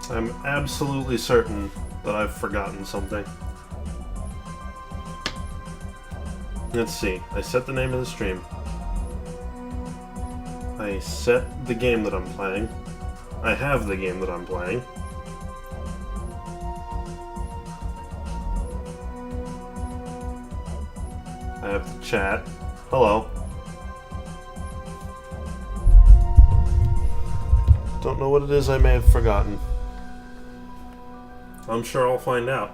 I'm absolutely certain that I've forgotten something. Let's see. I set the name of the stream. I set the game that I'm playing. I have the game that I'm playing. I have the chat. Hello. Don't know what it is I may have forgotten. I'm sure I'll find out.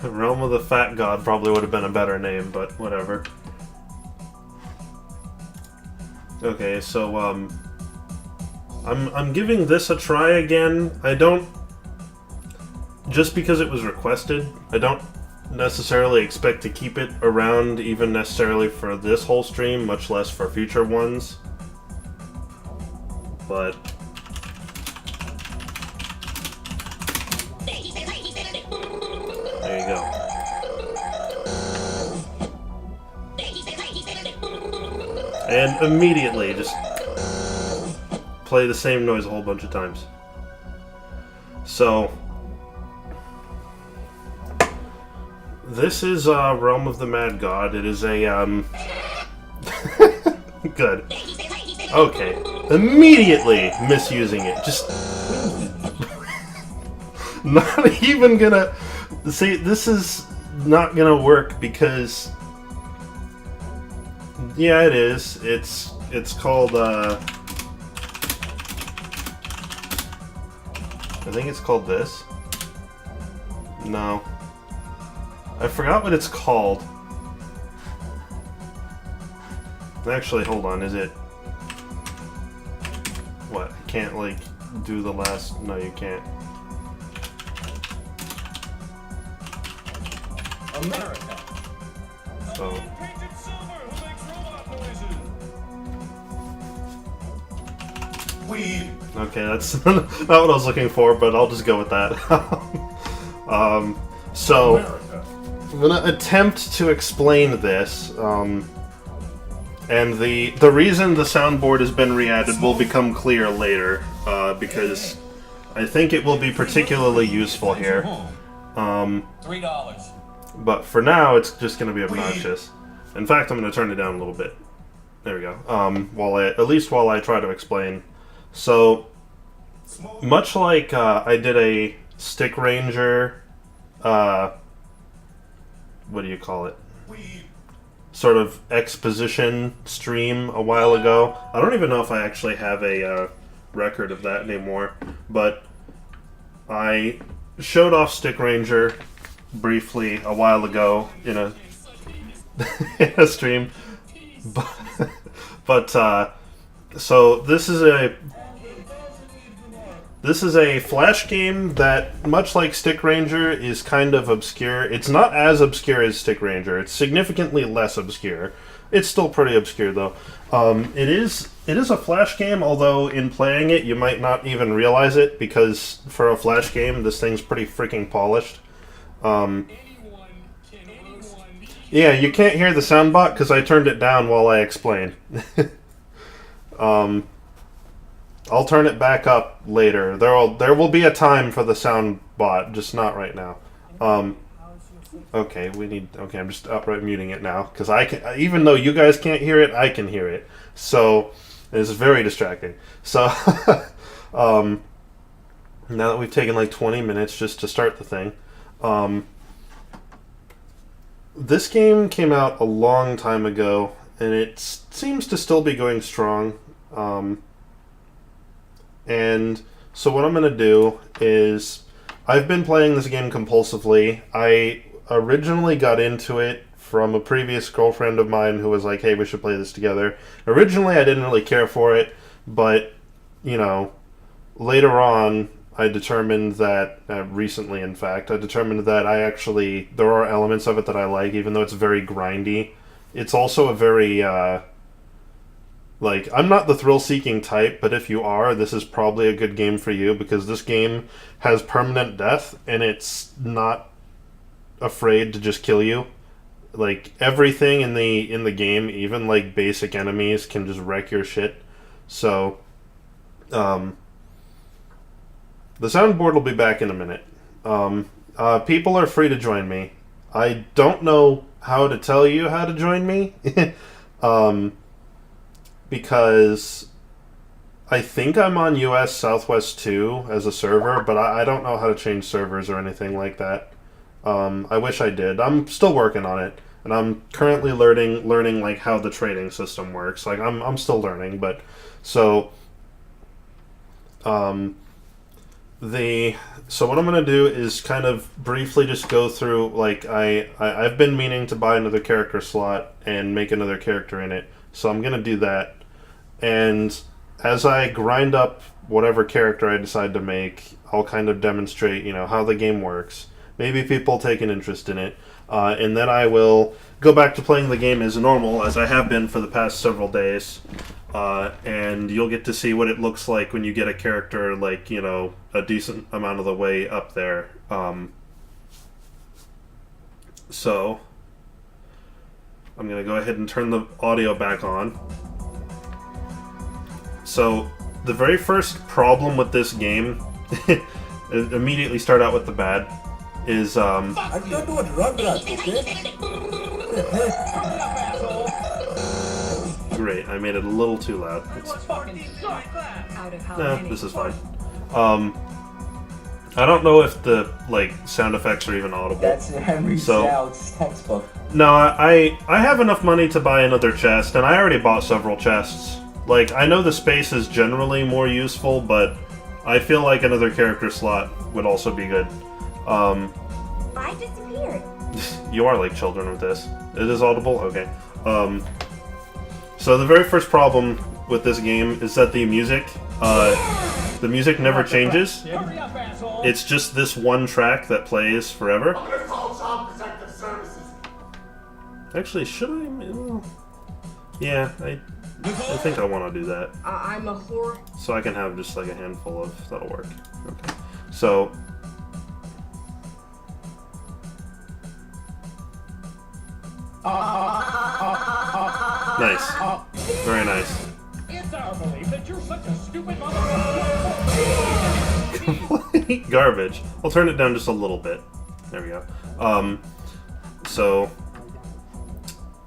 Realm of the Fat God probably would have been a better name, but whatever. Okay, so I'm giving this a try again. I don't, just because it was requested, I don't necessarily expect to keep it around even necessarily for this whole stream, much less for future ones. But there you go. And immediately just play the same noise a whole bunch of times. So this is Realm of the Mad God. It is a good. Okay. Immediately misusing it. Just not even gonna see, this is not gonna work because yeah, it is. It's called I think it's called this. No. I forgot what it's called. Actually, hold on, is it... What? I can't, like, do the last... No, you can't. America. Oh. We. Okay, that's not what I was looking for, but I'll just go with that. So... America. I'm gonna attempt to explain this, and the reason the soundboard has been re-added will become clear later, because I think it will be particularly useful here. $3. But for now, it's just gonna be obnoxious. In fact, I'm gonna turn it down a little bit. There we go. At least while I try to explain. So, much like I did a Stick Ranger, what do you call it? Sort of exposition stream a while ago. I don't even know if I actually have a record of that anymore, but I showed off Stick Ranger briefly a while ago in a, in a stream. But so this is a Flash game that, much like Stick Ranger, is kind of obscure. It's not as obscure as Stick Ranger. It's significantly less obscure. It's still pretty obscure, though. It is a Flash game, although in playing it, you might not even realize it, because for a Flash game, this thing's pretty freaking polished. Yeah, you can't hear the soundbot because I turned it down while I explain. I'll turn it back up later. There will be a time for the sound bot, just not right now. Okay, okay, I'm just upright muting it now because I can, even though you guys can't hear it, I can hear it. So it's very distracting. So now that we've taken like 20 minutes just to start the thing, this game came out a long time ago, and it seems to still be going strong. And so what I'm going to do is, I've been playing this game compulsively. I originally got into it from a previous girlfriend of mine who was like, hey, we should play this together. Originally, I didn't really care for it, but, you know, later on, I determined that, recently in fact, I determined that there are elements of it that I like, even though it's very grindy. It's also a very, Like, I'm not the thrill-seeking type, but if you are, this is probably a good game for you, because this game has permanent death, and it's not afraid to just kill you. Like, everything in the game, even, like, basic enemies, can just wreck your shit. So, the soundboard will be back in a minute. People are free to join me. I don't know how to tell you how to join me. Because I think I'm on US Southwest 2 as a server, but I don't know how to change servers or anything like that. I wish I did. I'm still working on it, and I'm currently learning like how the trading system works. Like I'm still learning, but so so what I'm gonna do is kind of briefly just go through like I've been meaning to buy another character slot and make another character in it, so I'm gonna do that. And as I grind up whatever character I decide to make, I'll kind of demonstrate, how the game works. Maybe people take an interest in it, and then I will go back to playing the game as normal, as I have been for the past several days. And you'll get to see what it looks like when you get a character, like, a decent amount of the way up there. So, I'm going to go ahead and turn the audio back on. So, the very first problem with this game, immediately start out with the bad, is, I don't know what Rugrats is. Great, I made it a little too loud. This is fine. I don't know if the, sound effects are even audible. That's Henry Stroud's textbook. No, I have enough money to buy another chest, and I already bought several chests. Like, I know the space is generally more useful, but I feel like another character slot would also be good. I disappeared. You are like children with this. It is audible? Okay. So the very first problem with this game is that the music never changes. It's just this one track that plays forever. Actually, should I? Yeah, I think I want to do that. I'm a whore. So I can have just like a handful of... That'll work. Okay. So... Nice. Very nice. It's our belief that you're such a stupid Complete garbage. I'll turn it down just a little bit. There we go. So...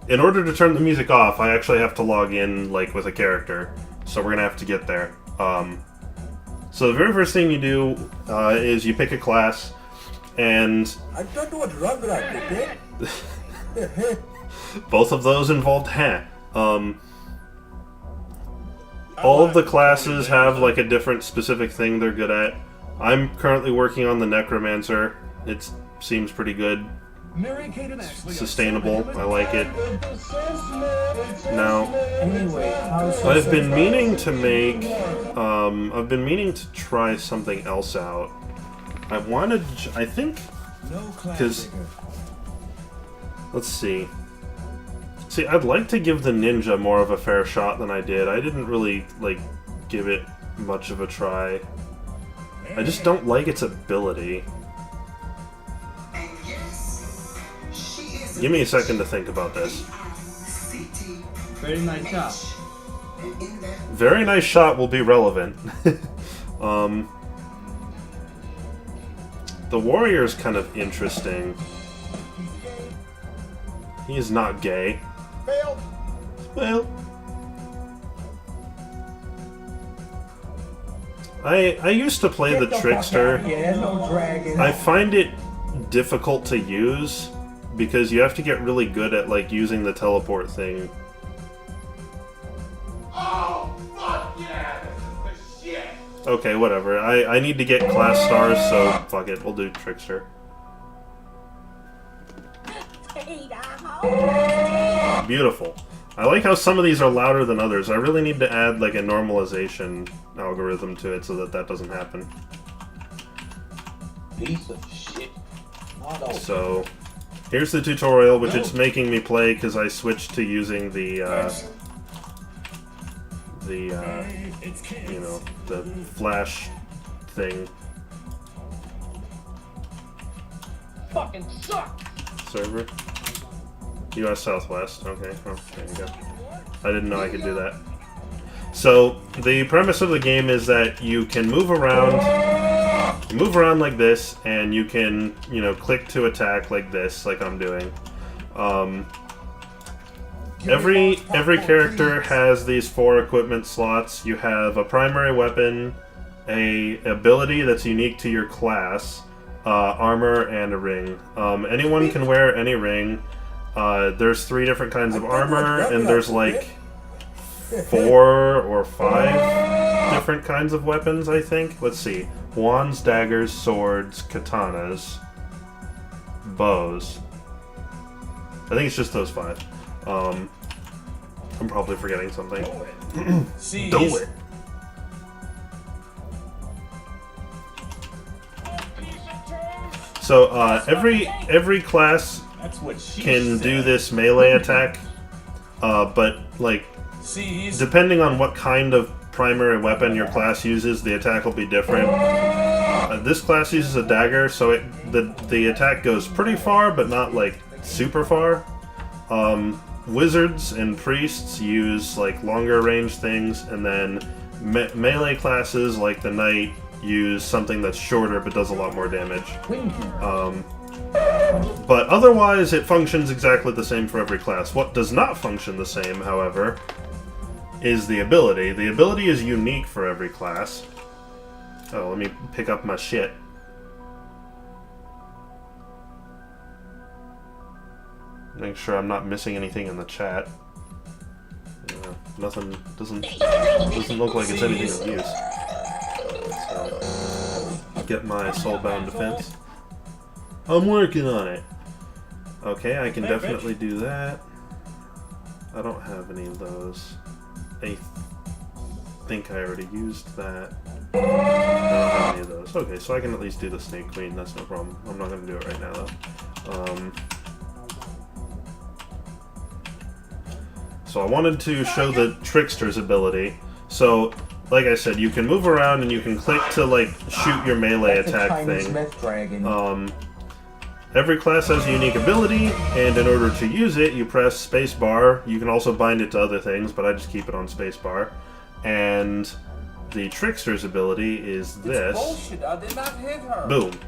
In order to turn the music off, I actually have to log in, with a character. So we're gonna have to get there. So the very first thing you do is you pick a class, and... I don't know what Rugrats is. Both of those involved all of the classes have, a different specific thing they're good at. I'm currently working on the Necromancer. It seems pretty good. Sustainable. I like it. Now, Anyway, I've been meaning to make... I've been meaning to try something else out. I think... Because... Let's see. See, I'd like to give the ninja more of a fair shot than I did. I didn't really, give it much of a try. I just don't like its ability. Give me a second to think about this. very nice shot. Very nice shot will be relevant. The warrior is kind of interesting. He is not gay. Well, I used to play the trickster. Yeah, there's no dragon. I find it difficult to use because you have to get really good at using the teleport thing. Oh, fuck yeah! This is the shit! Okay, whatever. I need to get class stars, so fuck it. We'll do trickster. Beautiful. I like how some of these are louder than others. I really need to add a normalization algorithm to it so that doesn't happen. Piece of shit. So, here's the tutorial, which it's making me play because I switched to using the the you know, the flash thing. Fucking suck. Server. U.S. Southwest. Okay, well, there you go. I didn't know I could do that. So the premise of the game is that you can move around like this, and you can, you know, click to attack like this, like I'm doing. Every character has these 4 equipment slots. You have a primary weapon, a ability that's unique to your class, armor, and a ring. Anyone can wear any ring. There's 3 different kinds of armor, and there's like 4 or 5 different kinds of weapons, I think. Let's see. Wands, daggers, swords, katanas, bows. I think it's just those 5. I'm probably forgetting something. Do it. So every class That's what she can said. do this melee attack, but like depending on what kind of primary weapon your class uses, the attack will be different. This class uses a dagger, so the attack goes pretty far, but not like super far. Wizards and priests use like longer range things, and then melee classes like the knight use something that's shorter but does a lot more damage. But otherwise, it functions exactly the same for every class. What does not function the same, however, is the ability. The ability is unique for every class. Oh, let me pick up my shit. Make sure I'm not missing anything in the chat. Yeah, nothing doesn't look like it's anything of use. So, get my soulbound defense. I'm working on it. Okay, I can definitely do that. I don't have any of those. I think I already used that. I don't have any of those. Okay, so I can at least do the Snake Queen. That's no problem. I'm not going to do it right now, though. So I wanted to show the Trickster's ability. So, like I said, you can move around and you can click to, like, shoot your melee attack thing. Every class has a unique ability, and in order to use it, you press spacebar. You can also bind it to other things, but I just keep it on spacebar. And the Trickster's ability is this. Bullshit, I did not hit her. Boom.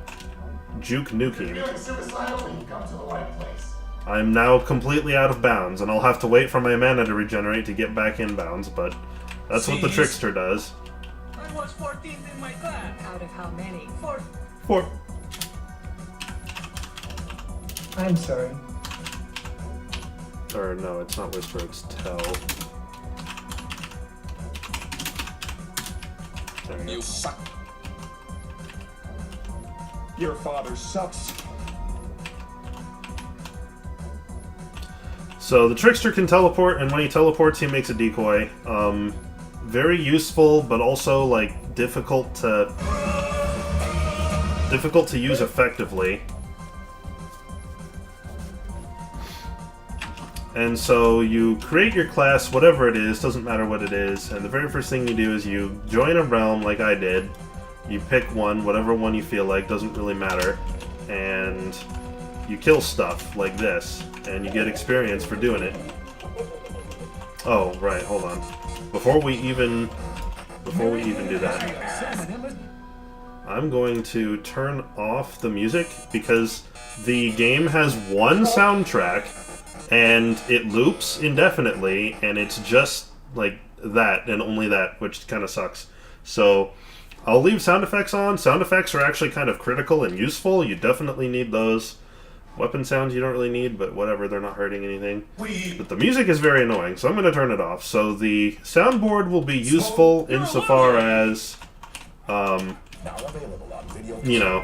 Juke Nukem. Feeling suicidal when you come to the right place. I'm now completely out of bounds, and I'll have to wait for my mana to regenerate to get back in bounds, but that's what the Trickster does. I was 14th in my class. Out of how many? 4. I'm sorry. Or no, it's not Whisper, it's Tell. There you go. You suck. Your father sucks. So the Trickster can teleport, and when he teleports, he makes a decoy. Very useful, but also like difficult to use effectively. And so you create your class, whatever it is, doesn't matter what it is, and the very first thing you do is you join a realm like I did. You pick one, whatever one you feel like, doesn't really matter, and you kill stuff like this, and you get experience for doing it. Oh, right, hold on. Before we even do that, I'm going to turn off the music because the game has one soundtrack and it loops indefinitely, and it's just like that and only that, which kind of sucks. So I'll leave sound effects on. Sound effects are actually kind of critical and useful. You definitely need those. Weapon sounds you don't really need, but whatever, they're not hurting anything. But the music is very annoying, so I'm going to turn it off. So the soundboard will be useful insofar as, you know,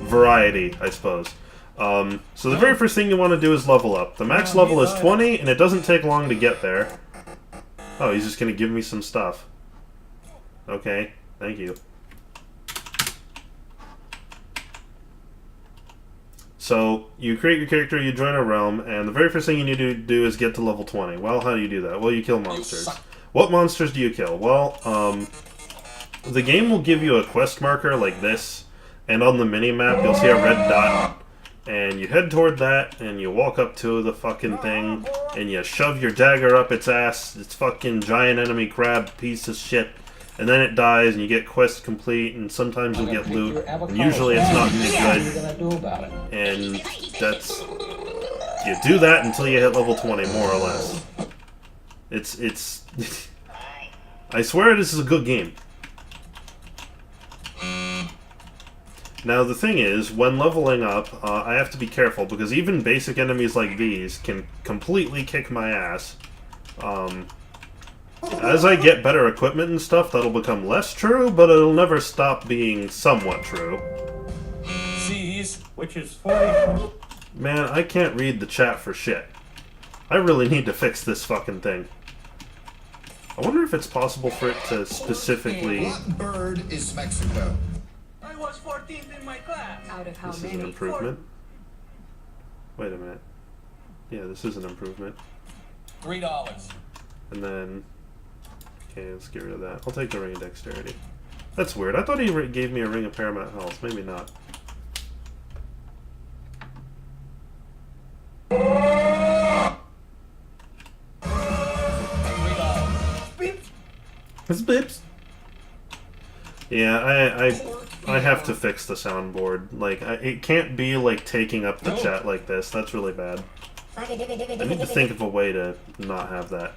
variety, I suppose. So the very first thing you want to do is level up. The max level is 20, and it doesn't take long to get there. Oh, he's just going to give me some stuff. Okay, thank you. So, you create your character, you join a realm, and the very first thing you need to do is get to level 20. Well, how do you do that? Well, you kill monsters. What monsters do you kill? Well, the game will give you a quest marker like this, and on the mini-map you'll see a red dot, and you head toward that, and you walk up to the fucking thing, and you shove your dagger up its ass, its fucking giant enemy crab piece of shit, and then it dies, and you get quest complete, and sometimes you'll get loot, and usually it's not good, and that's... You do that until you hit level 20, more or less. It's... I swear this is a good game. Now the thing is, when leveling up, I have to be careful, because even basic enemies like these can completely kick my ass. As I get better equipment and stuff, that'll become less true, but it'll never stop being somewhat true. C's, which is 40. Man, I can't read the chat for shit. I really need to fix this fucking thing. I wonder if it's possible for it to specifically... What bird is Mexico? I was 14th in my class. Out of how This is many? an improvement. Wait a minute. Yeah, this is an improvement. $3. And then... Okay, let's get rid of that. I'll take the Ring of Dexterity. That's weird. I thought he gave me a Ring of Paramount Health. Maybe not. It's bips. Yeah, I have to fix the soundboard. Like, it can't be, like, taking up the chat like this. That's really bad. I need to think of a way to not have that.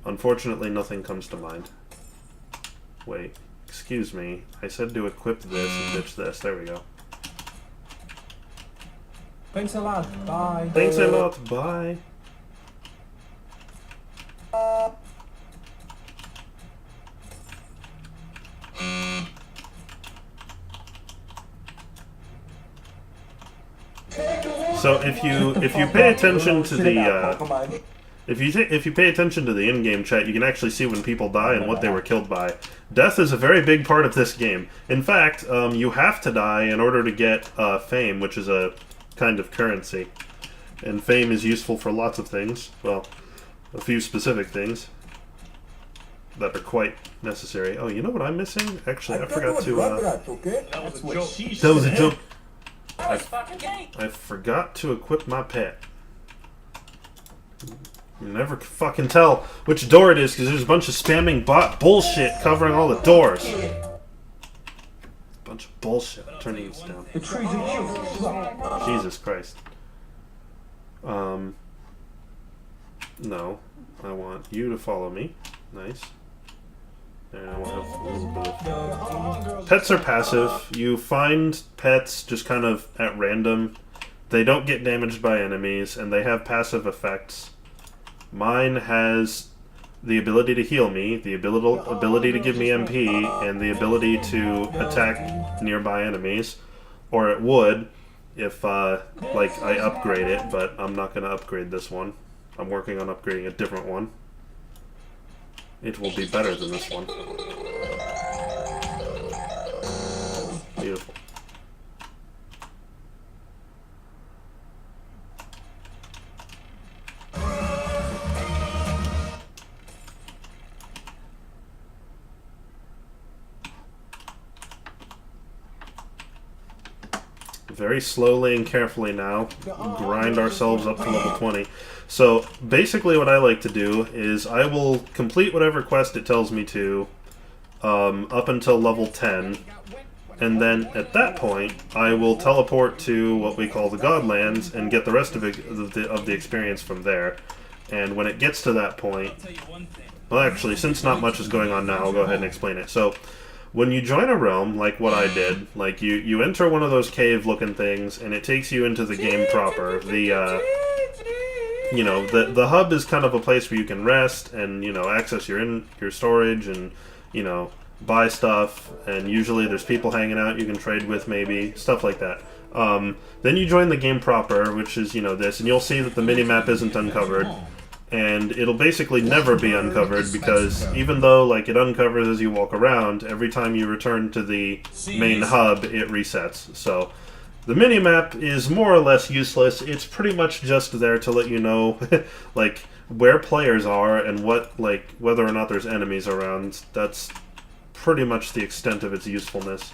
Unfortunately, nothing comes to mind. Wait, excuse me. I said to equip this and ditch this. There we go. Thanks a lot. Bye. Thanks a lot. Bye. So if you pay attention to the if you pay attention to the in-game chat, you can actually see when people die and what they were killed by. Death is a very big part of this game. In fact, you have to die in order to get fame, which is a kind of currency. And fame is useful for lots of things. Well, a few specific things that are quite necessary. Oh, you know what I'm missing? Actually, I forgot to. That's what she That was a joke. That was fucking gay. I forgot to equip my pet. You never can fucking tell which door it is because there's a bunch of spamming bot bullshit covering all the doors. Bunch of bullshit. I'm turning this down. The trees are cute. Jesus Christ. No. I want you to follow me. Nice. And I want to have a little bit of... Pets are passive. You find pets just kind of at random. They don't get damaged by enemies, and they have passive effects. Mine has the ability to heal me, the ability to give me MP, and the ability to attack nearby enemies. Or it would, if, like, I upgrade it, but I'm not going to upgrade this one. I'm working on upgrading a different one. It will be better than this one. Beautiful. Very slowly and carefully now, grind ourselves up to level 20. So basically what I like to do is I will complete whatever quest it tells me to up until level 10, and then at that point I will teleport to what we call the Godlands and get the rest of the experience from there. And when it gets to that point, well actually, since not much is going on now, I'll go ahead and explain it. So when you join a realm, like what I did, like you enter one of those cave-looking things, and it takes you into the game proper. You know, the hub is kind of a place where you can rest and, you know, access your storage and, you know, buy stuff. And usually there's people hanging out you can trade with, maybe stuff like that. Then you join the game proper, which is, you know, this, and you'll see that the minimap isn't uncovered. And it'll basically never be uncovered because even though like it uncovers as you walk around, every time you return to the main hub, it resets. So the minimap is more or less useless. It's pretty much just there to let you know like where players are and what, like, whether or not there's enemies around. That's pretty much the extent of its usefulness.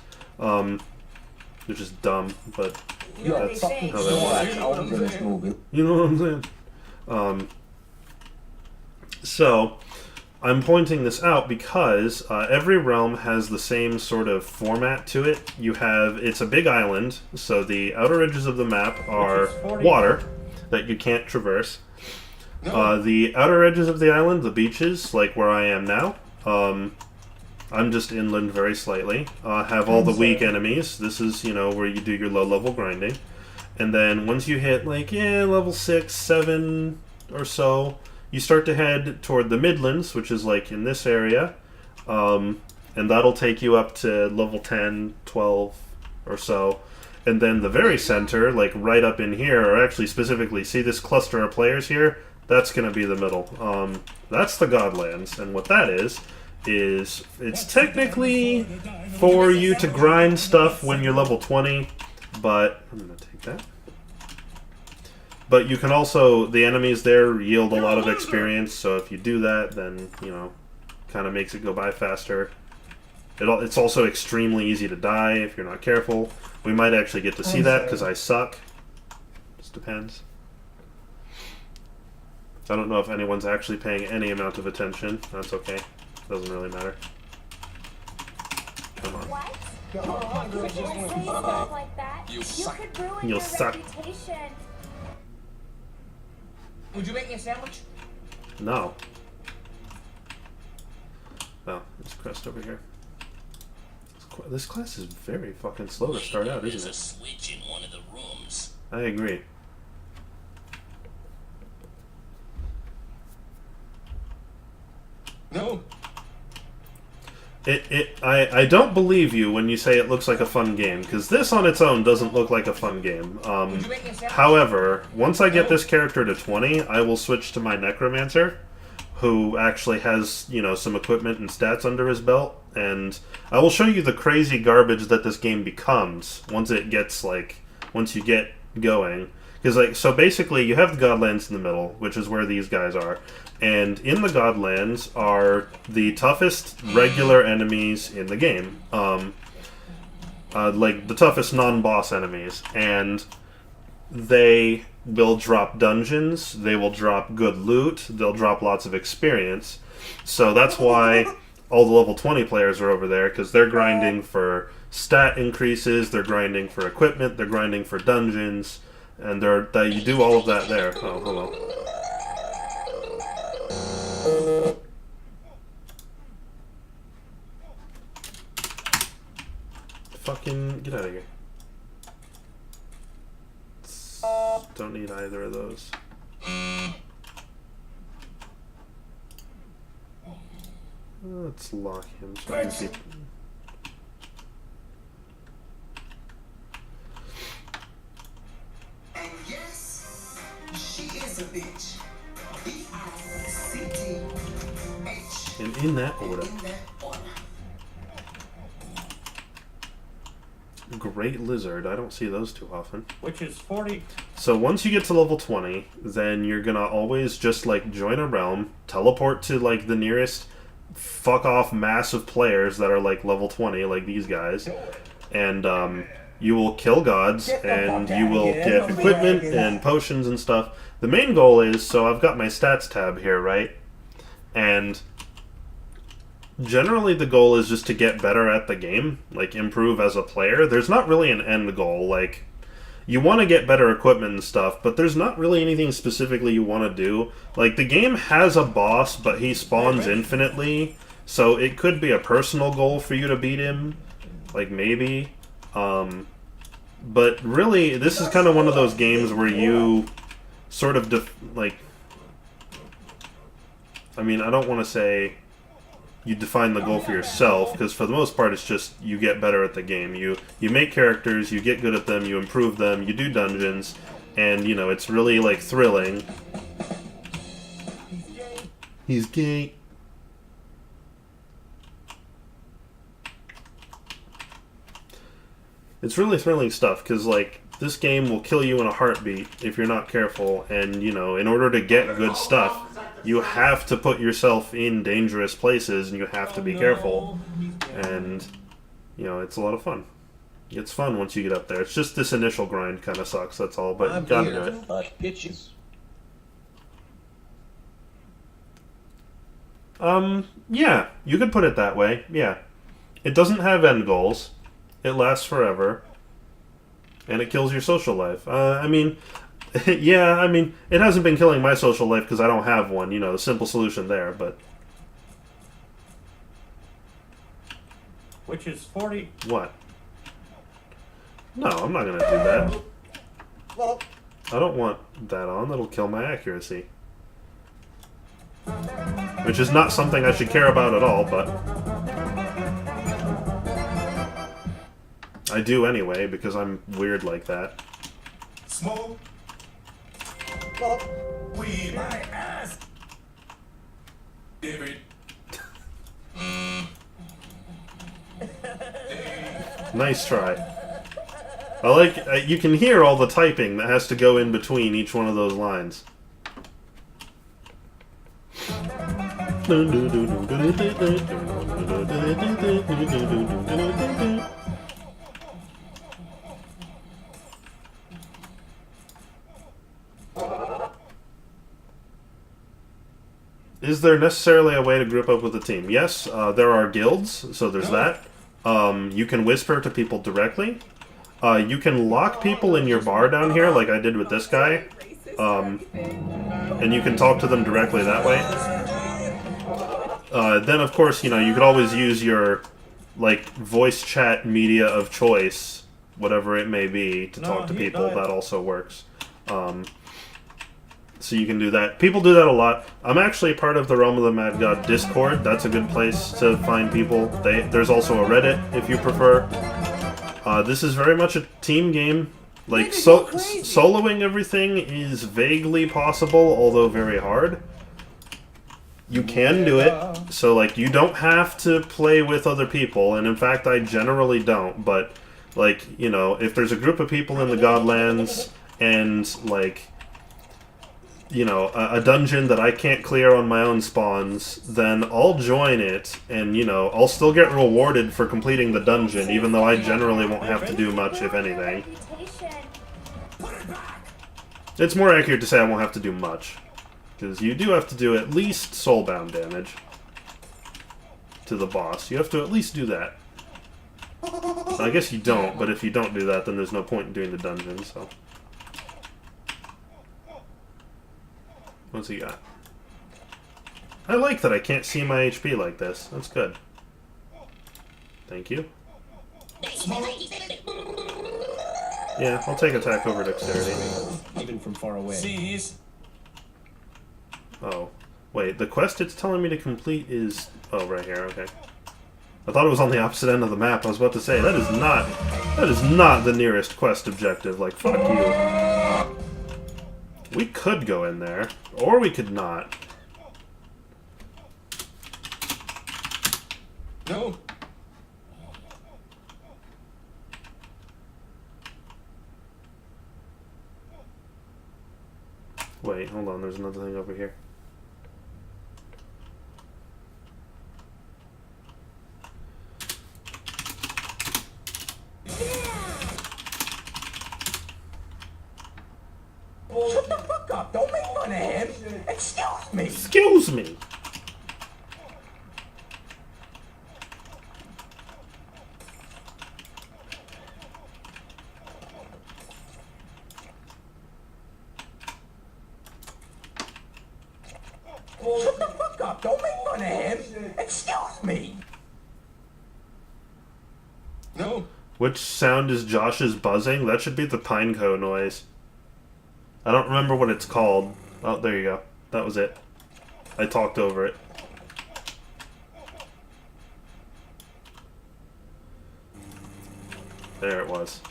Which is dumb, but You're that's fucking how that works. smart, older than movie. You know what I'm saying? So, I'm pointing this out because every realm has the same sort of format to it. It's a big island, so the outer edges of the map are water that you can't traverse. The outer edges of the island, the beaches, like where I am now, I'm just inland very slightly, have all the weak enemies. This is, where you do your low-level grinding. And then once you hit, level 6, 7 or so, you start to head toward the Midlands, which is, in this area. And that'll take you up to level 10, 12 or so. And then the very center, right up in here, or actually specifically, see this cluster of players here? That's going to be the middle. That's the Godlands. And what that is it's technically for you to grind stuff when you're level 20, but I'm going to take that. But you can also, the enemies there yield a lot of experience, so if you do that, then, kind of makes it go by faster. It's also extremely easy to die if you're not careful. We might actually get to see that, because I suck. Just depends. I don't know if anyone's actually paying any amount of attention. That's okay. Doesn't really matter. Come on. What? You can't say stuff like that. You could ruin You'll your suck. reputation. Would you make me a sandwich? No. Oh, there's Crest over here. This class is very fucking slow to start out, isn't There's a it? switch in one of the rooms. I agree. No. I don't believe you when you say it looks like a fun game, because this on its own doesn't look like a fun game. However, once I get this character to 20, I will switch to my Necromancer, who actually has, some equipment and stats under his belt, and I will show you the crazy garbage that this game becomes once it gets, once you get going. Because, so basically, you have the Godlands in the middle, which is where these guys are. And in the Godlands are the toughest regular enemies in the game. The toughest non-boss enemies. And they will drop dungeons, they will drop good loot, they'll drop lots of experience. So that's why all the level 20 players are over there, because they're grinding for stat increases, they're grinding for equipment, they're grinding for dungeons. And you do all of that there. Oh, hello. Fucking get out of here. Don't need either of those. Let's lock him so I can see. And yes, she is a bitch. B-I-C-T-H. And in that order. In that order. Great Lizard. I don't see those too often. Which is 40. So once you get to level 20, then you're gonna always just join a realm, teleport to the nearest fuck off mass of players that are level 20, like these guys, and you will kill gods, and you will get equipment and potions and stuff. The main goal is, so I've got my stats tab here, right? And generally the goal is just to get better at the game, improve as a player. There's not really an end goal, you want to get better equipment and stuff, but there's not really anything specifically you want to do. The game has a boss, but he spawns infinitely, so it could be a personal goal for you to beat him, maybe. But really, this is kind of one of those games where you sort of, I mean, I don't want to say you define the goal for yourself, because for the most part it's just you get better at the game. You make characters, you get good at them, you improve them, you do dungeons, and, it's really, thrilling. He's gay. It's really thrilling stuff, because, this game will kill you in a heartbeat if you're not careful, and, in order to get good stuff, you have to put yourself in dangerous places, and you have to be careful. And, you know, it's a lot of fun. It's fun once you get up there. It's just this initial grind kind of sucks, that's all, but you gotta do it. Pitches. Yeah, you could put it that way, yeah. It doesn't have end goals. It lasts forever. And it kills your social life. I mean, yeah, I mean, it hasn't been killing my social life because I don't have one, you know, the simple solution there, but... Which is 40. What? No, I'm not gonna do that. I don't want that on, that'll kill my accuracy. Which is not something I should care about at all, but... I do anyway, because I'm weird like that. Smoke. We my ass. David. Nice try. I like... you can hear all the typing that has to go in between each one of those lines. Is there necessarily a way to group up with a team? Yes, there are guilds, so there's that. You can whisper to people directly. You can lock people in your bar down here, like I did with this guy. And you can talk to them directly that way. Then, of course, you know, you could always use your, like, voice chat media of choice, whatever it may be, to talk to people. That also works. So you can do that. People do that a lot. I'm actually part of the Realm of the Mad God Discord. That's a good place to find people. There's also a Reddit, if you prefer. This is very much a team game. Like, soloing everything is vaguely possible, although very hard. You can do it, so, like, you don't have to play with other people, and in fact, I generally don't, but, like, you know, if there's a group of people in the Godlands, and, like, you know, a dungeon that I can't clear on my own spawns, then I'll join it, and, you know, I'll still get rewarded for completing the dungeon, even though I generally won't have to do much, if anything. It's more accurate to say I won't have to do much. Because you do have to do at least soulbound damage to the boss. You have to at least do that. I guess you don't, but if you don't do that, then there's no point in doing the dungeon, so... What's he got? I like that I can't see my HP like this. That's good. Thank you. Yeah, I'll take attack over dexterity. Even from far away. Seize. Oh. Wait, the quest it's telling me to complete is... Oh, right here, okay. I thought it was on the opposite end of the map. I was about to say, that is not the nearest quest objective. Like, fuck you. We could go in there, or we could not. No. Wait, hold on, there's another thing over here. Shut the fuck up! Don't make fun of him! Excuse me! Excuse me! Shut the fuck up! Don't make fun of him! Excuse me! No. Which sound is Josh's buzzing? That should be the Pineco noise. I don't remember what it's called. Oh, there you go. That was it. I talked over it. There it was.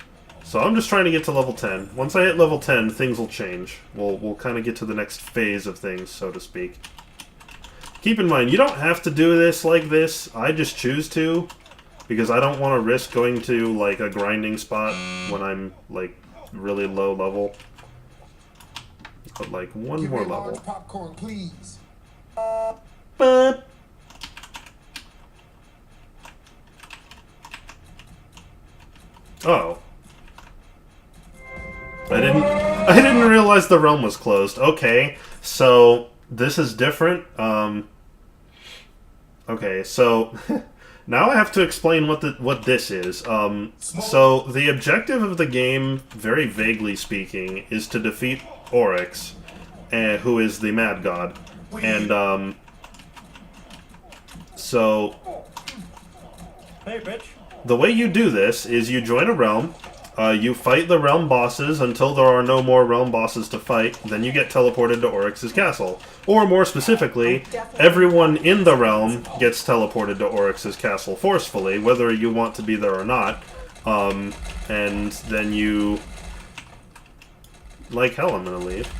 So I'm just trying to get to level 10. Once I hit level 10, things will change. We'll kind of get to the next phase of things, so to speak. Keep in mind, you don't have to do this like this. I just choose to, because I don't want to risk going to, like, a grinding spot when I'm, like, really low level. But, like, one more level. Popcorn, please. But oh. I didn't realize the realm was closed. Okay, so this is different. Okay, so now I have to explain what this is. So the objective of the game, very vaguely speaking, is to defeat Oryx, who is the Mad God, and so Hey, bitch. the way you do this is you join a realm. You fight the realm bosses until there are no more realm bosses to fight, then you get teleported to Oryx's castle. Or more specifically, everyone in the realm gets teleported to Oryx's castle forcefully, whether you want to be there or not. And then you... Like hell, I'm gonna leave.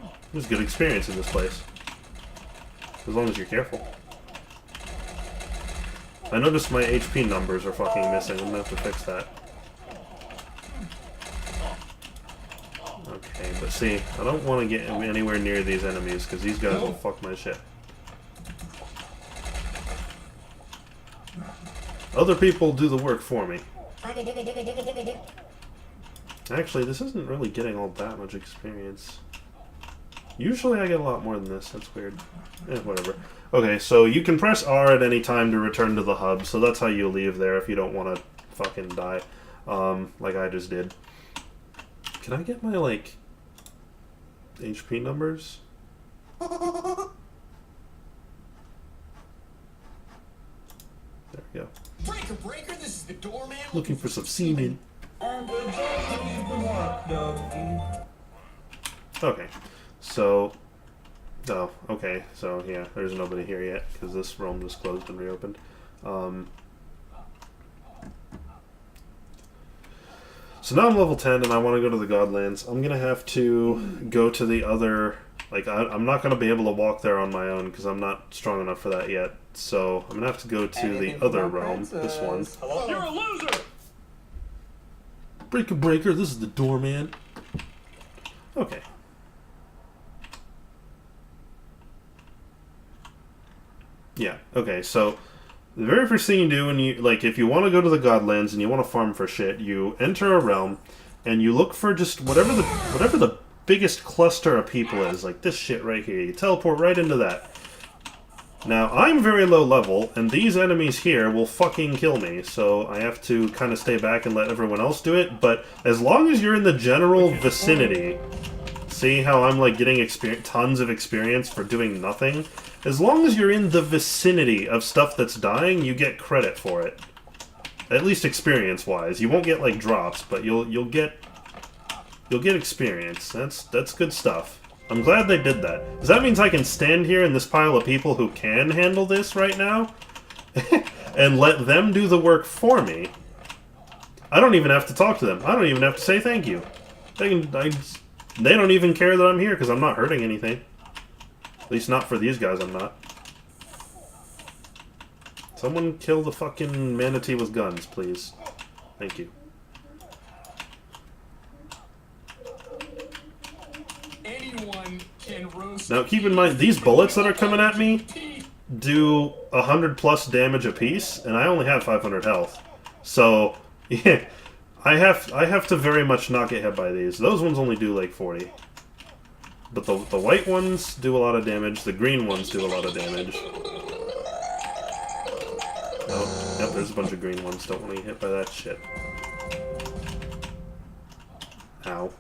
It was a good experience in this place. As long as you're careful. I noticed my HP numbers are fucking missing. I'm gonna have to fix that. Okay, but see, I don't want to get anywhere near these enemies, because these guys will fuck my shit. Other people do the work for me. Actually, this isn't really getting all that much experience. Usually I get a lot more than this. That's weird. Whatever. Okay, so you can press R at any time to return to the hub, so that's how you leave there if you don't want to fucking die. Like I just did. Can I get my, like, HP numbers? There we go. Breaker, breaker, this is the doorman. Looking for some semen. Okay, so... Oh, okay, so yeah, there's nobody here yet, because this realm just closed and reopened. So now I'm level 10 and I want to go to the Godlands. I'm going to have to go to the other... Like, I'm not going to be able to walk there on my own, because I'm not strong enough for that yet. So I'm going to have to go to the other realm, this one. You're a loser! Breaker, breaker, this is the doorman. Okay. Yeah, okay, so the very first thing you do when you, like, if you want to go to the Godlands and you want to farm for shit, you enter a realm and you look for just whatever the biggest cluster of people is, like this shit right here. You teleport right into that. Now, I'm very low level, and these enemies here will fucking kill me, so I have to kind of stay back and let everyone else do it, but as long as you're in the general vicinity, see how I'm, like, getting tons of experience for doing nothing? As long as you're in the vicinity of stuff that's dying, you get credit for it. At least experience-wise. You won't get, like, drops, but you'll get experience. That's good stuff. I'm glad they did that. Because that means I can stand here in this pile of people who can handle this right now and let them do the work for me. I don't even have to talk to them. I don't even have to say thank you. They don't even care that I'm here because I'm not hurting anything. At least not for these guys, I'm not. Someone kill the fucking manatee with guns, please. Thank you. Anyone can roast. Now keep in mind, these bullets that are coming at me do 100+ damage apiece, and I only have 500 health. So, yeah, I have to very much not get hit by these. Those ones only do like 40. But the white ones do a lot of damage, the green ones do a lot of damage. Oh, yep, there's a bunch of green ones, don't want to get hit by that shit. Ow.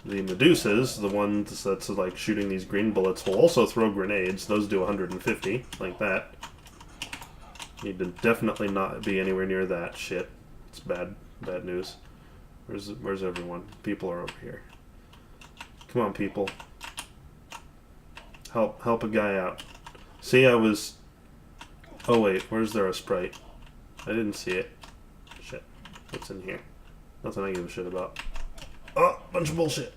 The Medusas, the ones that's like shooting these green bullets, will also throw grenades. Those do 150, like that. Need to definitely not be anywhere near that shit. It's bad news. Where's everyone? People are over here. Come on, people. Help a guy out. See, I was... Oh wait, where's there a sprite? I didn't see it. Shit. What's in here? Nothing I give a shit about. Oh, bunch of bullshit.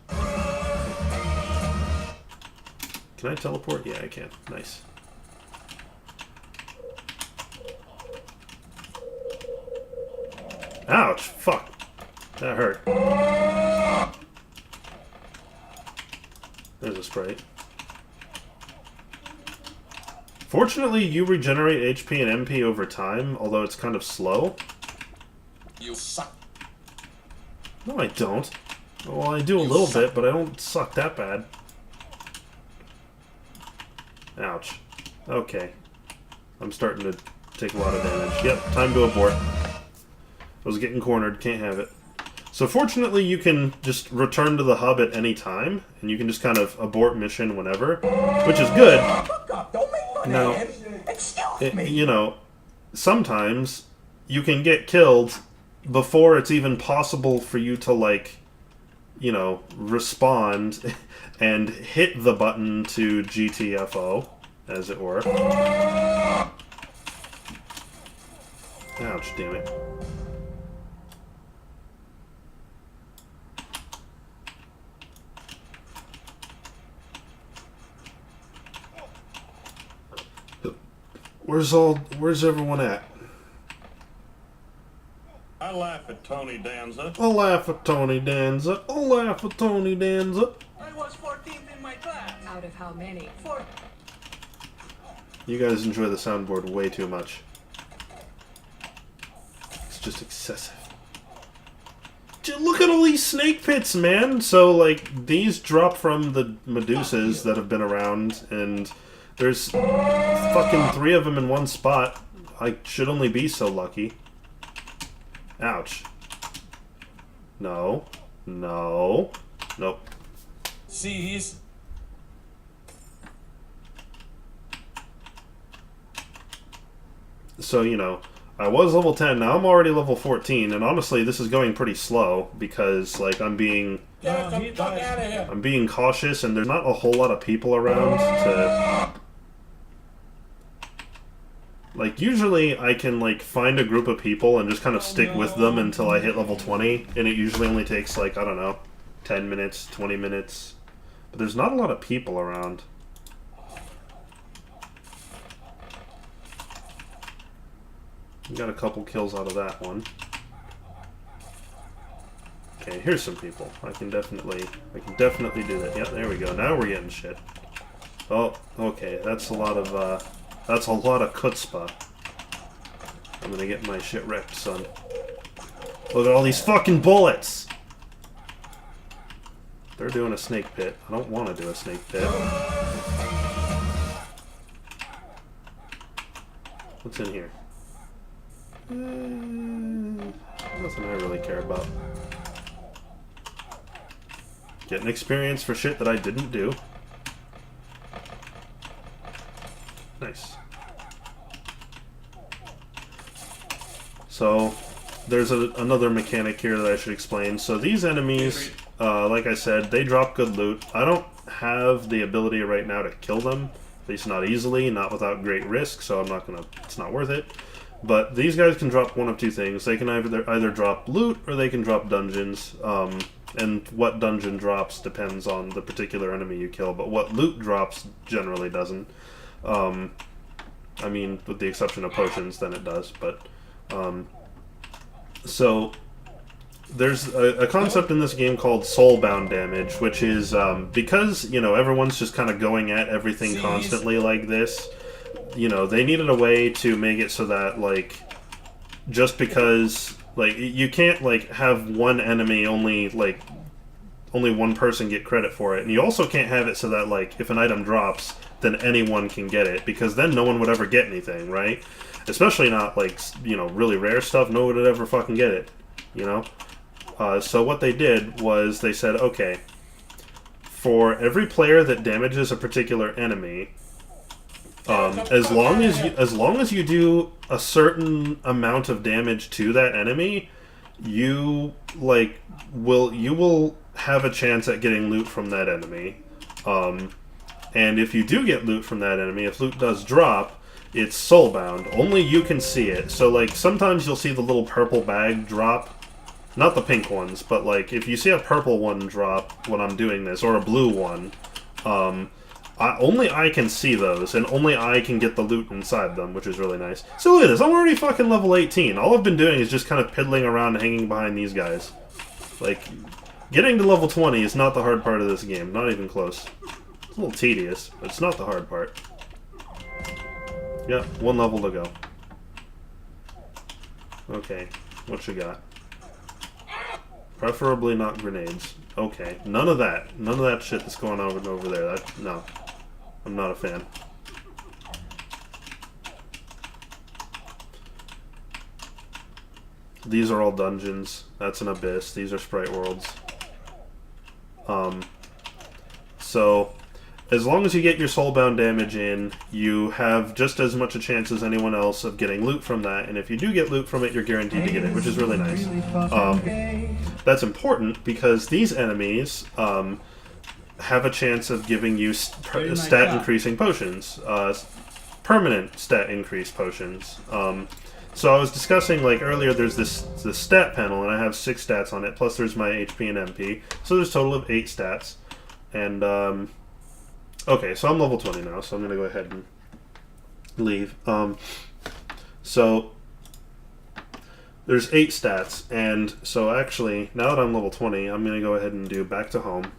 Can I teleport? Yeah, I can. Nice. Ouch! Fuck. That hurt. sprite. Fortunately, you regenerate HP and MP over time, although it's kind of slow. You suck. No, I don't. Well, I do a little bit, but I don't suck that bad. Ouch. Okay. I'm starting to take a lot of damage. Yep, time to abort. I was getting cornered, can't have it. So fortunately, you can just return to the hub at any time, and you can just kind of abort mission whenever, which is good. Fuck up. Don't make fun Now, of him. Excuse me. you know, sometimes you can get killed before it's even possible for you to, like, you know, respond and hit the button to GTFO, as it were. Ouch, damn it. Where's everyone at? I laugh at Tony Danza. I'll laugh at Tony Danza. I'll laugh at Tony Danza. I was 14th in my class. Out of how many? 4. You guys enjoy the soundboard way too much. It's just excessive. Dude, look at all these snake pits, man! So, like, these drop from the Medusas that have been around, and there's fucking 3 of them in one spot. I should only be so lucky. Ouch. No. No. Nope. See, he's So, you know, I was level 10, now I'm already level 14, and honestly, this is going pretty slow, because, like, I'm being Get the fuck out of here. I'm being cautious, and there's not a whole lot of people around to... Like, usually I can, like, find a group of people and just kind of stick with them until I hit level 20, and it usually only takes, like, I don't know, 10 minutes, 20 minutes. But there's not a lot of people around. Got a couple kills out of that one. Okay, here's some people. I can definitely do that. Yep, there we go. Now we're getting shit. Oh, okay. That's a lot of chutzpah. I'm gonna get my shit wrecked, son. Look at all these fucking bullets! They're doing a snake pit. I don't want to do a snake pit. What's in here? Nothing I really care about. Getting experience for shit that I didn't do. Nice. So, there's another mechanic here that I should explain. So these enemies, like I said, they drop good loot. I don't have the ability right now to kill them. At least not easily, not without great risk, so I'm not gonna, it's not worth it. But these guys can drop one of two things. They can either drop loot or they can drop dungeons. And what dungeon drops depends on the particular enemy you kill, but what loot drops generally doesn't. I mean, with the exception of potions, then it does, but... so, there's a concept in this game called soulbound damage, which is, because, you know, everyone's just kind of going at everything constantly like this, you know, they needed a way to make it so that, like, just because, like, you can't, like, have one enemy only one person get credit for it, and you also can't have it so that, like, if an item drops, then anyone can get it, because then no one would ever get anything, right? Especially not, like, you know, really rare stuff, no one would ever fucking get it, you know? So what they did was they said, okay, for every player that damages a particular enemy, as long as you do a certain amount of damage to that enemy, you will have a chance at getting loot from that enemy. And if you do get loot from that enemy, if loot does drop, it's soulbound. Only you can see it. So, like, sometimes you'll see the little purple bag drop. Not the pink ones, but, like, if you see a purple one drop when I'm doing this, or a blue one, only I can see those, and only I can get the loot inside them, which is really nice. So look at this, I'm already fucking level 18. All I've been doing is just kind of piddling around and hanging behind these guys. Like, getting to level 20 is not the hard part of this game, not even close. It's a little tedious, but it's not the hard part. Yep, 1 level to go. Okay, what you got? Preferably not grenades. Okay, none of that. None of that shit that's going on over there. No. I'm not a fan. These are all dungeons. That's an abyss. These are sprite worlds. So, as long as you get your soulbound damage in, you have just as much a chance as anyone else of getting loot from that, and if you do get loot from it, you're guaranteed to get it, which is really nice. That's important because these enemies have a chance of giving you stat increasing potions, permanent stat increase potions. So I was discussing, like, earlier there's this stat panel, and I have 6 stats on it, plus there's my HP and MP, so there's a total of 8 stats. And, okay, so I'm level 20 now, so I'm going to go ahead and leave. So, there's 8 stats, and so actually, now that I'm level 20, I'm going to go ahead and do back to home.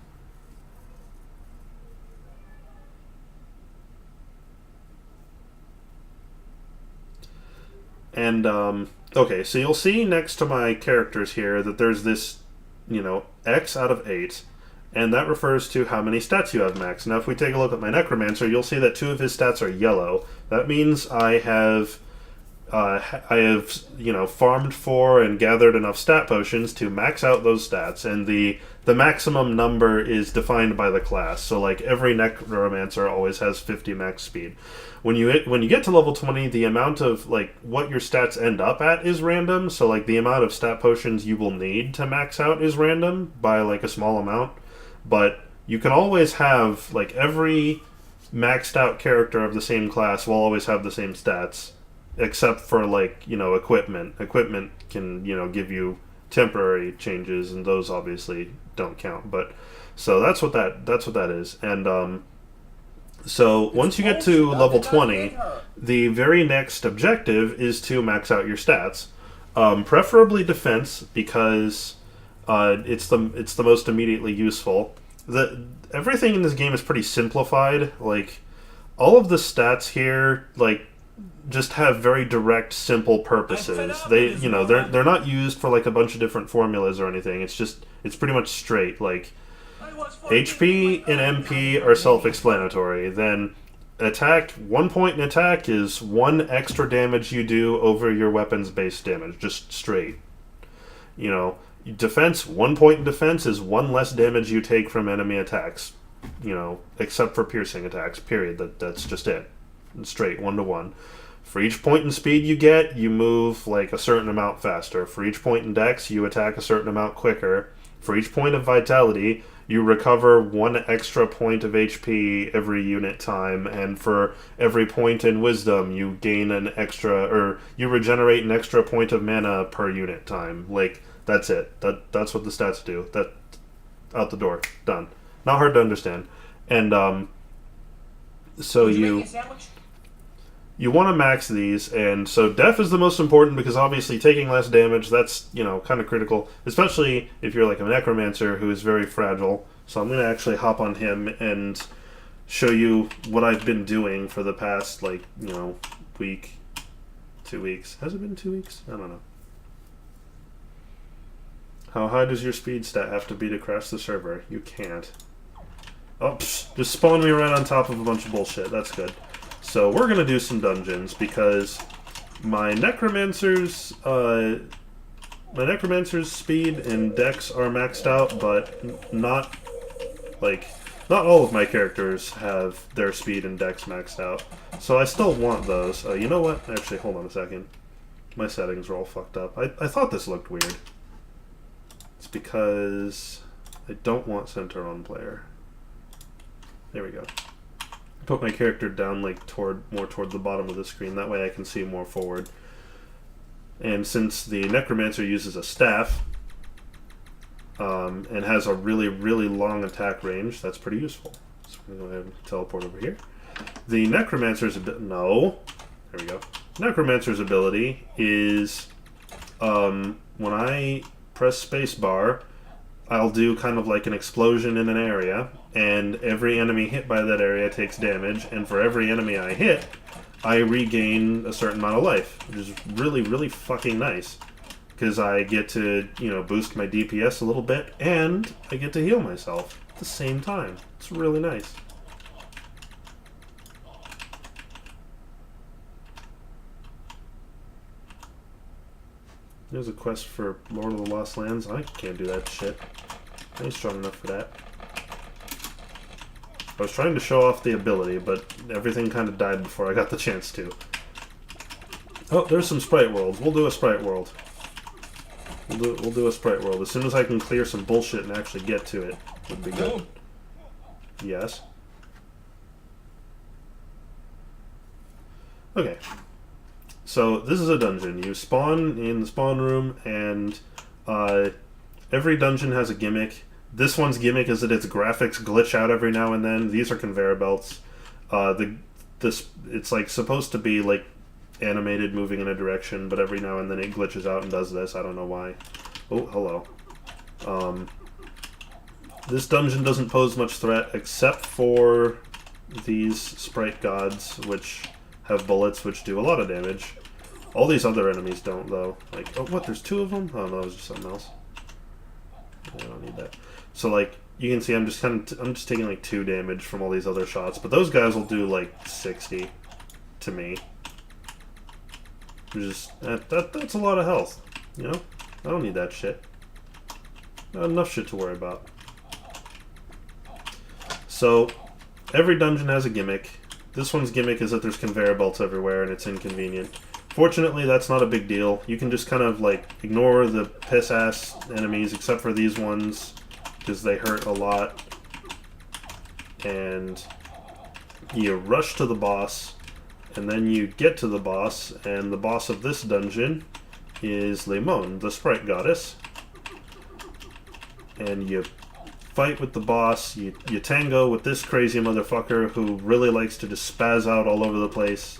And, okay, so you'll see next to my characters here that there's this, you know, X out of 8, and that refers to how many stats you have max. Now, if we take a look at my Necromancer, you'll see that 2 of his stats are yellow. That means I have, you know, farmed for and gathered enough stat potions to max out those stats, and the maximum number is defined by the class. So, like, every Necromancer always has 50 max speed. When you get to level 20, the amount of, like, what your stats end up at is random. So, like, the amount of stat potions you will need to max out is random by, like, a small amount. But you can always have, like, every maxed out character of the same class will always have the same stats, except for, like, you know, equipment. Equipment can, you know, give you temporary changes, and those obviously don't count. But so that's what that is. And so once you get to level 20, the very next objective is to max out your stats, preferably defense, because it's the most immediately useful. Everything in this game is pretty simplified. Like, all of the stats here, like, just have very direct, simple purposes. They, you know, they're not used for, like, a bunch of different formulas or anything. It's pretty much straight. Like, HP and MP are self-explanatory. Then attack, 1 point in attack is 1 extra damage you do over your weapon's base damage, just straight. You know, defense, 1 point in defense is 1 less damage you take from enemy attacks. You know, except for piercing attacks, period. That's just it. Straight, 1-to-1. For each point in speed you get, you move, like, a certain amount faster. For each point in dex, you attack a certain amount quicker. For each point of vitality, you recover 1 extra point of HP every unit time, and for every point in wisdom, you gain an extra, or you regenerate an extra point of mana per unit time. Like, that's it. That's what the stats do. That, out the door. Done. Not hard to understand. And, so you want to max these, and so def is the most important because obviously taking less damage, that's, you know, kind of critical, especially if you're like a Necromancer who is very fragile. So I'm going to actually hop on him and show you what I've been doing for the past, like, you know, week, 2 weeks. Has it been 2 weeks? I don't know. How high does your speed stat have to be to crash the server? You can't. Oh, just spawn me right on top of a bunch of bullshit. That's good. So we're going to do some dungeons because my Necromancer's speed and dex are maxed out, but not all of my characters have their speed and dex maxed out. So I still want those. You know what? Actually, hold on a second. My settings are all fucked up. I thought this looked weird. It's because I don't want center on player. There we go. Put my character down, like, more toward the bottom of the screen. That way I can see more forward. And since the Necromancer uses a staff and has a really, really long attack range, that's pretty useful. So we're going to go ahead and teleport over here. The Necromancer's there we go. Necromancer's ability is when I press spacebar, I'll do kind of like an explosion in an area, and every enemy hit by that area takes damage, and for every enemy I hit, I regain a certain amount of life, which is really, really fucking nice. Because I get to, boost my DPS a little bit, and I get to heal myself at the same time. It's really nice. There's a quest for Lord of the Lost Lands. I can't do that shit. I ain't strong enough for that. I was trying to show off the ability, but everything kind of died before I got the chance to. Oh, there's some sprite worlds. We'll do a sprite world. We'll do a sprite world. As soon as I can clear some bullshit and actually get to it, would be good. Yes. Okay. So, this is a dungeon. You spawn in the spawn room, and every dungeon has a gimmick. This one's gimmick is that its graphics glitch out every now and then. These are conveyor belts. It's like supposed to be like animated, moving in a direction, but every now and then it glitches out and does this. I don't know why. Oh, hello. This dungeon doesn't pose much threat except for these sprite gods, which have bullets which do a lot of damage. All these other enemies don't, though. Like, oh, what? There's two of them? Oh no, it was just something else. I don't need that. So, like, you can see I'm just taking like 2 damage from all these other shots, but those guys will do like 60 to me. Which is that's a lot of health, you know? I don't need that shit. Not enough shit to worry about. So, every dungeon has a gimmick. This one's gimmick is that there's conveyor belts everywhere and it's inconvenient. Fortunately, that's not a big deal. You can just kind of, like, ignore the piss-ass enemies, except for these ones, because they hurt a lot. And you rush to the boss, and then you get to the boss, and the boss of this dungeon is Limon, the sprite goddess. And you fight with the boss, you tango with this crazy motherfucker who really likes to just spaz out all over the place.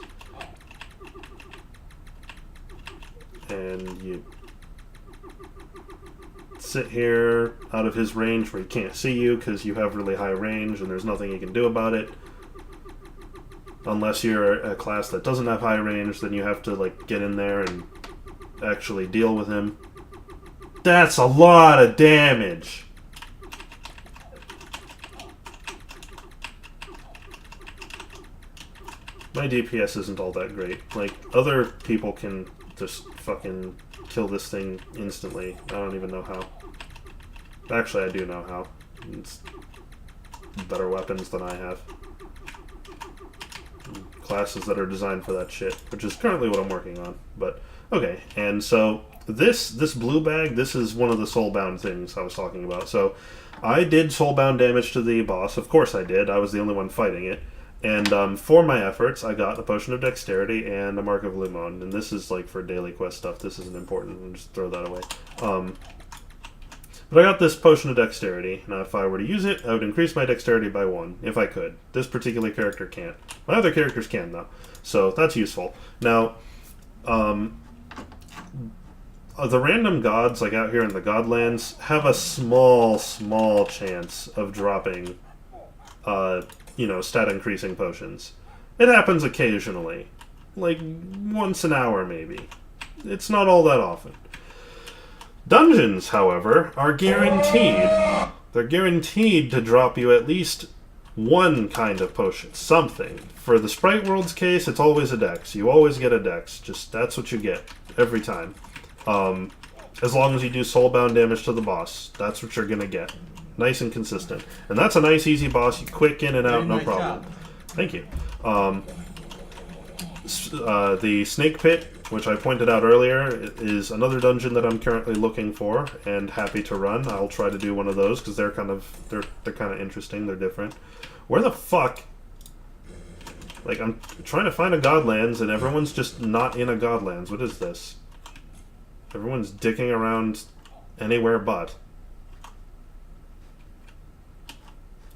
And you sit here out of his range where he can't see you because you have really high range and there's nothing he can do about it. Unless you're a class that doesn't have high range, then you have to like get in there and actually deal with him. That's a lot of damage! My DPS isn't all that great. Like, other people can just fucking kill this thing instantly. I don't even know how. Actually, I do know how. It's better weapons than I have. Classes that are designed for that shit, which is currently what I'm working on. But, okay, and so this blue bag, this is one of the soulbound things I was talking about. So, I did soulbound damage to the boss. Of course I did. I was the only one fighting it. And for my efforts, I got a Potion of Dexterity and a Mark of Limon. And this is like for daily quest stuff. This isn't important. I'll just throw that away. But I got this Potion of Dexterity. Now, if I were to use it, I would increase my Dexterity by 1, if I could. This particular character can't. My other characters can, though. So that's useful. Now, the random gods, like out here in the Godlands, have a small chance of dropping stat increasing potions. It happens occasionally. Like, once an hour, maybe. It's not all that often. Dungeons, however, are guaranteed. They're guaranteed to drop you at least one kind of potion. Something. For the Sprite World's case, it's always a dex. You always get a dex. Just, that's what you get. Every time. As long as you do soulbound damage to the boss. That's what you're gonna get. Nice and consistent. And that's a nice, easy boss. You quick in and out, no problem. Thank you. The Snake Pit, which I pointed out earlier, is another dungeon that I'm currently looking for and happy to run. I'll try to do one of those because they're kind of interesting. They're different. Where the fuck? Like, I'm trying to find a Godlands and everyone's just not in a Godlands. What is this? Everyone's dicking around anywhere but.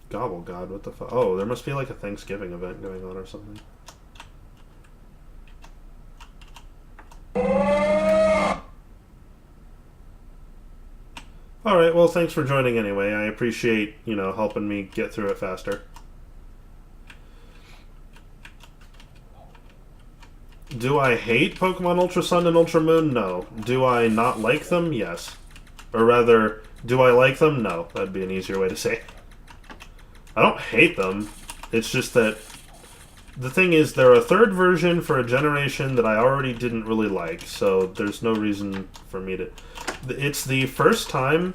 Gobble God, what the fuck? Oh, there must be like a Thanksgiving event going on or something. Alright, well, thanks for joining anyway. I appreciate, you know, helping me get through it faster. Do I hate Pokemon Ultra Sun and Ultra Moon? No. Do I not like them? Yes. Or rather, do I like them? No. That'd be an easier way to say. I don't hate them. It's just that the thing is, they're a third version for a generation that I already didn't really like, so there's no reason for me to... It's the first time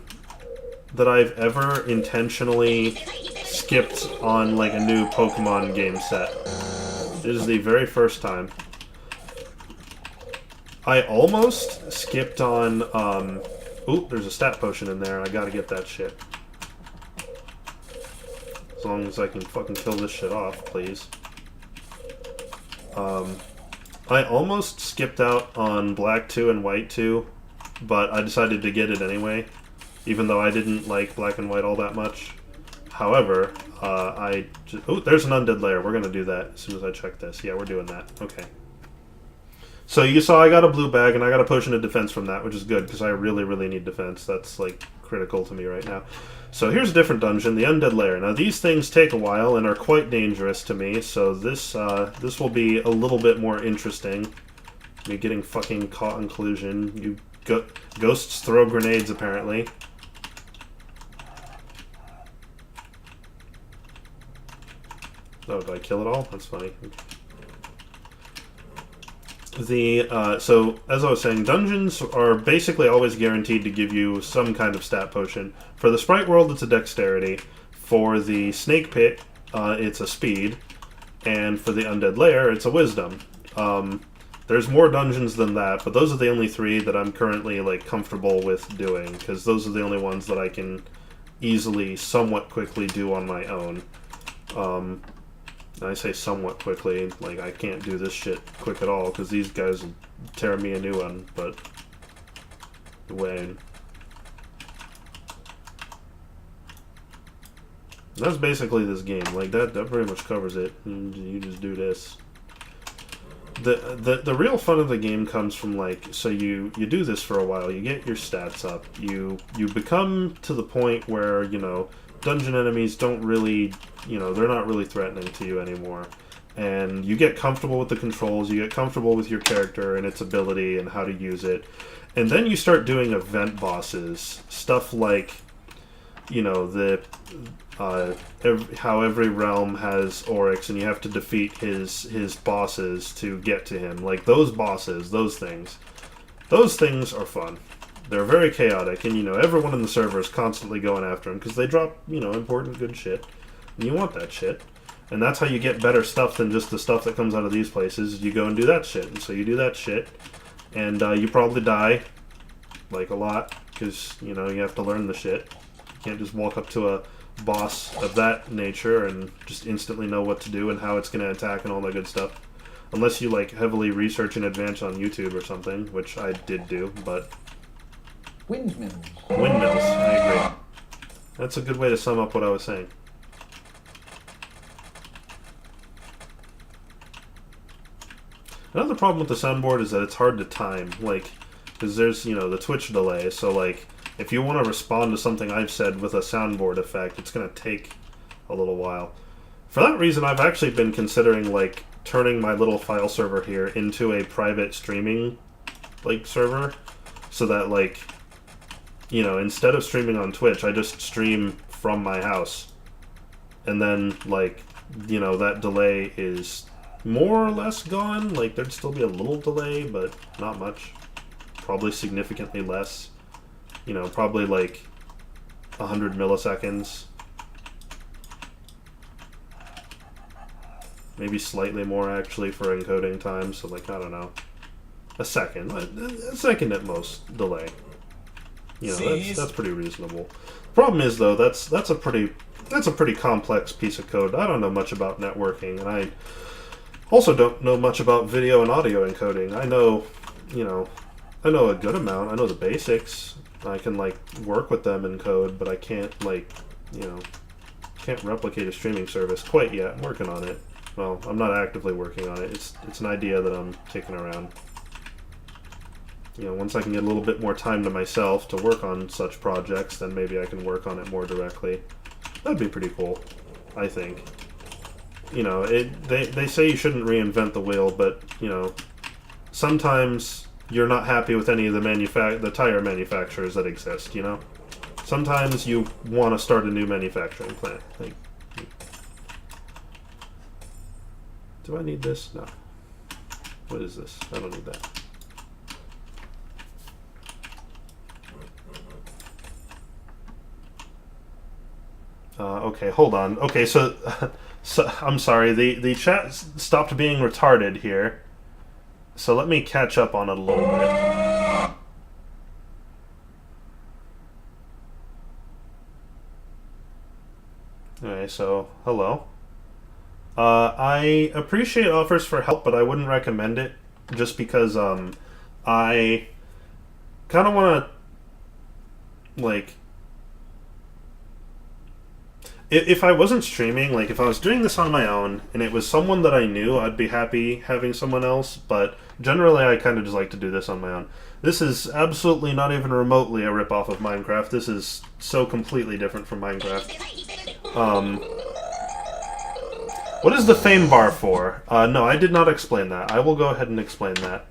that I've ever intentionally skipped on, like, a new Pokemon game set. It is the very first time. I almost skipped on, Ooh, there's a stat potion in there, I gotta get that shit. As long as I can fucking kill this shit off, please. I almost skipped out on Black 2 and White 2, but I decided to get it anyway, even though I didn't like Black and White all that much. However, oh, there's an Undead Lair. We're gonna do that as soon as I check this. Yeah, we're doing that. Okay. So you saw I got a blue bag, and I got a potion of defense from that, which is good, because I really, really need defense. That's, like, critical to me right now. So here's a different dungeon, the Undead Lair. Now these things take a while and are quite dangerous to me, so this will be a little bit more interesting. Me getting fucking caught in collusion. Ghosts throw grenades, apparently. Oh, did I kill it all? That's funny. So, as I was saying, dungeons are basically always guaranteed to give you some kind of stat potion. For the Sprite World, it's a dexterity. For the Snake Pit, it's a speed. And for the Undead Lair, it's a wisdom. There's more dungeons than that, but those are the only three that I'm currently, like, comfortable with doing, because those are the only ones that I can easily, somewhat quickly do on my own. I say somewhat quickly, like, I can't do this shit quick at all, because these guys will tear me a new one, but... Wayne. That's basically this game. Like, that pretty much covers it. You just do this. The real fun of the game comes from, like, so you do this for a while, you get your stats up, you become to the point where, you know, dungeon enemies don't really, you know, they're not really threatening to you anymore. And you get comfortable with the controls, you get comfortable with your character and its ability and how to use it. And then you start doing event bosses. Stuff like, you know, how every realm has Oryx and you have to defeat his bosses to get to him. Like, those bosses, those things are fun. They're very chaotic, and, you know, everyone in the server is constantly going after them, because they drop, you know, important good shit, and you want that shit. And that's how you get better stuff than just the stuff that comes out of these places. You go and do that shit, and so you do that shit, and you probably die, like, a lot, because, you know, you have to learn the shit. You can't just walk up to a boss of that nature and just instantly know what to do and how it's going to attack and all that good stuff. Unless you, like, heavily research in advance on YouTube or something, which I did do, but... Windmills. Windmills, I agree. That's a good way to sum up what I was saying. Another problem with the soundboard is that it's hard to time, like, because there's, you know, the Twitch delay, so, like, if you want to respond to something I've said with a soundboard effect, it's going to take a little while. For that reason, I've actually been considering, like, turning my little file server here into a private streaming, like, server, so that, like, you know, instead of streaming on Twitch, I just stream from my house. And then, like, you know, that delay is more or less gone. Like, there'd still be a little delay, but not much. Probably significantly less. You know, probably, like, 100 milliseconds. Maybe slightly more, actually, for encoding time. So, like, I don't know. A second at most, delay. You know, that's pretty reasonable. Problem is, though, that's a pretty complex piece of code. I don't know much about networking, and I also don't know much about video and audio encoding. I know, you know, I know a good amount. I know the basics. I can, like, work with them in code, but I can't, like, you know, can't replicate a streaming service quite yet. I'm working on it. Well, I'm not actively working on it. It's an idea that I'm kicking around. once I can get a little bit more time to myself to work on such projects, then maybe I can work on it more directly. That'd be pretty cool, I think. They say you shouldn't reinvent the wheel, but, sometimes you're not happy with any of the tire manufacturers that exist, Sometimes you want to start a new manufacturing plant. Do I need this? No. What is this? I don't need that. Okay, hold on. Okay, so I'm sorry. The chat stopped being retarded here. So let me catch up on it a little bit. Okay, so hello. I appreciate offers for help, but I wouldn't recommend it just because I kind of want to, like, if I wasn't streaming, like if I was doing this on my own and it was someone that I knew, I'd be happy having someone else, but generally I kind of just like to do this on my own. This is absolutely not even remotely a ripoff of Minecraft. This is so completely different from Minecraft. What is the fame bar for? No, I did not explain that. I will go ahead and explain that.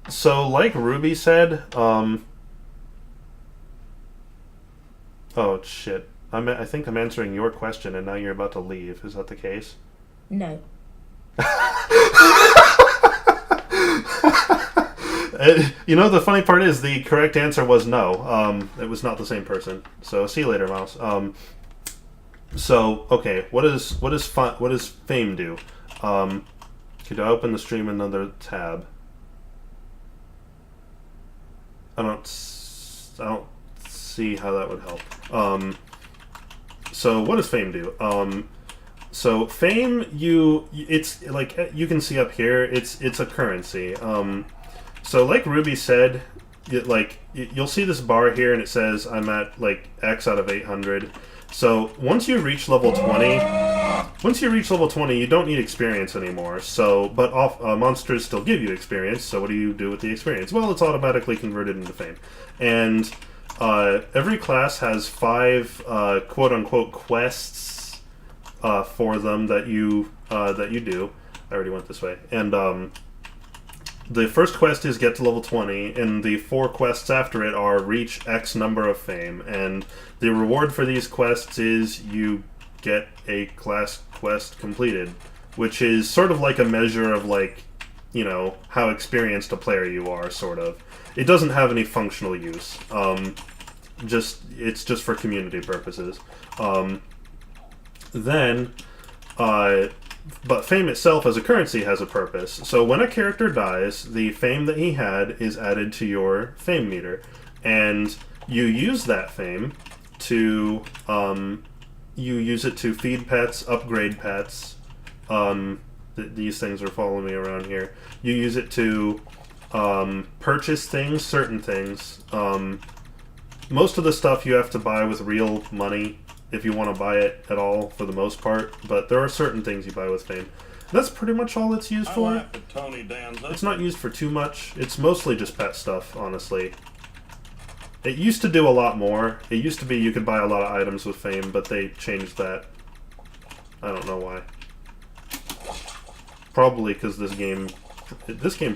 So like Ruby said, oh, shit. I think I'm answering your question, and now you're about to leave. Is that the case? No. The funny part is the correct answer was no. It was not the same person. So see you later, Mouse. So okay, what does fame do? Could I open the stream in another tab? I don't see how that would help. So what does fame do? So fame, it's like you can see up here. It's a currency. So like Ruby said, you'll see this bar here, and it says I'm at like X out of 800. So once you reach level 20, you don't need experience anymore. So, but monsters still give you experience. So what do you do with the experience? Well, it's automatically converted into fame, and every class has 5 quote-unquote quests for them that you do. I already went this way, and the first quest is get to level 20, and the 4 quests after it are reach X number of fame, and the reward for these quests is you get a class quest completed, which is sort of like a measure of how experienced a player you are, sort of. It doesn't have any functional use. It's just for community purposes. But fame itself as a currency has a purpose. So when a character dies, the fame that he had is added to your fame meter, and you use that fame to feed pets, upgrade pets. These things are following me around here. You use it to purchase things, certain things. Most of the stuff you have to buy with real money if you want to buy it at all, for the most part. But there are certain things you buy with fame. That's pretty much all it's used for. I laugh at Tony Danza. It's not used for too much. It's mostly just pet stuff, honestly. It used to do a lot more. It used to be you could buy a lot of items with fame, but they changed that. I don't know why. Probably because this game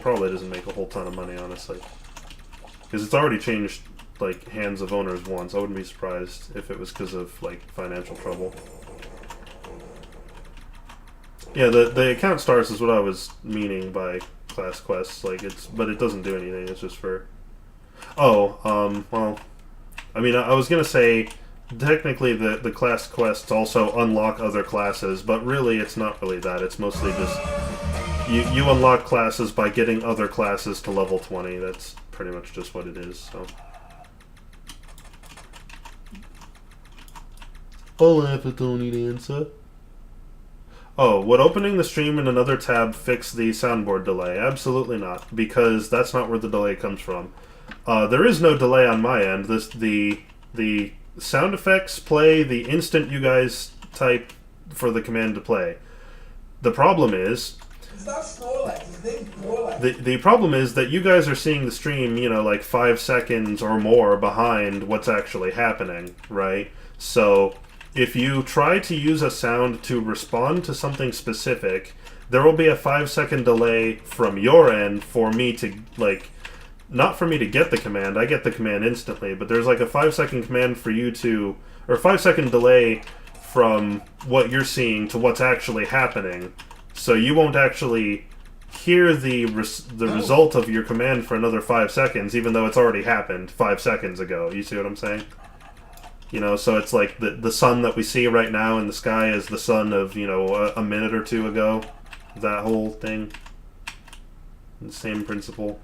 probably doesn't make a whole ton of money, honestly. Because it's already changed hands of owners once. I wouldn't be surprised if it was because of financial trouble. Yeah, the account stars is what I was meaning by class quests. But it doesn't do anything. It's just for. Oh, well, I mean, I was gonna say technically the class quests also unlock other classes, but really it's not really that. It's mostly just you unlock classes by getting other classes to level 20. That's pretty much just what it is. So. I'll laugh at Tony Danza. Oh, would opening the stream in another tab fix the soundboard delay? Absolutely not, because that's not where the delay comes from. There is no delay on my end. The sound effects play the instant you guys type for the command to play. The problem is, It's not Snorlax. His name's Snorlax. The problem is that you guys are seeing the stream, you know, like 5 seconds or more behind what's actually happening, right? So if you try to use a sound to respond to something specific, there will be a 5-second delay from your end for me to, like, not for me to get the command. I get the command instantly, but there's like a 5-second command for you to, or a 5-second delay from what you're seeing to what's actually happening. So you won't actually hear the result of your command for another 5 seconds, even though it's already happened 5 seconds ago. You see what I'm saying? You know, so it's like the sun that we see right now in the sky is the sun of, you know, a minute or two ago. That whole thing. The same principle.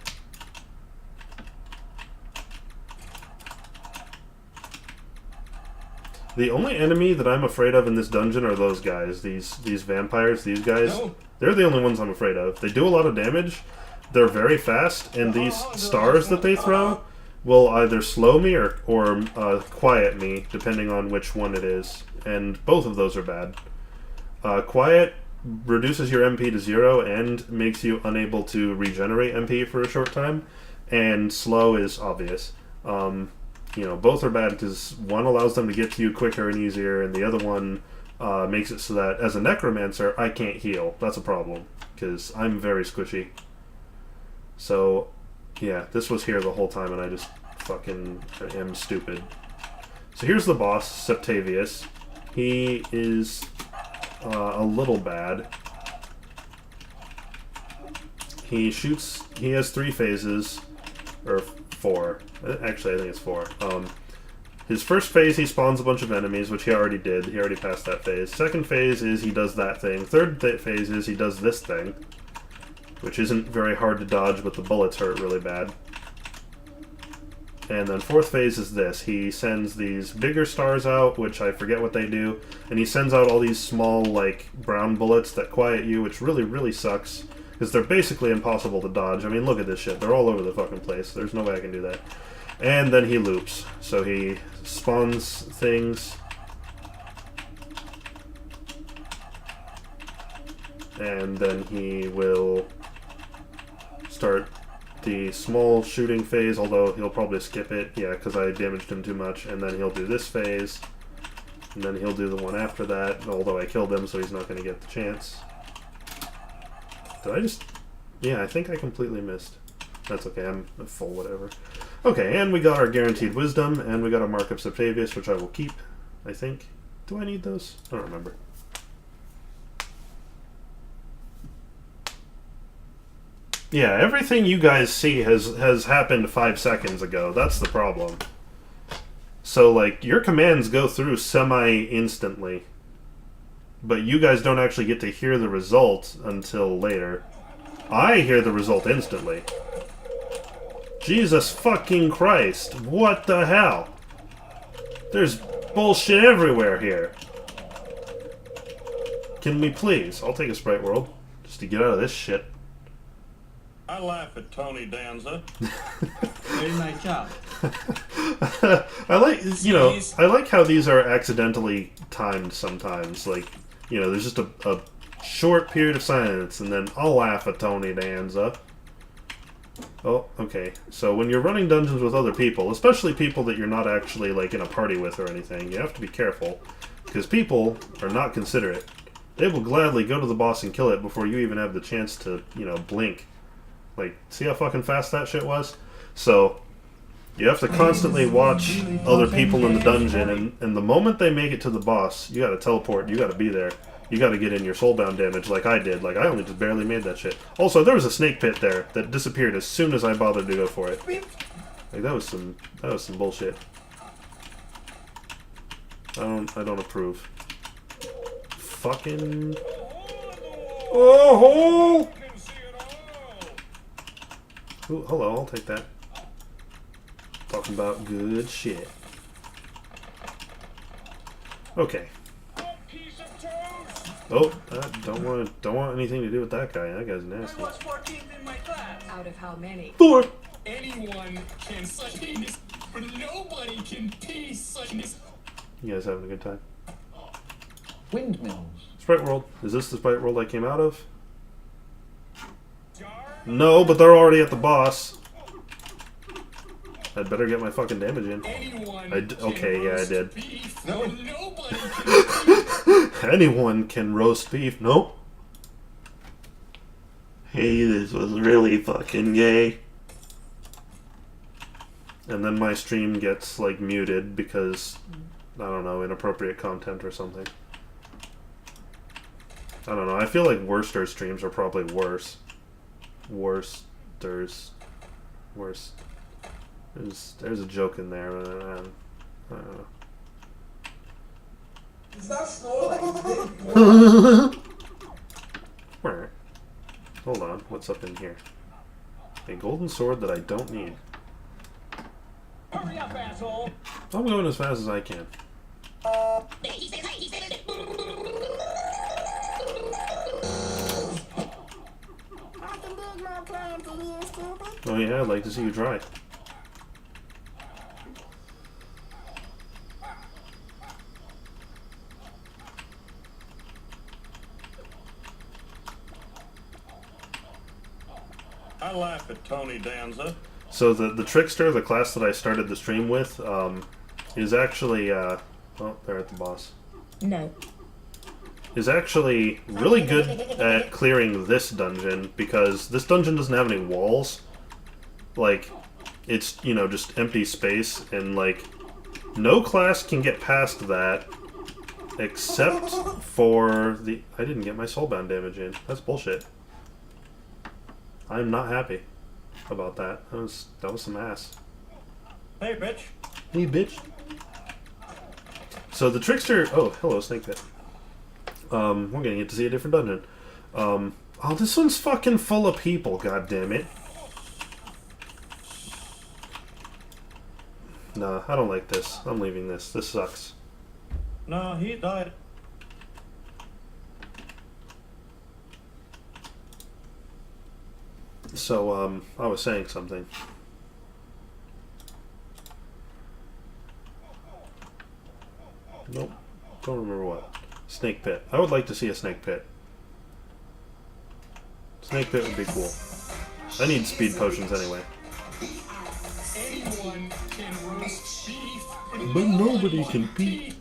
The only enemy that I'm afraid of in this dungeon are those guys. These vampires, these guys. No. They're the only ones I'm afraid of. They do a lot of damage. They're very fast, and these stars that they throw will either slow me or quiet me, depending on which one it is. And both of those are bad. Quiet reduces your MP to 0 and makes you unable to regenerate MP for a short time. And slow is obvious. You know, both are bad because one allows them to get to you quicker and easier, and the other one makes it so that as a necromancer, I can't heal. That's a problem because I'm very squishy. So, yeah, this was here the whole time, and I just fucking am stupid. So here's the boss, Septavius. He is a little bad. He has 3 phases, or 4. Actually, I think it's 4. His first phase, he spawns a bunch of enemies, which he already did. He already passed that phase. Second phase is he does that thing. Third phase is he does this thing, which isn't very hard to dodge, but the bullets hurt really bad. And then fourth phase is this. He sends these bigger stars out, which I forget what they do, and he sends out all these small, like, brown bullets that quiet you, which really, really sucks, because they're basically impossible to dodge. I mean, look at this shit. They're all over the fucking place. There's no way I can do that. And then he loops. So he spawns things. And then he will start the small shooting phase, although he'll probably skip it. Yeah, because I damaged him too much. And then he'll do this phase. And then he'll do the one after that, although I killed him, so he's not going to get the chance. Did I just... Yeah, I think I completely missed. That's okay, I'm full whatever. Okay, and we got our Guaranteed Wisdom, and we got a Mark of Septavius, which I will keep, I think. Do I need those? I don't remember. Yeah, everything you guys see has happened 5 seconds ago. That's the problem. So, like, your commands go through semi-instantly. But you guys don't actually get to hear the result until later. I hear the result instantly. Jesus fucking Christ. What the hell? There's bullshit everywhere here. Can we please? I'll take a Sprite World. Just to get out of this shit. I laugh at Tony Danza. Very nice job. I like, you know, I like how these are accidentally timed sometimes. Like, you know, there's just a short period of silence, and then I'll laugh at Tony Danza. Oh, okay. So when you're running dungeons with other people, especially people that you're not actually, like, in a party with or anything, you have to be careful. Because people are not considerate. They will gladly go to the boss and kill it before you even have the chance to, you know, blink. Like, see how fucking fast that shit was? So, you have to constantly watch other people in the dungeon, and the moment they make it to the boss, you gotta teleport, you gotta be there. You gotta get in your soulbound damage like I did. Like, I only just barely made that shit. Also, there was a snake pit there that disappeared as soon as I bothered to go for it. Like, that was some bullshit. I don't approve. Fucking... Oh! Ooh, hello, I'll take that. Talking about good shit. Okay. Oh, don't want anything to do with that guy. That guy's nasty. I was 14th in my class. Out of how many? 4. Anyone can such penis, but nobody can pee such penis. You guys having a good time? Windmills. Sprite World. Is this the Sprite World I came out of? No, but they're already at the boss. I'd better get my fucking damage in. Anyone Okay, yeah, I did. beef, no. Nobody can Anyone can roast beef. Nope. Hey, this was really fucking gay. And then my stream gets, like, muted because, I don't know, inappropriate content or something. I don't know. I feel like Worcester streams are probably worse. Worcester's. Worse. There's a joke in there, but I don't know. It's not snore like it's big. Where? Hold on. What's up in here? A golden sword that I don't need. Hurry up, asshole! I'm going as fast as I can. Oh yeah, I'd like to see you try. I laugh at Tony Danza. So the Trickster, the class that I started the stream with, is actually oh, they're at the boss. No. Is actually really good at clearing this dungeon because this dungeon doesn't have any walls. Like, it's, you know, just empty space, and like no class can get past that except for the. I didn't get my soulbound damage in. That's bullshit. I'm not happy about that. That was some ass. Hey, bitch. Hey, bitch. So the Trickster. Oh, hello, Snake Pit. We're gonna get to see a different dungeon. Oh, this one's fucking full of people. God damn it. Nah, I don't like this. I'm leaving this. This sucks. No, he died. So, I was saying something. Nope. Don't remember what. Snake Pit. I would like to see a Snake Pit. Snake Pit would be cool. I need speed potions anyway. anyone can roast beef, But nobody can beat.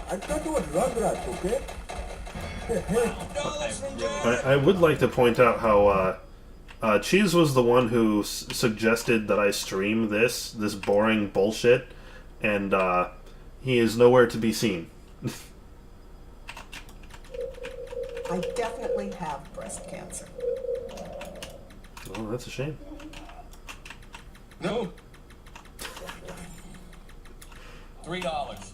I thought you were Rugrats, okay? I would like to point out how Cheese was the one who suggested that I stream this boring bullshit, and he is nowhere to be seen. I definitely have breast cancer. Oh, that's a shame. no. $3.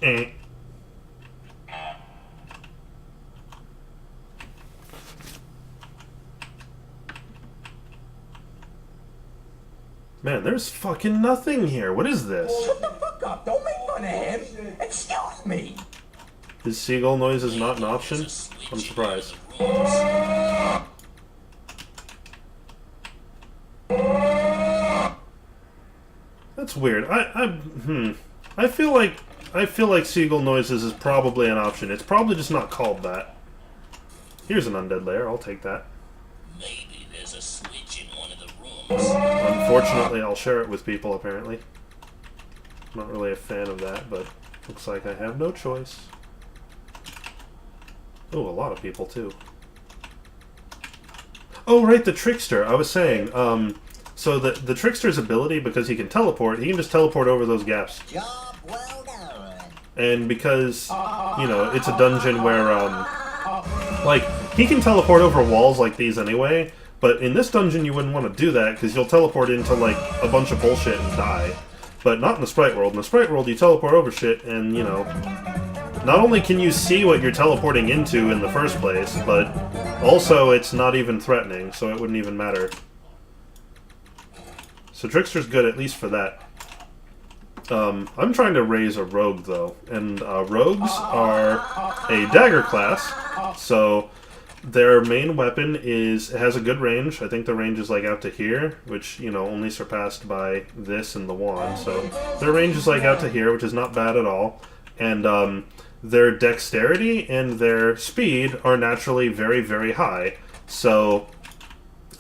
Eh. Man, there's fucking nothing here. What is this? Shut the fuck up! Don't make fun of him! Excuse me! Is seagull noise is not an option? I'm surprised. That's weird. I feel like seagull noises is probably an option. It's probably just not called that. Here's an undead lair. I'll take that. Maybe there's a switch in one of the rooms. Unfortunately, I'll share it with people, apparently. I'm not really a fan of that, but looks like I have no choice. Oh, a lot of people, too. Oh, right, the Trickster. I was saying, so the Trickster's ability, because he can teleport, he can just teleport over those gaps. Job well done. And because, you know, it's a dungeon where, like, he can teleport over walls like these anyway, but in this dungeon you wouldn't want to do that, because you'll teleport into, like, a bunch of bullshit and die. But not in the Sprite World. In the Sprite World, you teleport over shit, and, you know, not only can you see what you're teleporting into in the first place, but also it's not even threatening, so it wouldn't even matter. So Trickster's good, at least for that. I'm trying to raise a rogue, though, and rogues are a dagger class, so their main weapon has a good range. I think the range is like out to here, which, you know, only surpassed by this and the wand. So their range is like out to here, which is not bad at all. And their dexterity and their speed are naturally very, very high. So,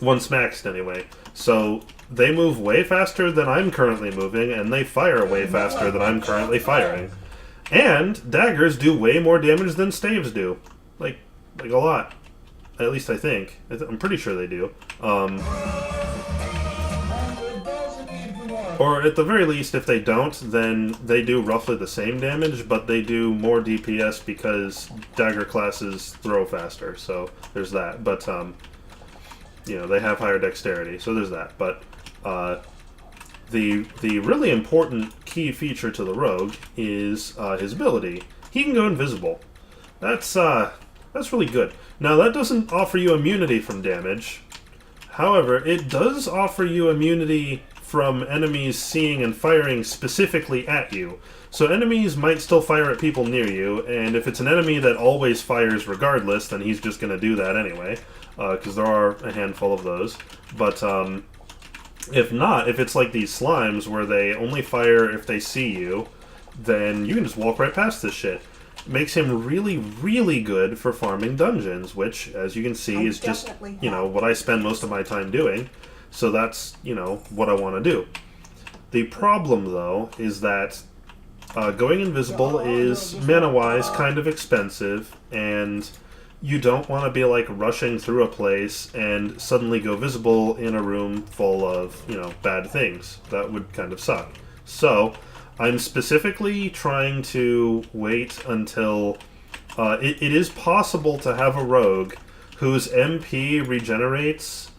once maxed anyway. So they move way faster than I'm currently moving, and they fire way faster than I'm currently firing. And daggers do way more damage than staves do. Like a lot. At least I think. I'm pretty sure they do. Or at the very least, if they don't, then they do roughly the same damage, but they do more DPS because dagger classes throw faster. So there's that. But, you know, they have higher dexterity, so there's that. But the really important key feature to the rogue is his ability. He can go invisible. That's really good. Now, that doesn't offer you immunity from damage. However, it does offer you immunity from enemies seeing and firing specifically at you. So enemies might still fire at people near you, and if it's an enemy that always fires regardless, then he's just going to do that anyway, because there are a handful of those. But if not, if it's like these slimes where they only fire if they see you, then you can just walk right past this shit. Makes him really, really good for farming dungeons, which, as you can see, is just, you know, what I spend most of my time doing. So that's, you know, what I want to do. The problem, though, is that going invisible is, mana-wise, kind of expensive, and you don't want to be, like, rushing through a place and suddenly go visible in a room full of, you know, bad things. That would kind of suck. So I'm specifically trying to wait until it is possible to have a rogue whose MP regenerates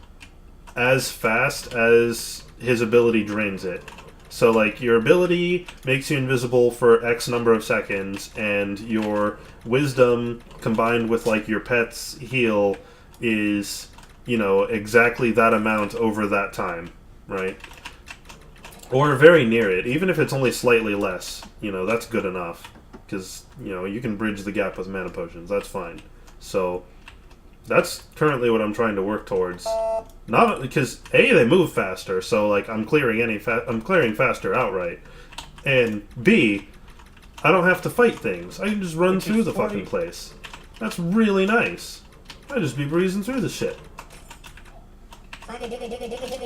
as fast as his ability drains it. So, like, your ability makes you invisible for X number of seconds, and your wisdom combined with, like, your pet's heal is, you know, exactly that amount over that time, right? Or very near it. Even if it's only slightly less, you know, that's good enough. Because, you know, you can bridge the gap with mana potions. That's fine. So that's currently what I'm trying to work towards. Not because A, they move faster, so like I'm clearing faster outright. And B, I don't have to fight things. I can just run through the fucking place. That's really nice. I just be breezing through the shit.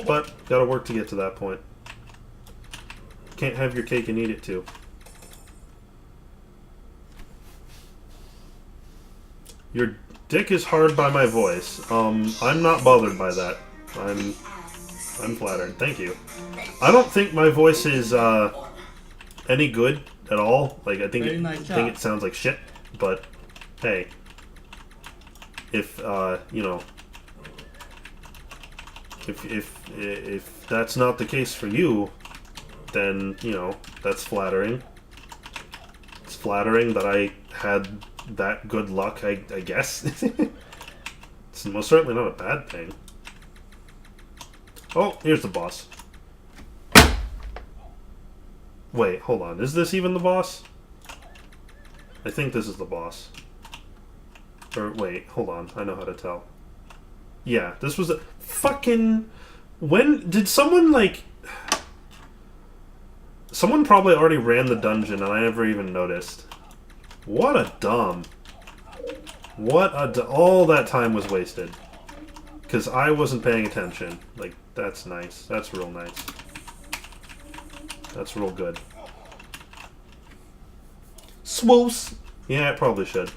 But gotta work to get to that point. Can't have your cake and eat it too. Your dick is hard by my voice. I'm not bothered by that. I'm flattered. Thank you. I don't think my voice is any good at all. Like I think it sounds like shit. But hey, if you know, if that's not the case for you, then, you know, that's flattering. It's flattering that I had that good luck, I guess. It's most certainly not a bad thing. Oh, here's the boss. Wait, hold on. Is this even the boss? I think this is the boss. Or, wait, hold on. I know how to tell. Yeah, this was a fucking... When... Did someone, like... Someone probably already ran the dungeon and I never even noticed. What a dumb. All that time was wasted. Because I wasn't paying attention. Like, that's nice. That's real nice. That's real good. Swoos! Yeah, it probably should.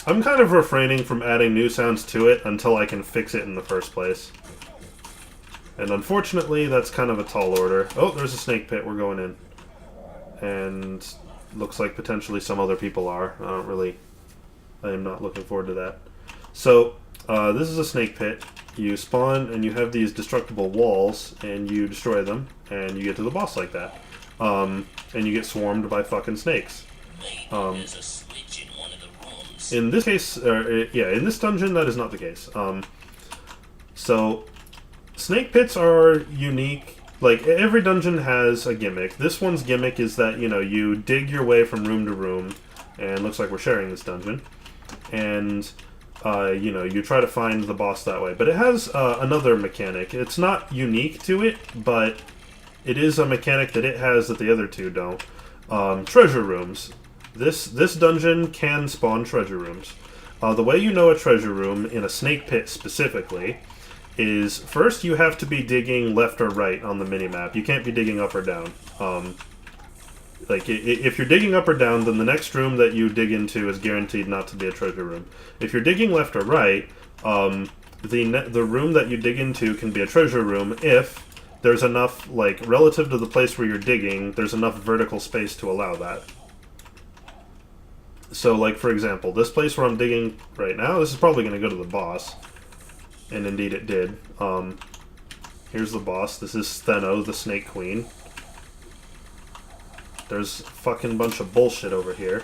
I'm kind of refraining from adding new sounds to it until I can fix it in the first place. And unfortunately, that's kind of a tall order. Oh, there's a snake pit. We're going in. And looks like potentially some other people are. I am not looking forward to that. So, this is a snake pit. You spawn and you have these destructible walls and you destroy them and you get to the boss like that. And you get swarmed by fucking snakes. In this case, yeah, in this dungeon that is not the case. So, snake pits are unique. Like, every dungeon has a gimmick. This one's gimmick is that, you know, you dig your way from room to room, and looks like we're sharing this dungeon. and you know, you try to find the boss that way. But it has another mechanic. It's not unique to it, but it is a mechanic that it has that the other two don't. Treasure rooms. This dungeon can spawn treasure rooms. The way you know a treasure room in a snake pit specifically is first you have to be digging left or right on the minimap. You can't be digging up or down. Like, if you're digging up or down, then the next room that you dig into is guaranteed not to be a treasure room. If you're digging left or right, the room that you dig into can be a treasure room if there's enough, like, relative to the place where you're digging, there's enough vertical space to allow that. So, like, for example, this place where I'm digging right now, this is probably going to go to the boss. And indeed it did. Here's the boss. This is Stheno, the Snake Queen. There's a fucking bunch of bullshit over here.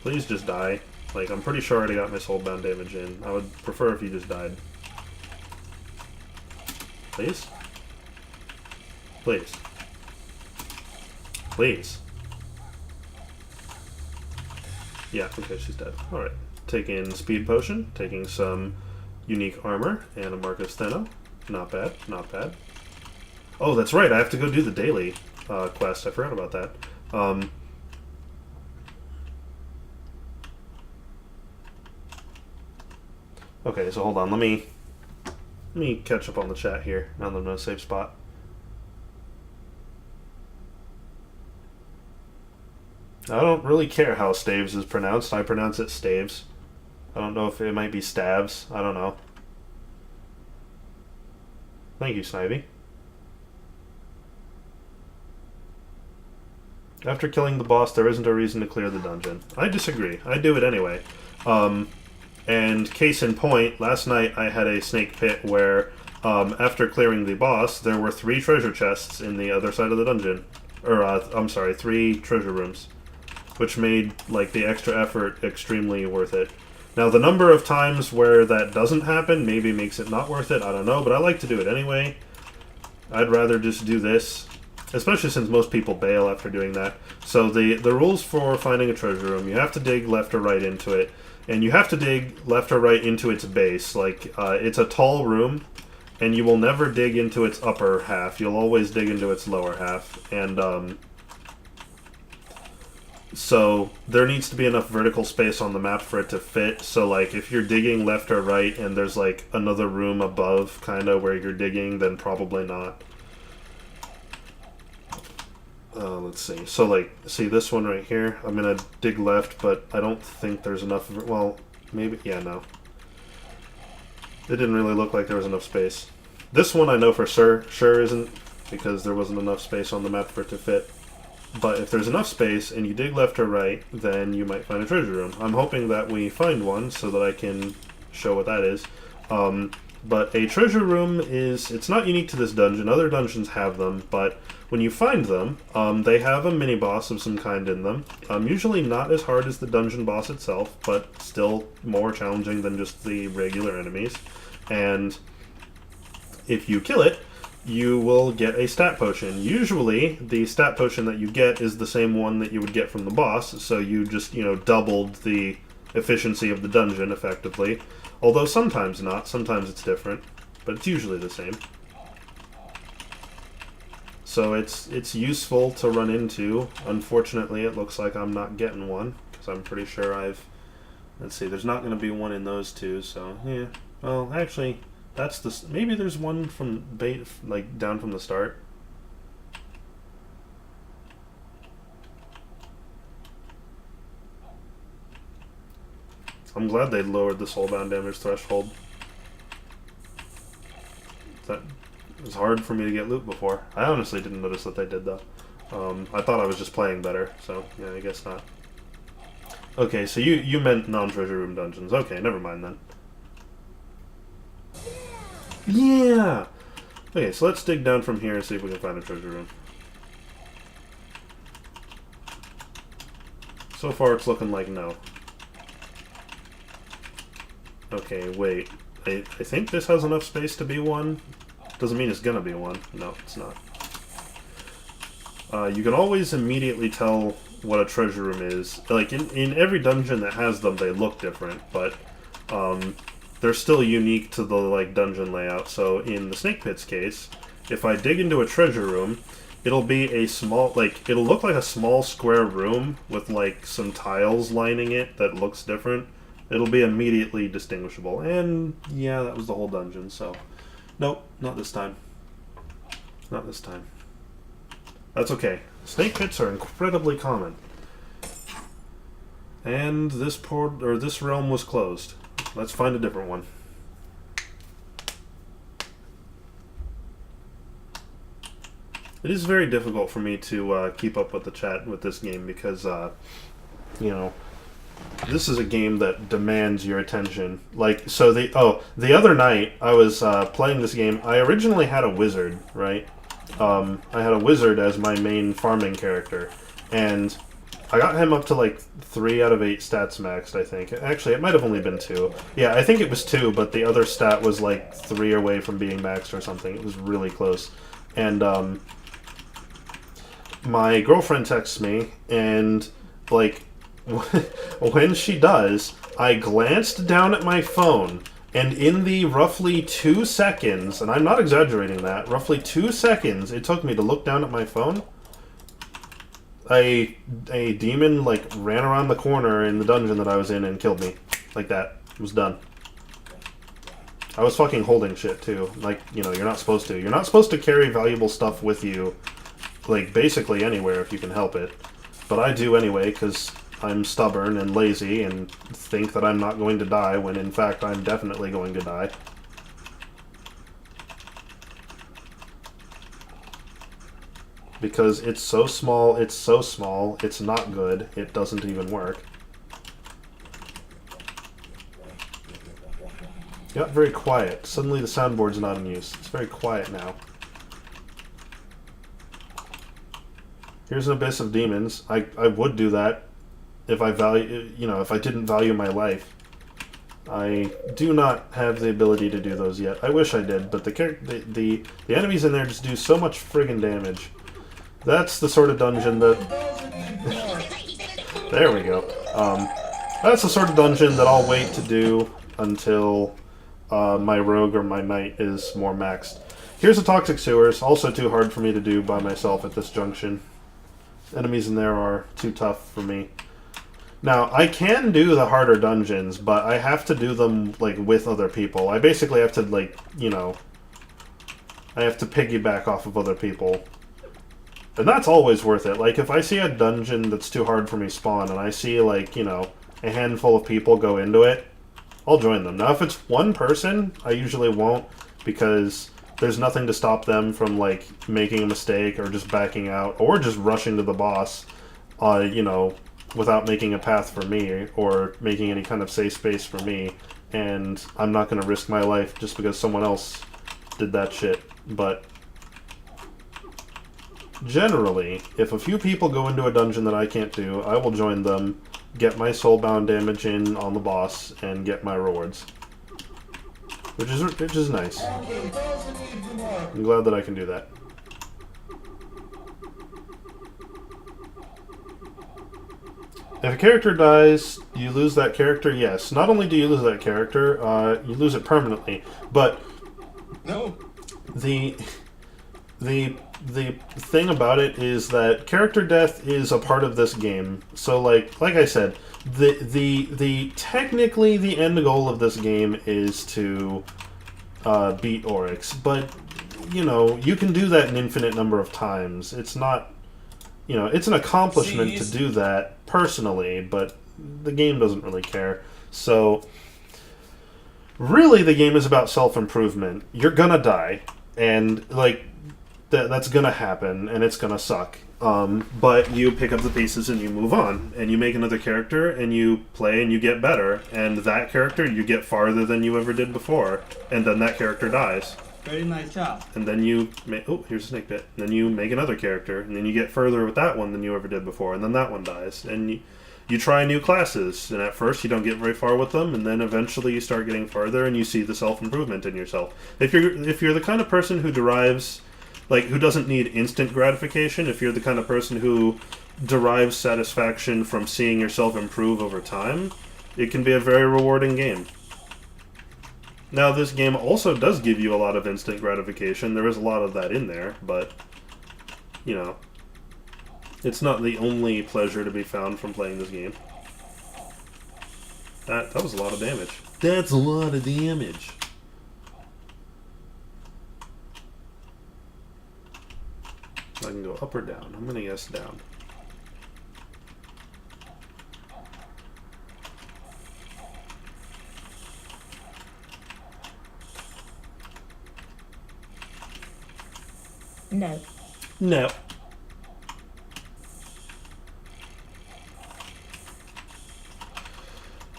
Please just die. Like, I'm pretty sure I already got my soulbound damage in. I would prefer if you just died. Please? Please. Please. Yeah, okay, she's dead. Alright. Taking Speed Potion, taking some unique armor, and a Mark of Stheno. Not bad, not bad. Oh, that's right, I have to go do the daily quest. I forgot about that. Okay, so hold on, let me catch up on the chat here, now that I'm in a safe spot. I don't really care how Staves is pronounced. I pronounce it Staves. I don't know if it might be Stabs. I don't know. Thank you, Snivy. After killing the boss, there isn't a reason to clear the dungeon. I disagree. I do it anyway. And case in point, last night I had a snake pit where, after clearing the boss, there were 3 treasure chests in the other side of the dungeon. Or, I'm sorry, 3 treasure rooms. Which made, like, the extra effort extremely worth it. Now, the number of times where that doesn't happen maybe makes it not worth it, I don't know, but I like to do it anyway. I'd rather just do this, especially since most people bail after doing that. So the rules for finding a treasure room, you have to dig left or right into it, and you have to dig left or right into its base. Like, it's a tall room, and you will never dig into its upper half. You'll always dig into its lower half, and, so there needs to be enough vertical space on the map for it to fit. So, like, if you're digging left or right and there's, like, another room above, kind of, where you're digging, then probably not. Let's see. So, like, see this one right here? I'm gonna dig left, but I don't think there's enough... Well, maybe... Yeah, no. It didn't really look like there was enough space. This one I know for sure isn't, because there wasn't enough space on the map for it to fit. But if there's enough space and you dig left or right, then you might find a treasure room. I'm hoping that we find one so that I can show what that is. But a treasure room it's not unique to this dungeon. Other dungeons have them, but when you find them, they have a mini-boss of some kind in them. Usually not as hard as the dungeon boss itself, but still more challenging than just the regular enemies. And if you kill it, you will get a stat potion. Usually, the stat potion that you get is the same one that you would get from the boss, so you just, you know, doubled the efficiency of the dungeon, effectively. Although sometimes not, sometimes it's different, but it's usually the same. So it's useful to run into. Unfortunately, it looks like I'm not getting one, because I'm pretty sure I've... Let's see, there's not going to be one in those two, so, yeah. Well, actually... That's the... Maybe there's one from... like, down from the start. I'm glad they lowered the soulbound damage threshold. That was hard for me to get loot before. I honestly didn't notice that they did, though. I thought I was just playing better, so, yeah, I guess not. Okay, so you meant non-treasure room dungeons. Okay, never mind then. Yeah! Okay, so let's dig down from here and see if we can find a treasure room. So far it's looking like no. Okay, wait. I think this has enough space to be one. Doesn't mean it's gonna be one. No, it's not. you can always immediately tell what a treasure room is. Like, in every dungeon that has them, they look different, but they're still unique to the, like, dungeon layout. So in the Snake Pit's case, if I dig into a treasure room, it'll be a small, like, it'll look like a small square room with, like, some tiles lining it that looks different. It'll be immediately distinguishable. And, yeah, that was the whole dungeon, so... Nope, not this time. Not this time. That's okay. Snake pits are incredibly common. And this realm was closed. Let's find a different one. It is very difficult for me to keep up with the chat with this game because, you know, this is a game that demands your attention. Like, so the other night I was playing this game. I originally had a wizard, right? I had a wizard as my main farming character, and I got him up to like 3 out of 8 stats maxed, I think. Actually, it might have only been 2. Yeah, I think it was 2, but the other stat was like 3 away from being maxed or something. It was really close. And my girlfriend texts me, and like when she does, I glanced down at my phone, and in the roughly 2 seconds, and I'm not exaggerating that, roughly 2 seconds it took me to look down at my phone, a demon, like, ran around the corner in the dungeon that I was in and killed me. Like that. It was done. I was fucking holding shit, too. Like, you know, you're not supposed to. You're not supposed to carry valuable stuff with you, like, basically anywhere if you can help it. But I do anyway, because I'm stubborn and lazy and think that I'm not going to die, when in fact I'm definitely going to die. Because it's so small, it's not good, it doesn't even work. It got very quiet. Suddenly the soundboard's not in use. It's very quiet now. Here's an abyss of demons. I would do that if I value, you know, if I didn't value my life. I do not have the ability to do those yet. I wish I did, but the enemies in there just do so much friggin' damage. That's the sort of dungeon that... There we go. That's the sort of dungeon that I'll wait to do until my rogue or my knight is more maxed. Here's the Toxic Sewers, also too hard for me to do by myself at this junction. Enemies in there are too tough for me. Now, I can do the harder dungeons, but I have to do them, like, with other people. I basically have to, like, you know... I have to piggyback off of other people. And that's always worth it. Like, if I see a dungeon that's too hard for me spawn, and I see, like, you know, a handful of people go into it, I'll join them. Now, if it's one person, I usually won't, because there's nothing to stop them from, like, making a mistake, or just backing out, or just rushing to the boss, you know, without making a path for me, or making any kind of safe space for me, and I'm not going to risk my life just because someone else did that shit. But generally, if a few people go into a dungeon that I can't do, I will join them, get my soulbound damage in on the boss, and get my rewards. Which is nice. I'm glad that I can do that. If a character dies, you lose that character? Yes. Not only do you lose that character, you lose it permanently. But No. the thing about it is that character death is a part of this game. So like I said, the technically the end goal of this game is to beat Oryx, but you know, you can do that an infinite number of times. It's not, you know, it's an accomplishment to do that personally, but the game doesn't really care. So really the game is about self-improvement. You're gonna die, and like that's gonna happen, and it's gonna suck. But you pick up the pieces and you move on, and you make another character, and you play and you get better, and that character you get farther than you ever did before, and then that character dies. Very nice job. And then you oh, here's a snake bit. And then you make another character, and then you get further with that one than you ever did before, and then that one dies. And you try new classes, and at first you don't get very far with them, and then eventually you start getting farther, and you see the self-improvement in yourself. If you're the kind of person who derives like who doesn't need instant gratification, if you're the kind of person who derives satisfaction from seeing yourself improve over time, it can be a very rewarding game. Now, this game also does give you a lot of instant gratification. There is a lot of that in there, but, you know, it's not the only pleasure to be found from playing this game. That was a lot of damage. That's a lot of damage. I can go up or down. I'm gonna guess down. No. No.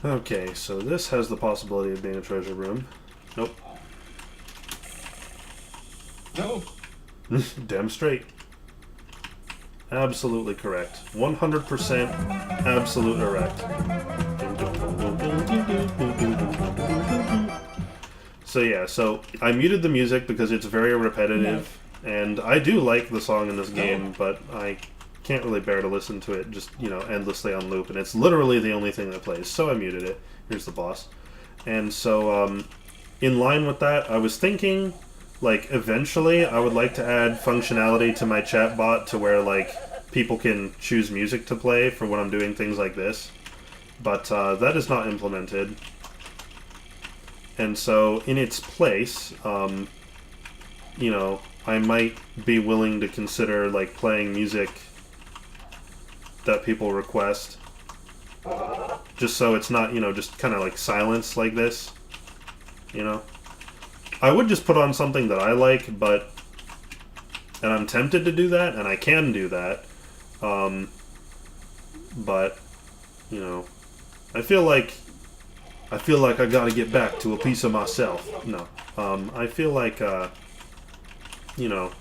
Okay, so this has the possibility of being a treasure room. Nope. No. Damn straight. Absolutely correct. 100% absolute correct. So yeah, so I muted the music because it's very repetitive, and I do like the song in this game, but I can't really bear to listen to it just, you know, endlessly on loop, and it's literally the only thing that plays, so I muted it. Here's the boss. And so, in line with that, I was thinking, like, eventually I would like to add functionality to my chatbot to where, like, people can choose music to play for when I'm doing things like this. But that is not implemented. And so, in its place, you know, I might be willing to consider, like, playing music that people request. Just so it's not, you know, just kind of like silence like this. You know? I would just put on something that I like, but... And I'm tempted to do that, and I can do that. But, you know... I feel like I gotta get back to a piece of myself. No. I feel like, you know...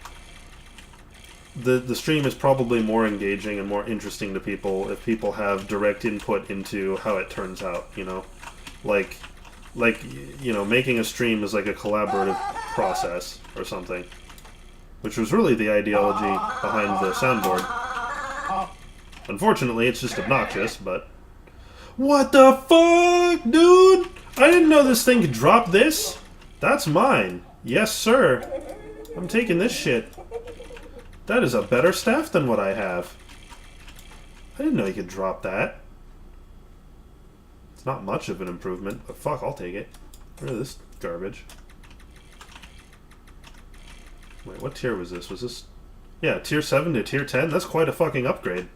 The stream is probably more engaging and more interesting to people if people have direct input into how it turns out, you know? Like, you know, making a stream is like a collaborative process or something. Which was really the ideology behind the soundboard. Unfortunately, it's just obnoxious, but... What the fuck, dude? I didn't know this thing could drop this. That's mine. Yes, sir. I'm taking this shit. That is a better staff than what I have. I didn't know you could drop that. It's not much of an improvement, but fuck, I'll take it. Rid of this garbage. Wait, what tier was this? Was this... Yeah, tier 7 to tier 10? That's quite a fucking upgrade.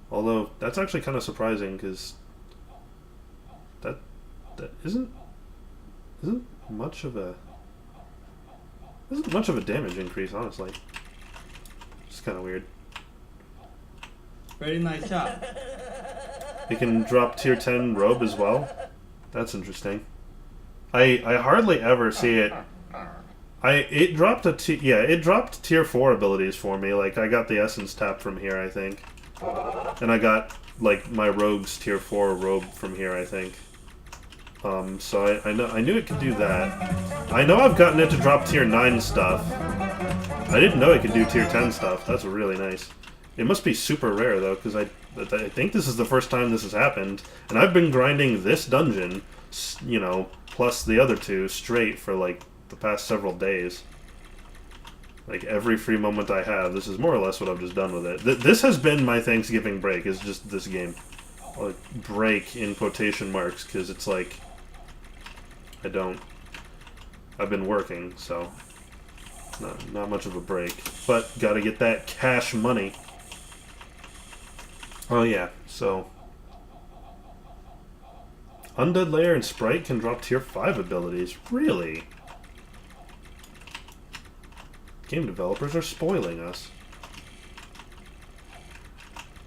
Although, that's actually kind of surprising, because... That isn't much of a... Isn't much of a damage increase, honestly. It's kind of weird. Very nice job. You can drop tier 10 robe as well. That's interesting. I hardly ever see it. It dropped tier 4 abilities for me. Like, I got the essence tap from here, I think. And I got, like, my rogue's tier 4 robe from here, I think. So I knew it could do that. I know I've gotten it to drop tier 9 stuff. I didn't know it could do tier 10 stuff. That's really nice. It must be super rare, though, because I think this is the first time this has happened. And I've been grinding this dungeon, you know, plus the other two, straight for, like, the past several days. Like, every free moment I have, this is more or less what I've just done with it. This has been my Thanksgiving break, is just this game. Like, break in quotation marks, because it's like... I've been working, so... Not much of a break. But, gotta get that cash money. Oh yeah, so... Undead Lair and Sprite can drop tier 5 abilities. Really? Game developers are spoiling us.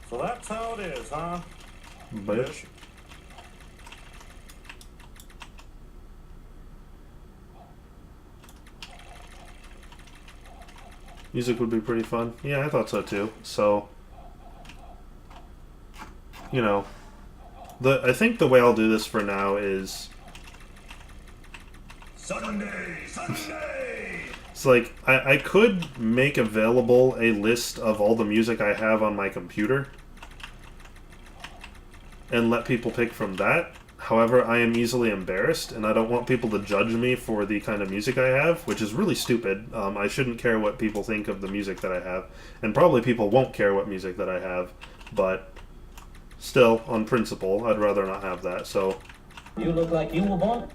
So that's how it is, huh? Bitch. Music would be pretty fun. Yeah, I thought so too. So, you know, I think the way I'll do this for now is... Sunday! It's like, I could make available a list of all the music I have on my computer and let people pick from that. However, I am easily embarrassed, and I don't want people to judge me for the kind of music I have, which is really stupid. I shouldn't care what people think of the music that I have, and probably people won't care what music that I have, but still, on principle, I'd rather not have that, so... You look like you were born.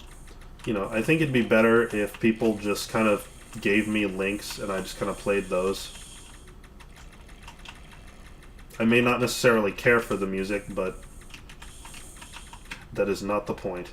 You know, I think it'd be better if people just kind of gave me links, and I just kind of played those. I may not necessarily care for the music, but... that is not the point.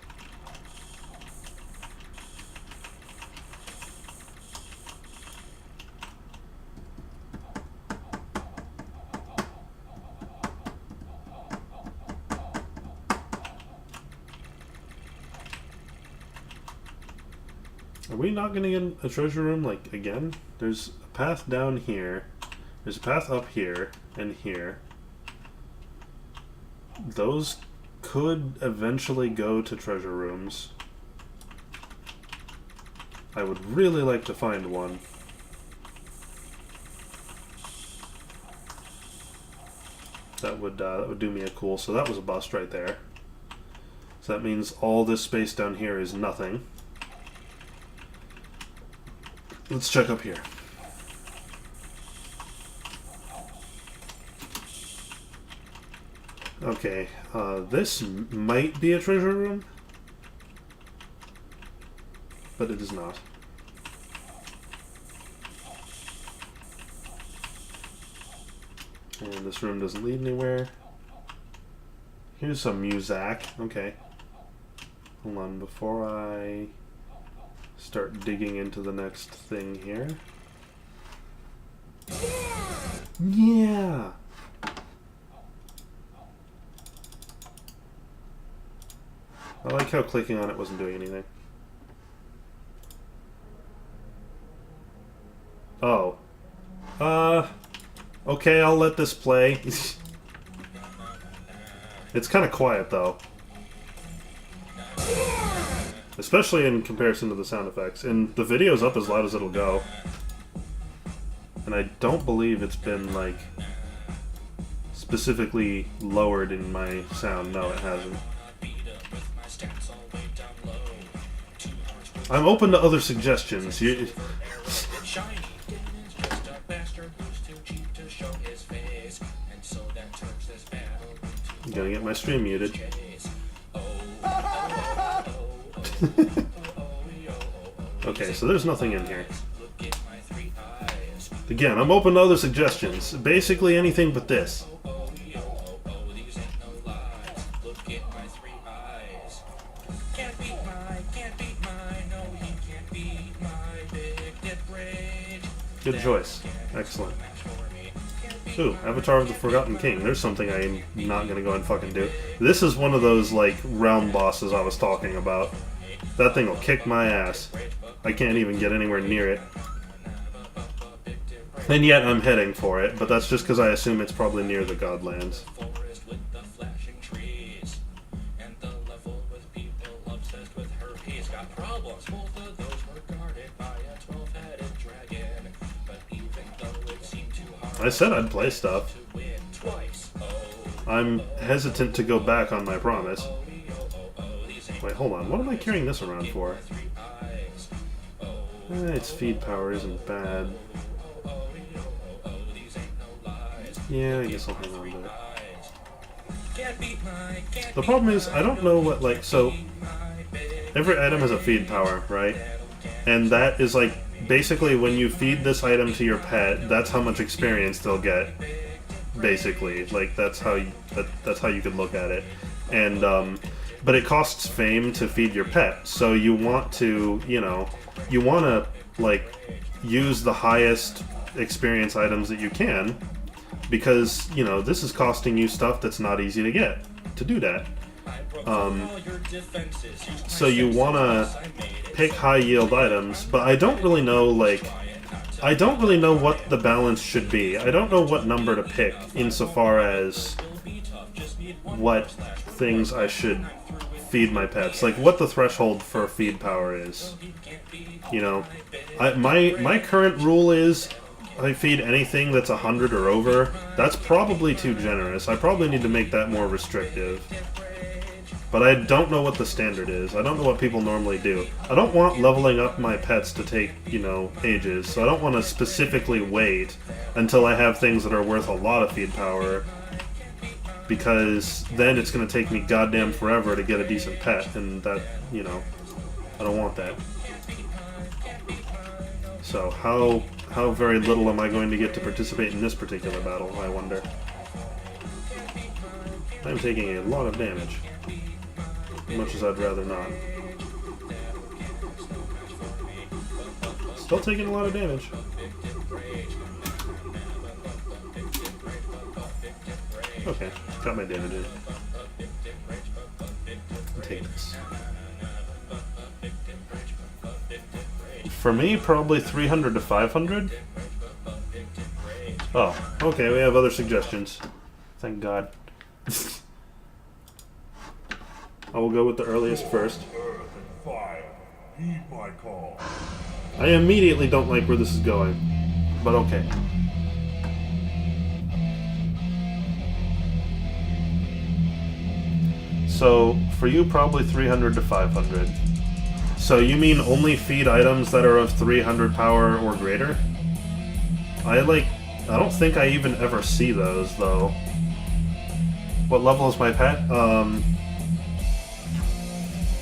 Are we not going to get a treasure room, like, again? There's a path down here. There's a path up here and here. Those could eventually go to treasure rooms. I would really like to find one. That would do me a cool. So that was a bust right there. So that means all this space down here is nothing. Let's check up here. Okay, this might be a treasure room, but it is not. And this room doesn't lead anywhere. Here's some music. Okay. Hold on, before I start digging into the next thing here. Yeah! I like how clicking on it wasn't doing anything. Oh. Okay, I'll let this play. It's kind of quiet, though. Especially in comparison to the sound effects. And the video's up as loud as it'll go. And I don't believe it's been, like, specifically lowered in my sound. No, it hasn't. I'm open to other suggestions. You gotta get my stream muted. Okay, so there's nothing in here. Again, I'm open to other suggestions. Basically anything but this. Good choice. Excellent. Ooh, Avatar of the Forgotten King. There's something I'm not gonna go and fucking do. This is one of those, like, realm bosses I was talking about. That thing will kick my ass. I can't even get anywhere near it. And yet I'm heading for it, but that's just because I assume it's probably near the Godlands. I said I'd play stuff. I'm hesitant to go back on my promise. Wait, hold on. What am I carrying this around for? Its feed power isn't bad. Yeah, I guess I'll hang on to it. The problem is, I don't know what, like, so... every item has a feed power, right? And that is, like, basically when you feed this item to your pet, that's how much experience they'll get. Basically, like, that's how you could look at it. And, but it costs fame to feed your pet, so you want to, you know, you want to, like, use the highest experience items that you can, because, you know, this is costing you stuff that's not easy to get, to do that. So you want to pick high yield items, but I don't really know, like, I don't really know what the balance should be. I don't know what number to pick insofar as what things I should feed my pets, like what the threshold for feed power is. You know, my current rule is I feed anything that's 100 or over. That's probably too generous. I probably need to make that more restrictive. But I don't know what the standard is. I don't know what people normally do. I don't want leveling up my pets to take, you know, ages, so I don't want to specifically wait until I have things that are worth a lot of feed power, because then it's going to take me goddamn forever to get a decent pet, and that, you know, I don't want that. So how very little am I going to get to participate in this particular battle, I wonder. I'm taking a lot of damage. As much as I'd rather not. Still taking a lot of damage. Okay, got my damage in. I'll take this. For me, probably 300 to 500. Oh, okay, we have other suggestions. Thank God. I will go with the earliest first. I immediately don't like where this is going, but okay. So, for you, probably 300 to 500. So you mean only feed items that are of 300 power or greater? I don't think I even ever see those, though. What level is my pet?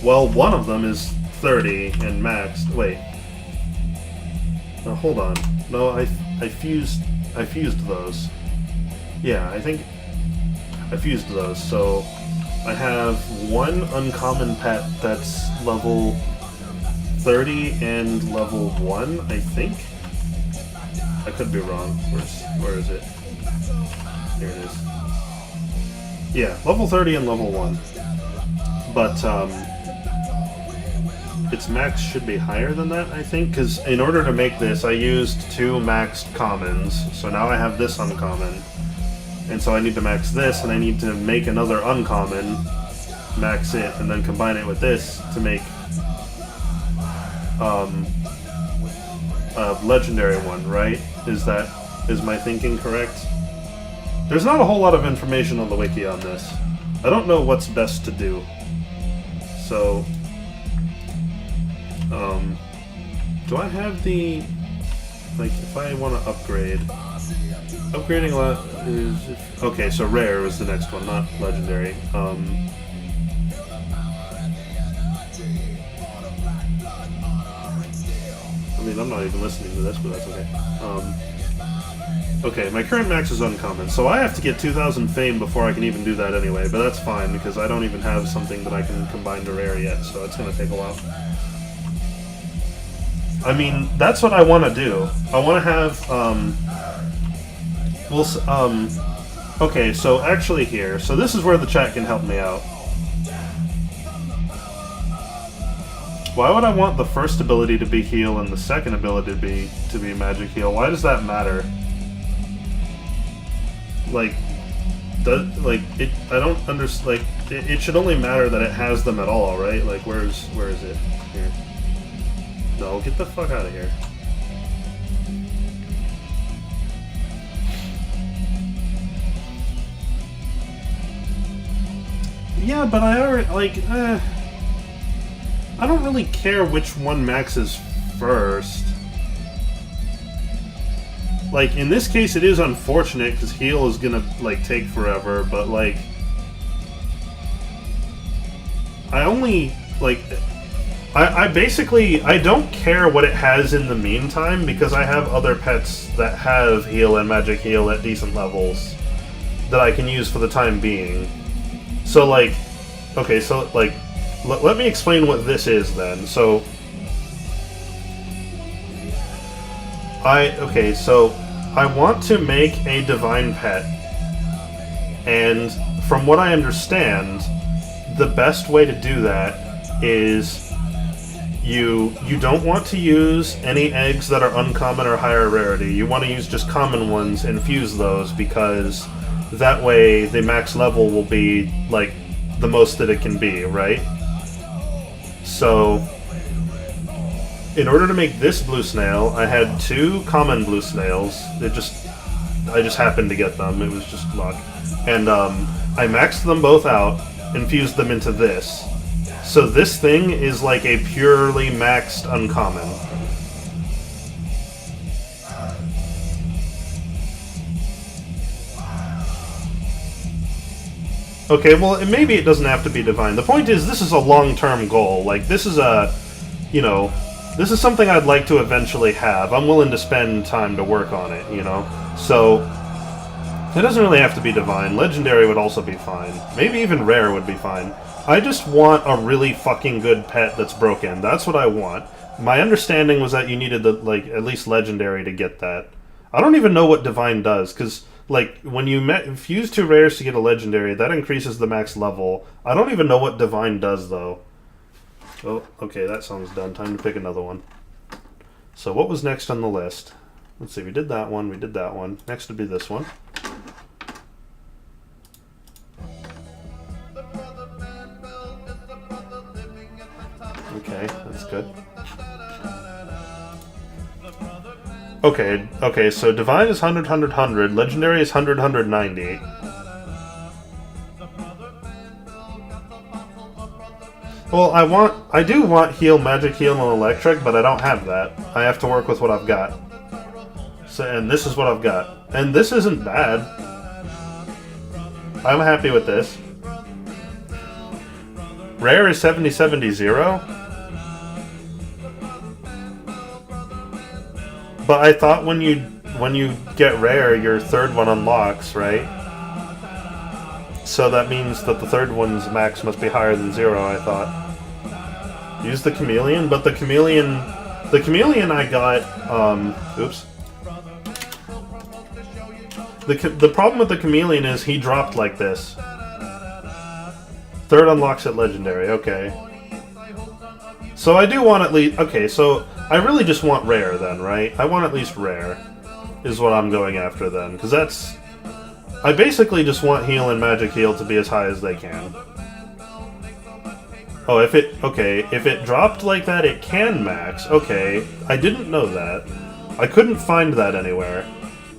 Well, one of them is 30 and maxed. Wait. No, hold on. No, I fused those. Yeah, I think I fused those. So I have one uncommon pet that's level 30 and level 1, I think. I could be wrong. Where is it? Here it is. Yeah, level 30 and level 1. But its max should be higher than that, I think, because in order to make this, I used 2 maxed commons, so now I have this uncommon. And so I need to max this, and I need to make another uncommon, max it, and then combine it with this to make a legendary one, right? Is my thinking correct? There's not a whole lot of information on the wiki on this. I don't know what's best to do. So, do I have the, like, if I want to upgrade, upgrading a lot is, okay, so rare was the next one, not legendary. I mean, I'm not even listening to this, but that's okay. Okay, my current max is uncommon, so I have to get 2,000 fame before I can even do that anyway, but that's fine, because I don't even have something that I can combine to rare yet, so it's going to take a while. I mean, that's what I want to do. I want to have, okay, so actually here, so this is where the chat can help me out. Why would I want the first ability to be heal and the second ability to be magic heal? Why does that matter? Like, I don't understand. Like, it should only matter that it has them at all, right? Like, where is it? Here. No, get the fuck out of here. Yeah, but I already, like, I don't really care which one maxes first. Like, in this case, it is unfortunate, because heal is gonna, like, take forever, but, like, I only, like, I basically, I don't care what it has in the meantime, because I have other pets that have heal and magic heal at decent levels that I can use for the time being. So, like, okay, so, like, let me explain what this is, then. So, okay, so I want to make a divine pet, and from what I understand, the best way to do that is you don't want to use any eggs that are uncommon or higher rarity. You want to use just common ones and fuse those, because that way the max level will be, like, the most that it can be, right? So, in order to make this blue snail, I had 2 common blue snails. I just happened to get them. It was just luck. And I maxed them both out, infused them into this. So this thing is like a purely maxed uncommon. Okay, well, maybe it doesn't have to be divine. The point is, this is a long-term goal. Like, this is a, you know, this is something I'd like to eventually have. I'm willing to spend time to work on it, you know? So, it doesn't really have to be divine. Legendary would also be fine. Maybe even rare would be fine. I just want a really fucking good pet that's broken. That's what I want. My understanding was that you needed, the, like, at least legendary to get that. I don't even know what divine does, because... like, when you fuse 2 rares to get a legendary, that increases the max level. I don't even know what divine does, though. Oh, okay, that song's done. Time to pick another one. So what was next on the list? Let's see, we did that one, we did that one. Next would be this one. Okay, that's good. Okay, so Divine is 100, 100, 100. Legendary is 100, 100, 90. Well, I do want Heal, Magic Heal, and Electric, but I don't have that. I have to work with what I've got. So, and this is what I've got. And this isn't bad. I'm happy with this. Rare is 70-70-0. But I thought when you get rare, your third one unlocks, right? So that means that the third one's max must be higher than 0, I thought. Use the Chameleon, but the Chameleon I got, oops. The problem with the Chameleon is he dropped like this. Third unlocks at Legendary, okay. So I do want at least... okay, so I really just want rare then, right? I want at least rare, is what I'm going after then. Because that's... I basically just want heal and magic heal to be as high as they can. Oh, if it... okay, if it dropped like that, it can max. Okay, I didn't know that. I couldn't find that anywhere.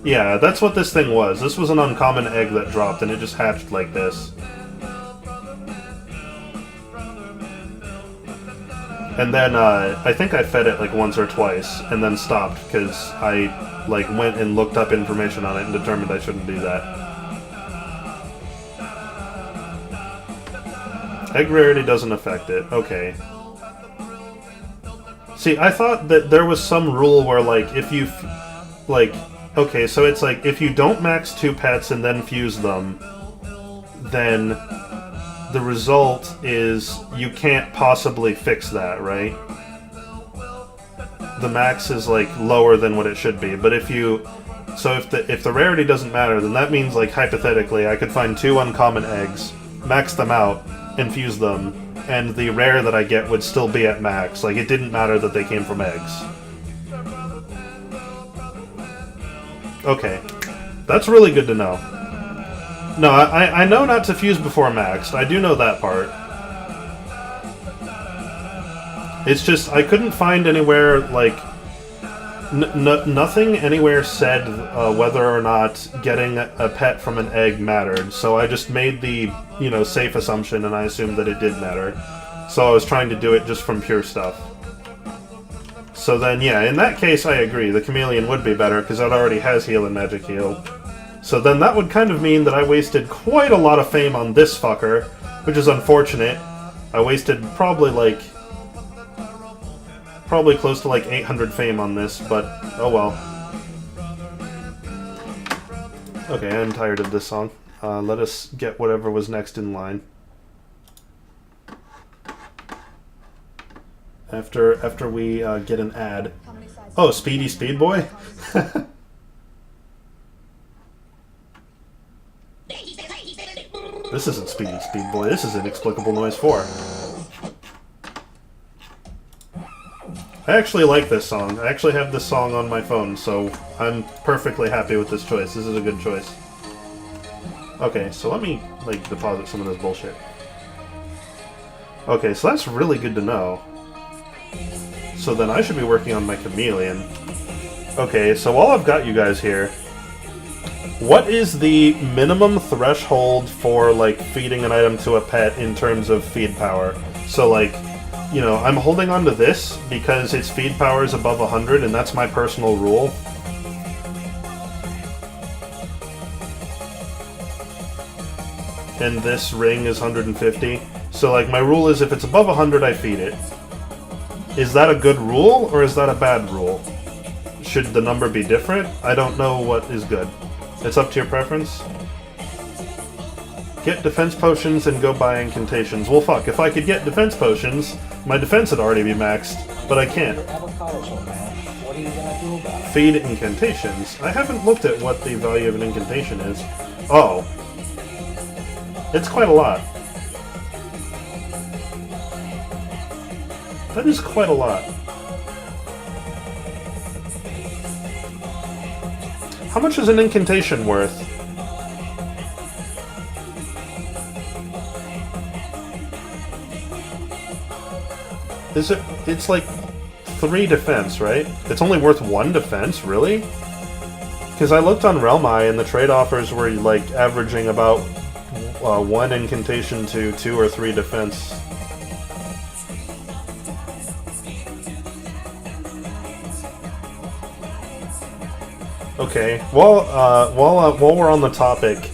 Yeah, that's what this thing was. This was an uncommon egg that dropped, and it just hatched like this. And then, I think I fed it like once or twice, and then stopped, because I, like, went and looked up information on it and determined I shouldn't do that. Egg rarity doesn't affect it. Okay. See, I thought that there was some rule where, like, if you, like, okay, so it's like, if you don't max 2 pets and then fuse them, then... the result is you can't possibly fix that, right? The max is like lower than what it should be, but if you... so if the rarity doesn't matter, then that means, like, hypothetically, I could find 2 uncommon eggs, max them out, and fuse them, and the rare that I get would still be at max. Like, it didn't matter that they came from eggs. Okay. That's really good to know. No, I know not to fuse before maxed. I do know that part. It's just, I couldn't find anywhere, like... nothing anywhere said whether or not getting a pet from an egg mattered. So I just made the, you know, safe assumption, and I assumed that it did matter. So I was trying to do it just from pure stuff. So then, yeah, in that case, I agree. The Chameleon would be better, because it already has heal and magic heal. So then that would kind of mean that I wasted quite a lot of fame on this fucker, which is unfortunate. I wasted probably close to like 800 fame on this, but oh well. Okay, I'm tired of this song. Let us get whatever was next in line. After we get an ad. Oh, Speedy Speed Boy? This isn't Speedy Speed Boy, this is Inexplicable Noise 4. I actually like this song. I actually have this song on my phone, so I'm perfectly happy with this choice. This is a good choice. Okay, so let me, like, deposit some of this bullshit. Okay, so that's really good to know. So then I should be working on my chameleon. Okay, so while I've got you guys here, what is the minimum threshold for, like, feeding an item to a pet in terms of feed power? So, like, you know, I'm holding on to this because its feed power is above 100, and that's my personal rule. And this ring is 150. So, like, my rule is if it's above 100, I feed it. Is that a good rule, or is that a bad rule? Should the number be different? I don't know what is good. It's up to your preference. Get defense potions and go buy incantations. Well, fuck, if I could get defense potions, my defense would already be maxed, but I can't. Avocado, man. What are you gonna do about it? Feed incantations. I haven't looked at what the value of an incantation is. Oh. It's quite a lot. That is quite a lot. How much is an incantation worth? Is it... It's like 3 defense, right? It's only worth 1 defense? Really? Because I looked on Realmeye and the trade offers were like averaging about 1 incantation to 2 or 3 defense. Okay, while we're on the topic,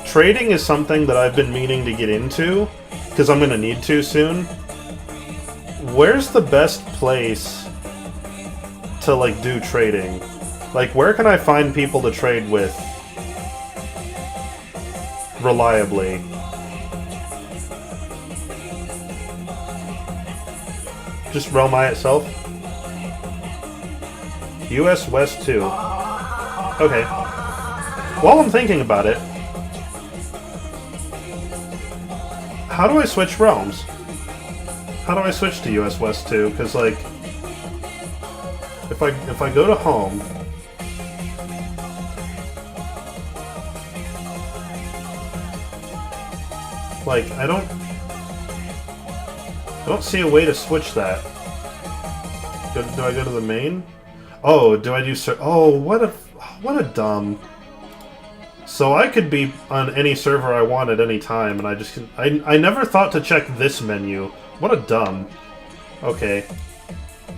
trading is something that I've been meaning to get into, because I'm going to need to soon. Where's the best place to, like, do trading? Like, where can I find people to trade with reliably? Just Realmeye itself? US West 2. Okay. While I'm thinking about it, how do I switch realms? How do I switch to US West 2? Because, like, if I go to home, like, I don't see a way to switch that. Do I go to the main? Oh, do I do oh, what a dumb. So I could be on any server I want at any time, and I never thought to check this menu. What a dumb. Okay.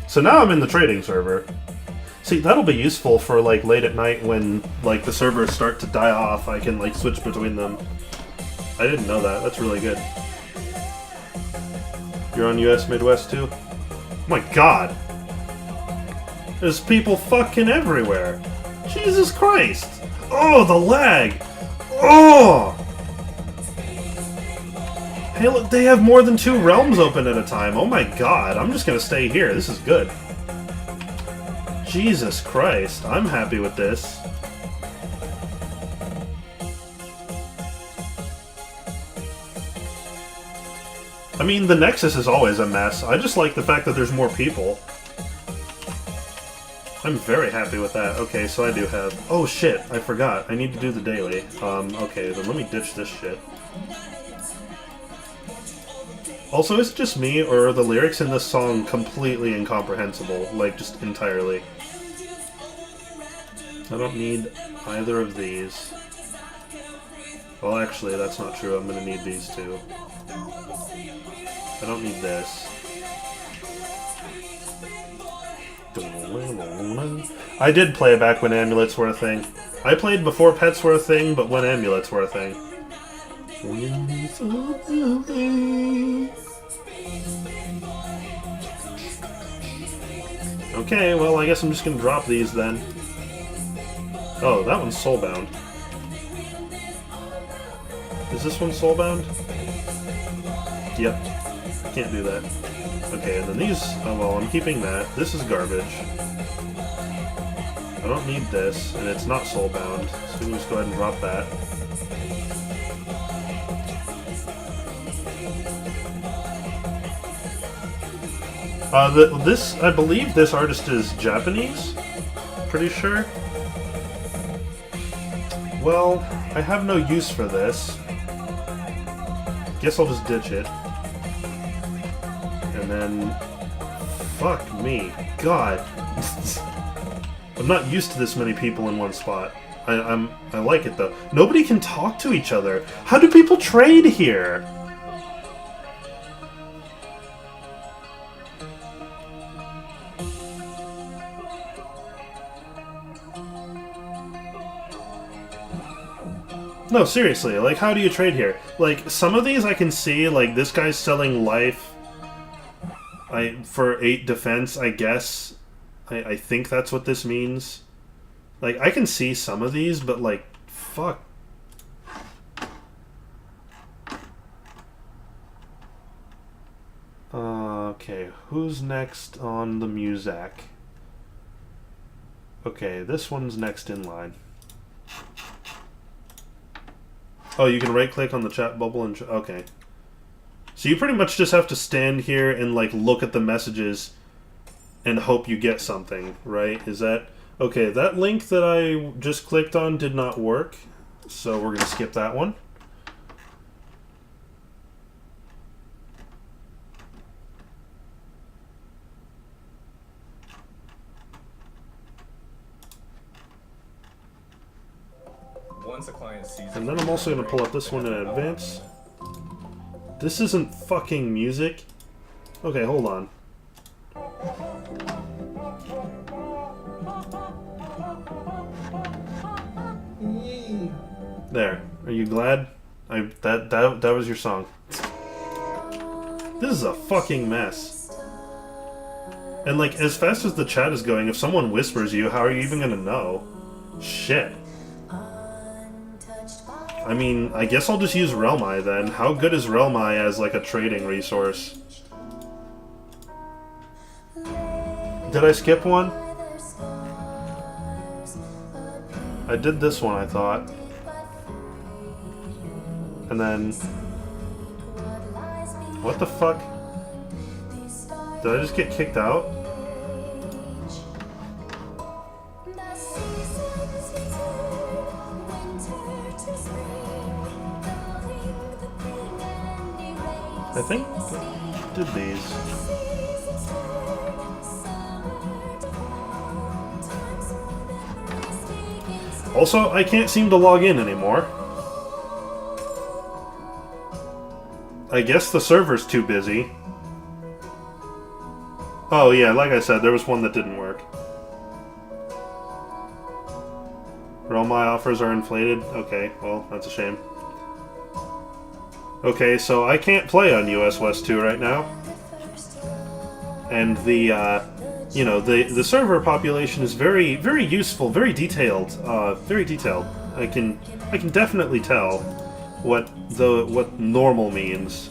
So now I'm in the trading server. See, that'll be useful for, like, late at night when, like, the servers start to die off. I can, like, switch between them. I didn't know that. That's really good. You're on US Midwest too? Oh my god! There's people fucking everywhere! Jesus Christ! Oh, the lag! Oh! Hey, look, they have more than 2 realms open at a time. Oh my god, I'm just gonna stay here. This is good. Jesus Christ, I'm happy with this. I mean, the Nexus is always a mess. I just like the fact that there's more people. I'm very happy with that. Okay, so I do have... Oh shit, I forgot. I need to do the daily. Okay, then let me ditch this shit. Also, is it just me, or are the lyrics in this song completely incomprehensible? Like, just entirely. I don't need either of these. Well, actually, that's not true. I'm gonna need these two. I don't need this. I did play back when amulets were a thing. I played before pets were a thing, but when amulets were a thing. Okay, well, I guess I'm just gonna drop these then. Oh, that one's soulbound. Is this one soulbound? Yep. Can't do that. Okay, and then these... Oh, well, I'm keeping that. This is garbage. I don't need this, and it's not soulbound, so we can just go ahead and drop that. I believe this artist is Japanese? Pretty sure. Well, I have no use for this. Guess I'll just ditch it. And then... Fuck me. God. I'm not used to this many people in one spot. I like it though. Nobody can talk to each other. How do people trade here? No, seriously, like, how do you trade here? Like, some of these I can see, like, this guy's selling life for 8 defense, I guess. I think that's what this means. Like, I can see some of these, but, like, fuck. Okay, who's next on the Muzak? Okay, this one's next in line. Oh, you can right-click on the chat bubble and... Okay. So you pretty much just have to stand here and, like, look at the messages and hope you get something, right? Is that... Okay, that link that I just clicked on did not work, so we're going to skip that one. Once a client sees And then I'm also going to pull up this one in advance. This isn't fucking music. Okay, hold on. There. Are you glad? That was your song. This is a fucking mess. And like, as fast as the chat is going, if someone whispers you, how are you even gonna know? Shit. I mean, I guess I'll just use Realmeye then. How good is Realmeye as like a trading resource? Did I skip one? I did this one, I thought. And then... What the fuck? Did I just get kicked out? I think I did these. Also, I can't seem to log in anymore. I guess the server's too busy. Oh yeah, like I said, there was one that didn't work. Realmeye offers are inflated? Okay, well, that's a shame. Okay, so I can't play on US West 2 right now. And the, you know, the server population is very, very useful, very detailed, very detailed. I can definitely tell what normal means.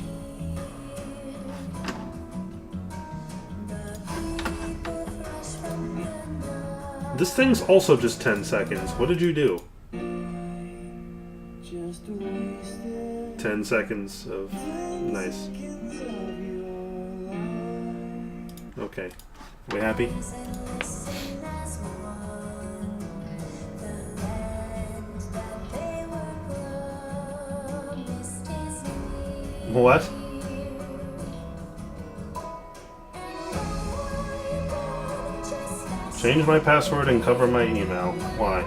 This thing's also just 10 seconds. What did you do? 10 seconds of... Nice. Okay. We happy? What? Change my password and cover my email. Why?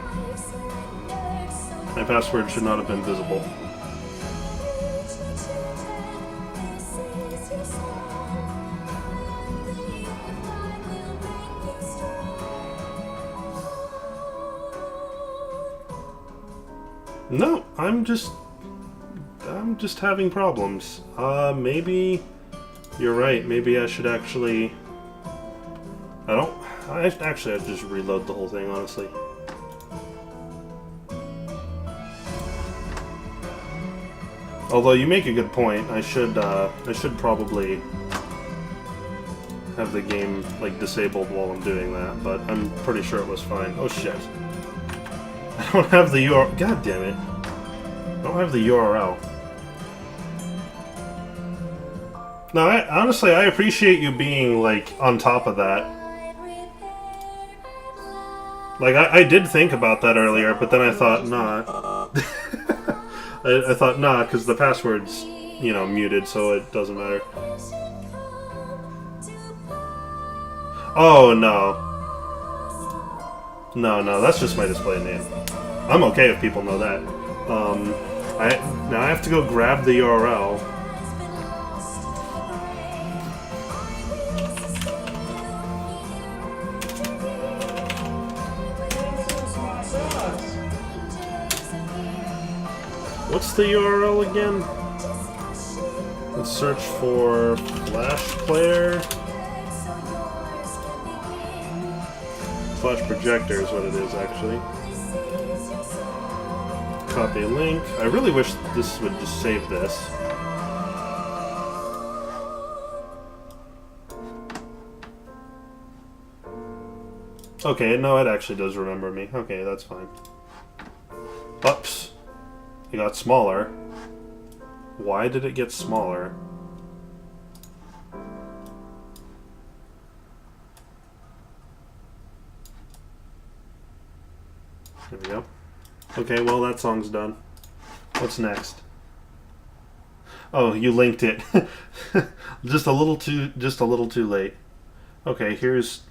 My password should not have been visible. No, I'm just having problems. Maybe you're right. Maybe I should actually... I actually have to just reload the whole thing, honestly. Although you make a good point, I should probably have the game like disabled while I'm doing that, but I'm pretty sure it was fine. Oh shit. I don't have the URL. God damn it. I don't have the URL. No, honestly, I appreciate you being, like, on top of that. Like, I did think about that earlier, but then I thought, nah. I thought, nah, because the password's, you know, muted, so it doesn't matter. Oh no. No, that's just my display name. I'm okay if people know that. Now I have to go grab the URL. What's the URL again? Let's search for Flash Player. Flash Projector is what it is, actually. Copy link. I really wish this would just save this. Okay, no, it actually does remember me. Okay, that's fine. Oops. It got smaller. Why did it get smaller? There we go. Okay, well that song's done. What's next? Oh, you linked it. just a little too late. Okay, here's.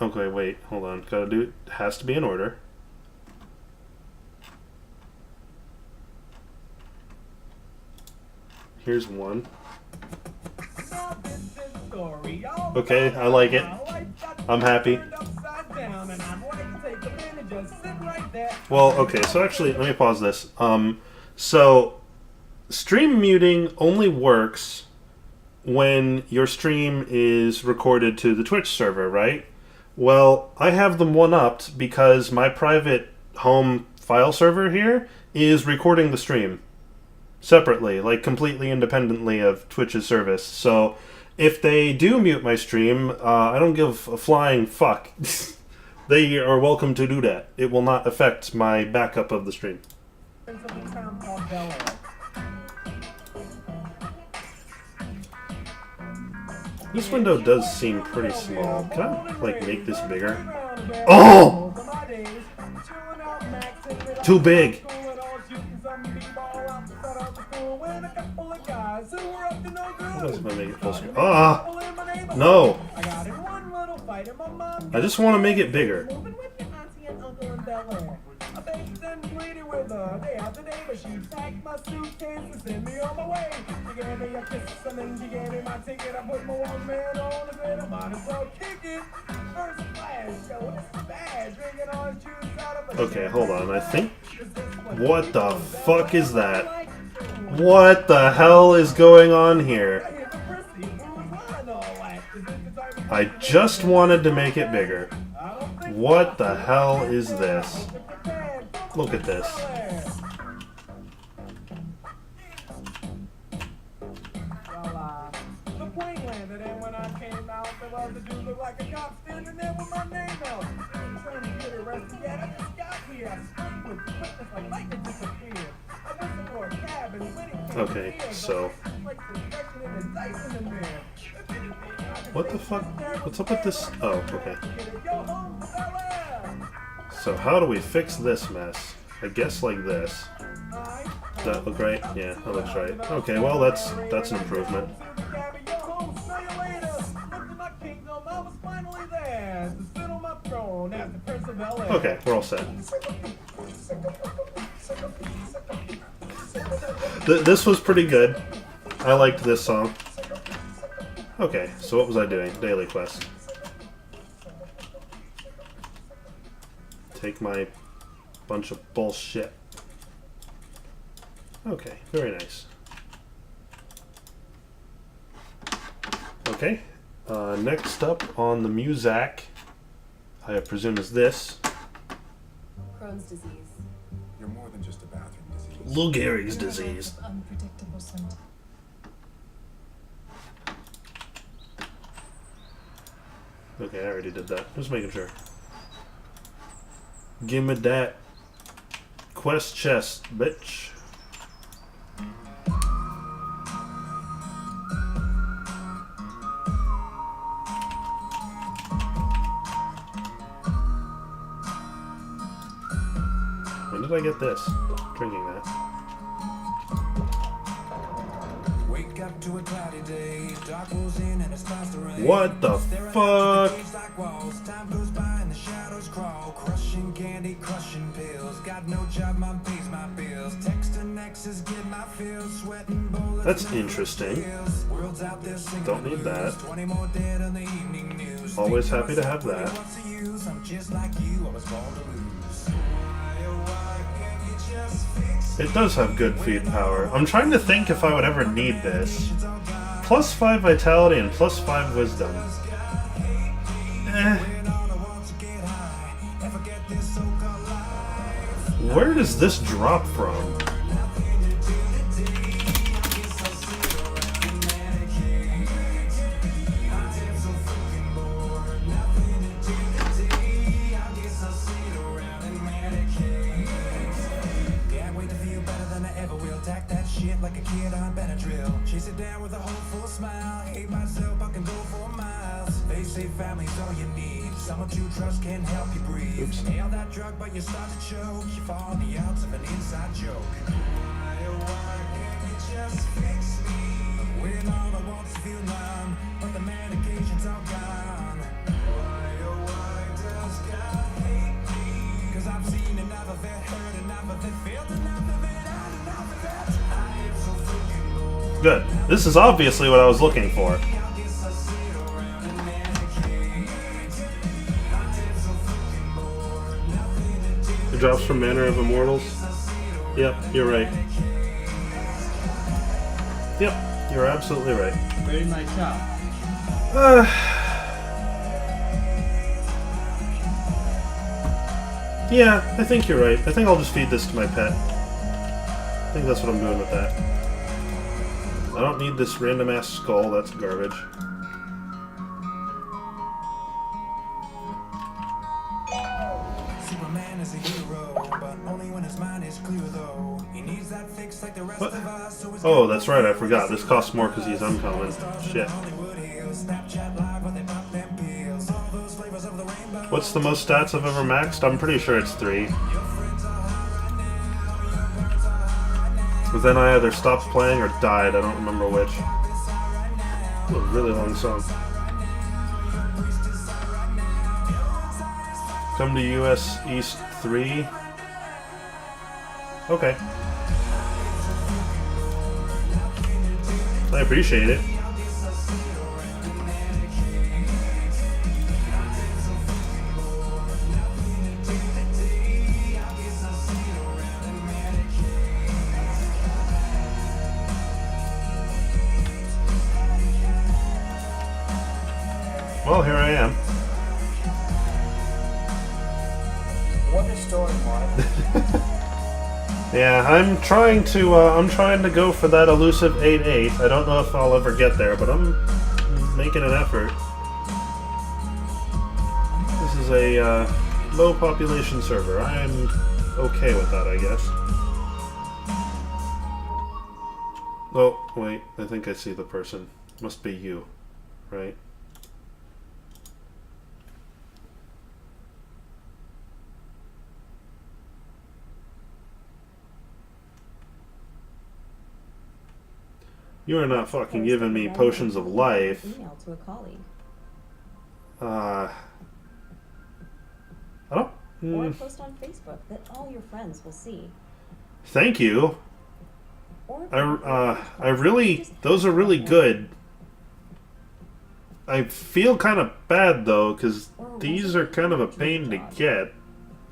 Okay, wait, hold on. Gotta do it. Has to be in order. Here's one. Okay, I like it. I'm happy. Well, okay, so actually, let me pause this. So, stream muting only works when your stream is recorded to the Twitch server, right? Well, I have them one-upped because my private home file server here is recording the stream separately, like completely independently of Twitch's service. So if they do mute my stream, I don't give a flying fuck. They are welcome to do that. It will not affect my backup of the stream. This window does seem pretty small. Can I, like, make this bigger? Oh! Too big! What if I make it full screen? Ah! No! I just want to make it bigger. Okay, hold on. I think... What the fuck is that? What the hell is going on here? I just wanted to make it bigger. What the hell is this? Look at this. Okay, so... What the fuck? What's up with this? Oh, okay. So how do we fix this mess? I guess like this. Does that look right? Yeah, that looks right. Okay, well that's an improvement. Okay, we're all set. This was pretty good. I liked this song. Okay, so what was I doing? Daily quest. Take my bunch of bullshit. Okay, very nice. Okay, next up on the Muzak, I presume is this. Crohn's disease. You're more than just a bathroom disease. Lou Gehrig's disease. Unpredictable symptoms. Okay, I already did that. Just making sure. Give me that quest chest, bitch. When did I get this? Drinking that. Wake up to a cloudy day, dark rolls in and it starts to rain. What the fuck? Like walls, time goes by and the shadows crawl. Crushing candy, crushing pills. Got no job, mom pays my bills. Texting exes, get my fills. Sweating bullets. That's interesting. World's out there singing Don't need blues. that. 20 more dead on the evening news. Always happy to have that. I'm just like you, I was born to lose. Why can't you just fix It does have good feed power. I'm trying to think if I would ever need this. Plus 5 vitality and plus 5 wisdom. Where does this drop from? Can't wait to feel better than I ever will. Tack that shit like a kid on Benadryl. Chase it down with a hopeful smile. Hate myself, I can go for miles. They say family's all you need. Someone to trust can help you breathe. Inhale that drug, but you start to choke. You fall on the outs of an inside joke. Why can't you just fix me? When all I want is to feel numb, but the medication's all gone. Why does God hate me? 'Cause I've seen enough of it, heard enough of it, felt enough of it, had enough of it. I am so freaking bored. Good. This is obviously what I was looking for. I guess I sit around and medicate. I am so freaking bored. Nothing to do. It drops from Manor of Immortals. Yep, you're right. Yep, you're absolutely right. Very nice shot. Yeah, I think you're right. I think I'll just feed this to my pet. I think that's what I'm doing with that. I don't need this random ass skull, that's garbage. Superman is a hero, but only when his mind is clear though. He needs that fix like the rest What? of us. So it's Oh, that's right, I forgot. This costs more because he's uncommon. Shit. Hollywood Hills, Snapchat Live, where they pop them pills. All those flavors of the rainbow. What's the most stats I've ever maxed? I'm pretty sure it's 3. But then I either stopped playing or died, I don't remember which. Ooh, a really long song. Come to US East 3. Okay. I appreciate it. Well, here I am. What a story, Mark. Yeah, I'm trying to go for that elusive 8-8. I don't know if I'll ever get there, but I'm making an effort. This is a low population server. I'm okay with that, I guess. Oh, wait, I think I see the person. Must be you, right? You are not fucking giving me potions of life. Email to a colleague. I don't. Or post on Facebook that all your friends will see. Thank you. Or I really, those are really good. I feel kind of bad though, because these are kind of a pain to get.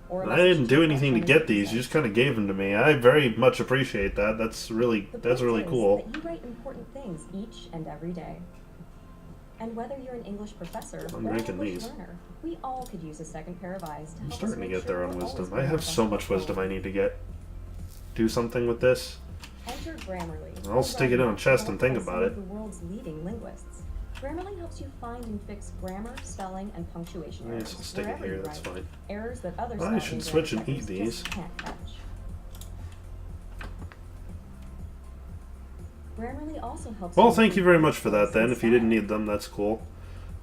And I didn't do anything to get these. You just kind of gave them to me. I very much appreciate that. That's really cool. That you write important things each and every day. And whether you're an English professor I'm or an ranking English these. learner, we all could use a second pair of eyes to I'm help us starting to make get there sure on we're always wisdom. I doing have our so best much work. wisdom I need to get. Do something with this. Enter Grammarly. I'll stick it in a chest and think about it. The world's leading linguists. Grammarly helps you find and fix grammar, spelling, and punctuation errors. Yes, I'll stick it wherever here. you That's write. fine. Errors that other I spelling should and switch grammar and eat checkers these. just can't catch. Grammarly also helps. Well, thank you very much for that. Then, if you didn't need them, that's cool.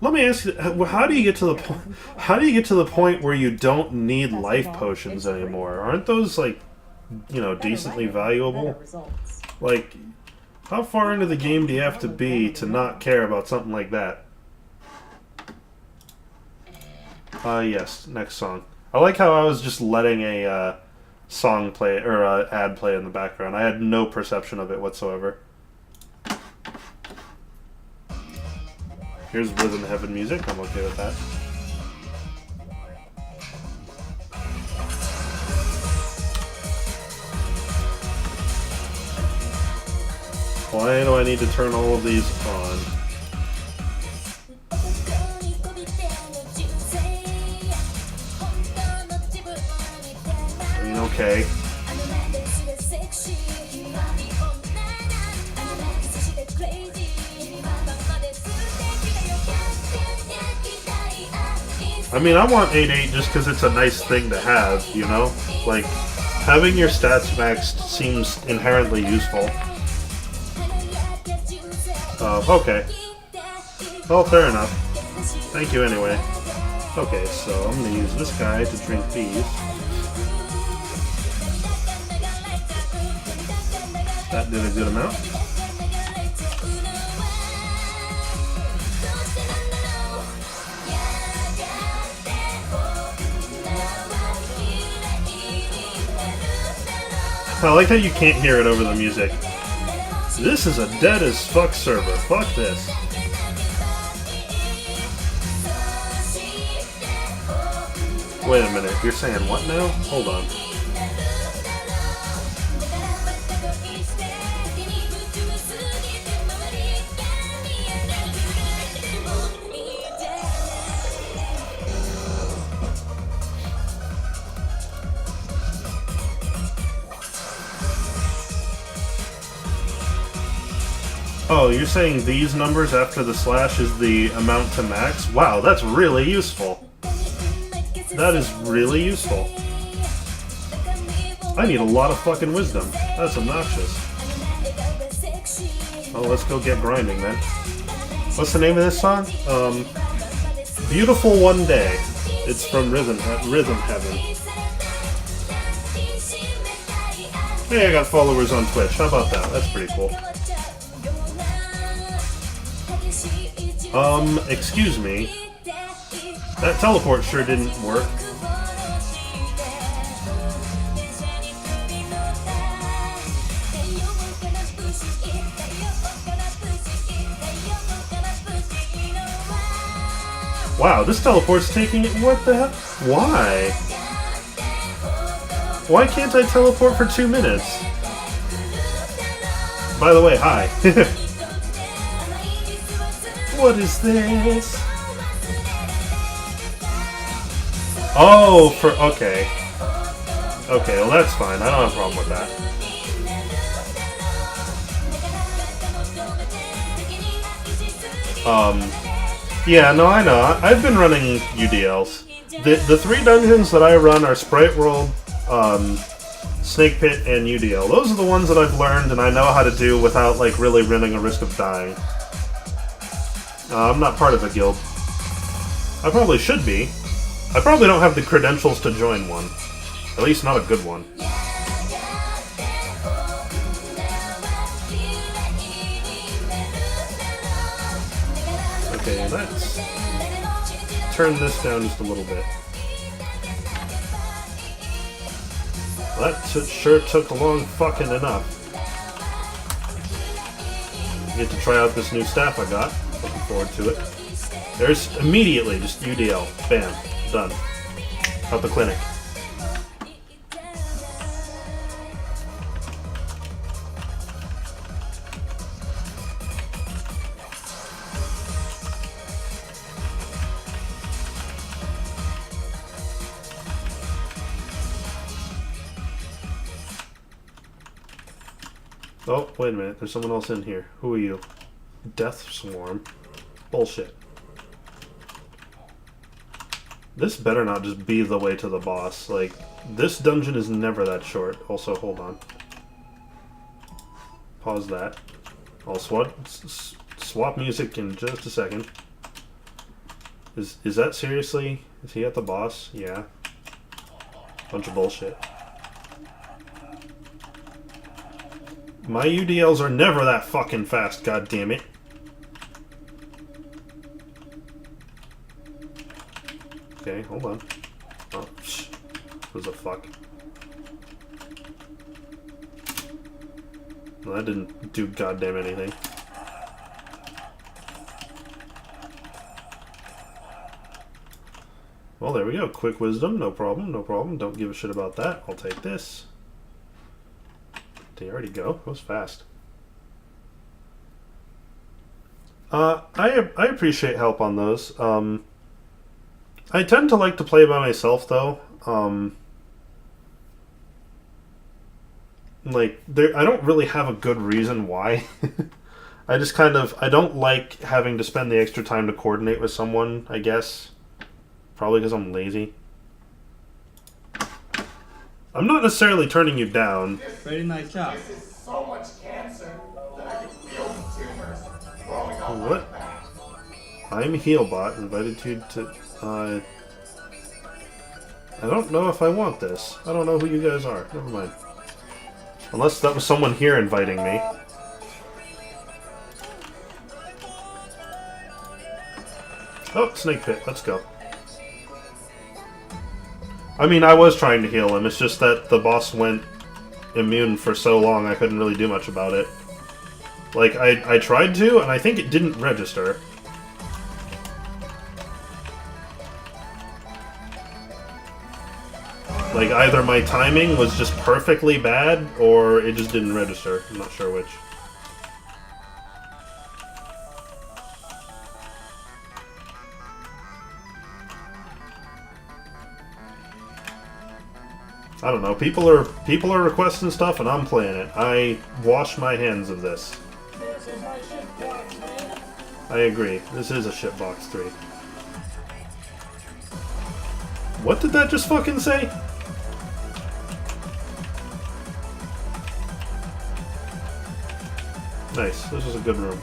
Let me ask you: how do you get to the point? How do you get to the point where you don't need life potions anymore? Aren't those like, you know, decently valuable? Like, How far into the game do you have to be to not care about something like that? Yes, next song. I like how I was just letting a song play, or a ad play in the background. I had no perception of it whatsoever. Here's Rhythm Heaven music. I'm okay with that. Why do I need to turn all of these on? I mean, okay. I mean, I want 8-8 just because it's a nice thing to have, you know? Like, having your stats maxed seems inherently useful. Okay. Well, fair enough. Thank you anyway. Okay, so I'm gonna use this guy to drink these. That did a good amount. I like how you can't hear it over the music. This is a dead as fuck server. Fuck this. Wait a minute. You're saying what now? Hold on. Oh, you're saying these numbers after the slash is the amount to max? Wow, that's really useful. That is really useful. I need a lot of fucking wisdom. That's obnoxious. Oh, let's go get grinding then. What's the name of this song? Beautiful One Day. It's from Rhythm Heaven. Hey, I got followers on Twitch. How about that? That's pretty cool. Excuse me. That teleport sure didn't work. Wow, this teleport's taking it. What the hell? Why? Why can't I teleport for 2 minutes? By the way, hi. What is this? Oh, okay. Okay, well that's fine. I don't have a problem with that. Yeah, no, I know. I've been running UDLs. The 3 dungeons that I run are Sprite World, Snake Pit, and UDL. Those are the ones that I've learned and I know how to do without, like, really running a risk of dying. I'm not part of a guild. I probably should be. I probably don't have the credentials to join one. At least not a good one. Okay, let's turn this down just a little bit. Well, that sure took long fucking enough. Get to try out this new staff I got. Looking forward to it. There's immediately just UDL. Bam. Done. Out the clinic. Oh, wait a minute. There's someone else in here. Who are you? Death Swarm. Bullshit. This better not just be the way to the boss. Like, this dungeon is never that short. Also, hold on. Pause that. I'll swap music in just a second. Is that seriously? Is he at the boss? Yeah. Bunch of bullshit. My UDLs are never that fucking fast, god damn it. Okay, hold on. Oh, shh. What the fuck? Well, that didn't do goddamn anything. Well, there we go. Quick wisdom, no problem, no problem. Don't give a shit about that. I'll take this. Did he already go? That was fast. I appreciate help on those. I tend to like to play by myself, though. Like, I don't really have a good reason why. I just kind of... I don't like having to spend the extra time to coordinate with someone, I guess. Probably because I'm lazy. I'm not necessarily turning you down. Very nice job. So much cancer that I can feel the tumors growing on my What? back. I'm Healbot, invited you to... I don't know if I want this. I don't know who you guys are. Never mind. Unless that was someone here inviting me. Oh, snake pit. Let's go. I mean, I was trying to heal him. It's just that the boss went immune for so long I couldn't really do much about it. Like, I tried to, and I think it didn't register. Like, either my timing was just perfectly bad, or it just didn't register. I'm not sure which. I don't know. People are requesting stuff, and I'm playing it. I wash my hands of this. This is my shitbox, man. I agree. This is a shitbox 3. What did that just fucking say? Nice. This is a good room.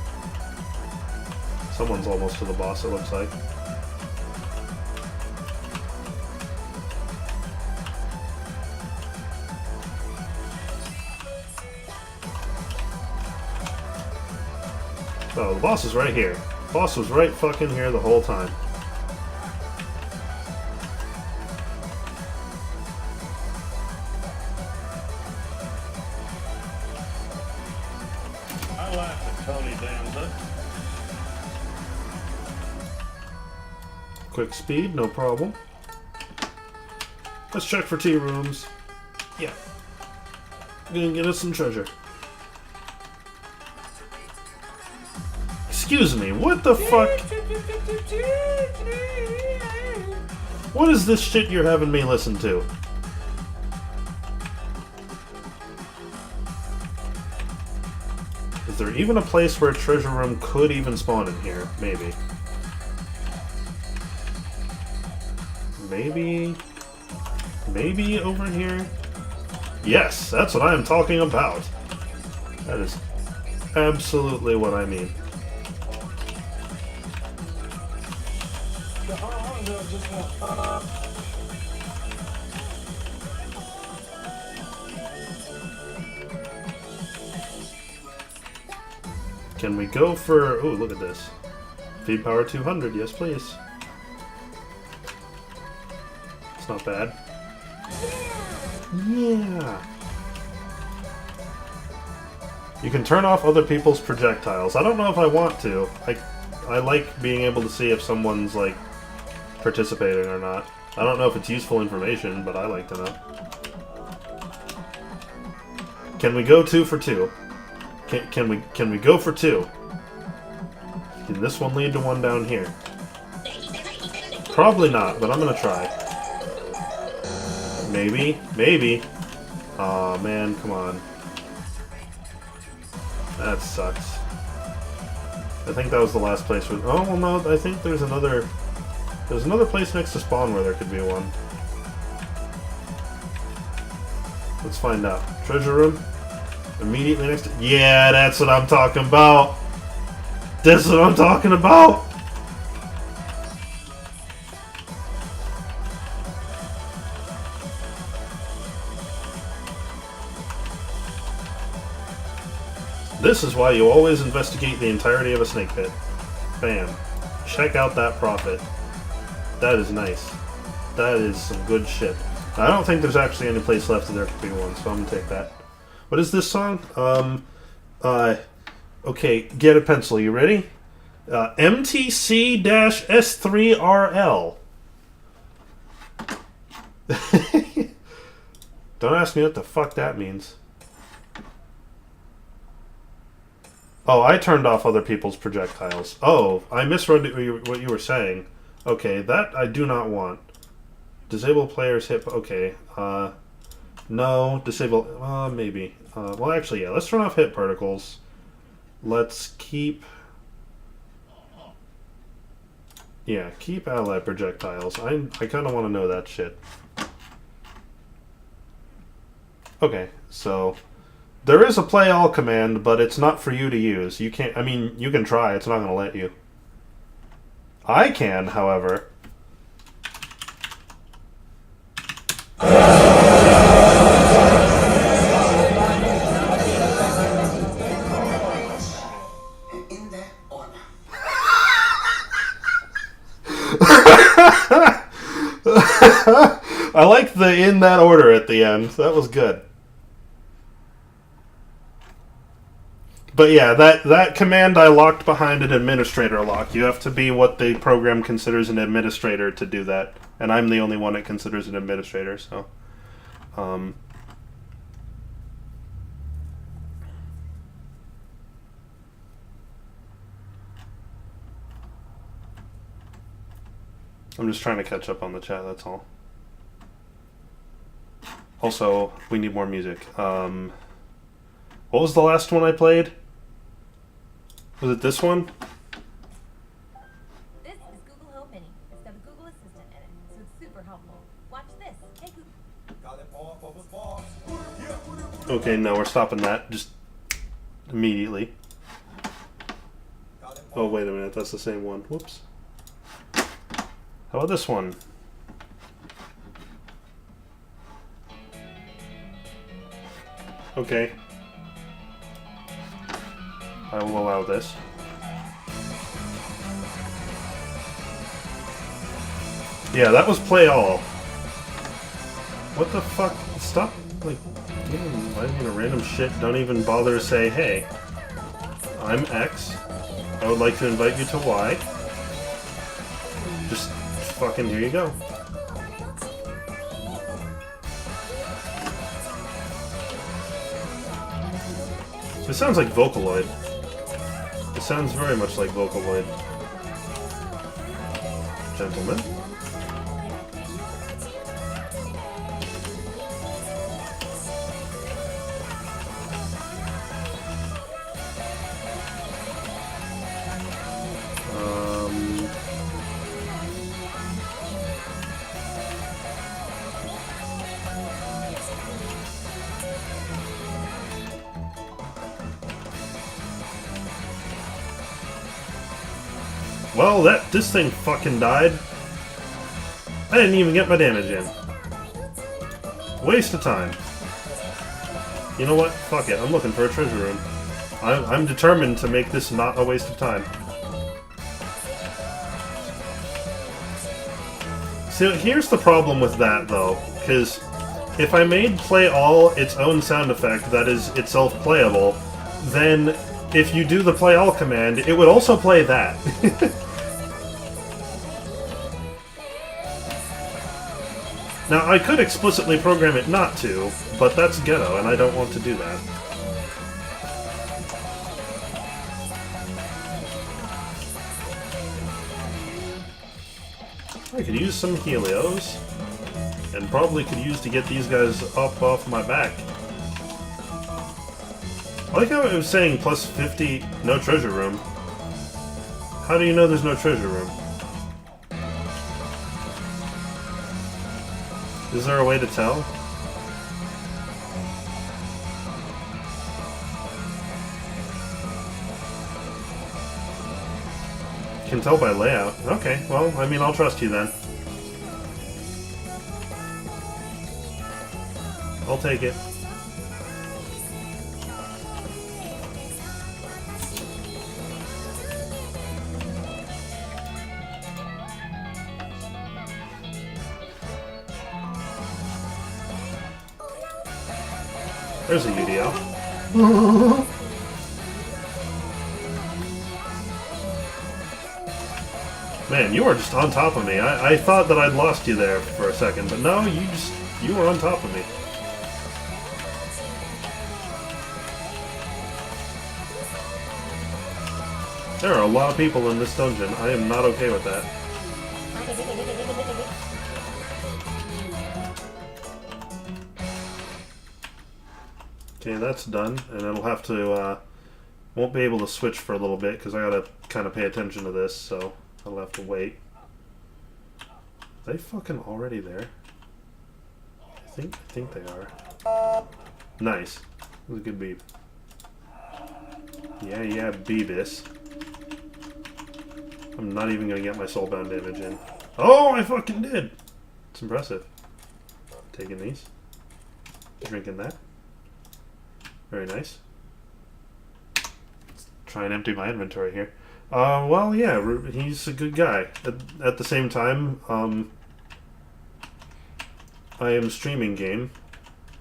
Someone's almost to the boss, it looks like. Oh, the boss is right here. Boss was right fucking here the whole time. I laughed at Tony Danza. Quick speed, no problem. Let's check for tea rooms. Yeah. Gonna get us some treasure. Excuse me, what the fuck? What is this shit you're having me listen to? Is there even a place where a treasure room could even spawn in here? Maybe. Maybe over here? Yes, that's what I am talking about. That is absolutely what I mean. The Honda just went. Can we go for... Oh, look at this. Feed power 200, yes please. It's not bad. Yeah! You can turn off other people's projectiles. I don't know if I want to. I like being able to see if someone's, like, participating or not. I don't know if it's useful information, but I like to know. Can we go 2 for 2? Can we go for 2? Can this one lead to one down here? Probably not, but I'm gonna try. Maybe. Maybe. Aw, man, come on. That sucks. I think that was the last place where... Oh, well, no, I think there's another... There's another place next to spawn where there could be one. Let's find out. Treasure room? Immediately next to... Yeah, that's what I'm talking about! That's what I'm talking about! This is why you always investigate the entirety of a snake pit. Bam. Check out that profit. That is nice. That is some good shit. I don't think there's actually any place left in there to be one, so I'm gonna take that. What is this song? Okay, get a pencil. You ready? MTC-S3RL. Don't ask me what the fuck that means. Oh, I turned off other people's projectiles. Oh, I misread what you were saying. Okay, that I do not want. Disable players hit... Okay, no, disable... maybe. Well, actually, yeah, let's turn off hit particles. Let's keep... Yeah, keep ally projectiles. I kind of want to know that shit. Okay, so... There is a play all command, but it's not for you to use. You can't... I mean, you can try, it's not going to let you. I can, however... I like the in that order at the end. That was good. But yeah, that command I locked behind an administrator lock. You have to be what the program considers an administrator to do that. And I'm the only one it considers an administrator, so... I'm just trying to catch up on the chat, that's all. Also, we need more music. What was the last one I played? Was it this one? This is Google Home Mini. It's got a Google Assistant in it, so it's super helpful. Watch this. Hey, Google. Okay, no, we're stopping that. Just immediately. Oh, wait a minute, that's the same one. Whoops. How about this one? Okay. I will allow this. Yeah, that was play all. What the fuck? Stop, like, writing a random shit. Don't even bother to say, hey, I'm X. I would like to invite you to Y. Just fucking here you go. It sounds like Vocaloid. It sounds very much like Vocaloid. Gentlemen. Well, this thing fucking died. I didn't even get my damage in. Waste of time. You know what? Fuck it. I'm looking for a treasure room. I'm determined to make this not a waste of time. So here's the problem with that, though, because if I made play all its own sound effect that is itself playable, then if you do the play all command, it would also play that. Now, I could explicitly program it not to, but that's ghetto, and I don't want to do that. I could use some Helios, and probably could use to get these guys up off my back. I like how it was saying plus 50, no treasure room. How do you know there's no treasure room? Is there a way to tell? Can tell by layout. Okay, well, I mean, I'll trust you then. I'll take it. There's a UDL. Man, you are just on top of me. I thought that I'd lost you there for a second, but no, you were on top of me. There are a lot of people in this dungeon. I am not okay with that. Okay, that's done, and it'll have to, won't be able to switch for a little bit, because I gotta kind of pay attention to this, so I'll have to wait. Are they fucking already there? I think they are. Nice. That was a good beep. Yeah, Beebis. I'm not even gonna get my soulbound damage in. Oh, I fucking did! It's impressive. Taking these. Drinking that. Very nice. Let's try and empty my inventory here. Well, yeah, he's a good guy. At the same time, I am streaming game,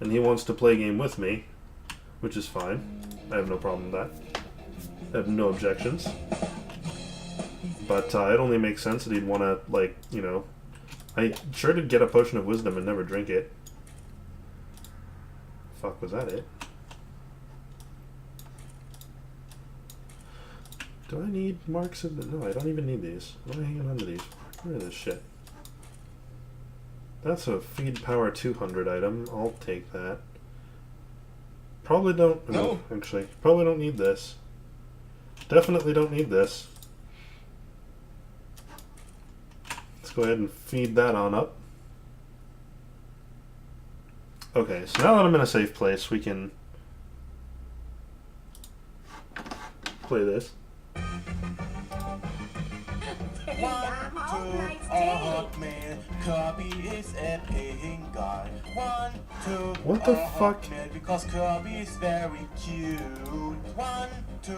and he wants to play game with me, which is fine. I have no problem with that. I have no objections. But it only makes sense that he'd want to, like, you know... I sure did get a potion of wisdom and never drink it. Fuck, was that it? Do I need marks of the... No, I don't even need these. What am I hanging on to these for? Where is this shit? That's a feed power 200 item. I'll take that. Probably don't... No, actually. Probably don't need this. Definitely don't need this. Let's go ahead and feed that on up. Okay, so now that I'm in a safe place, we can play this. Kirby is a paying guy. 1, 2, what the fuck? Because Kirby is very cute. 1, 2,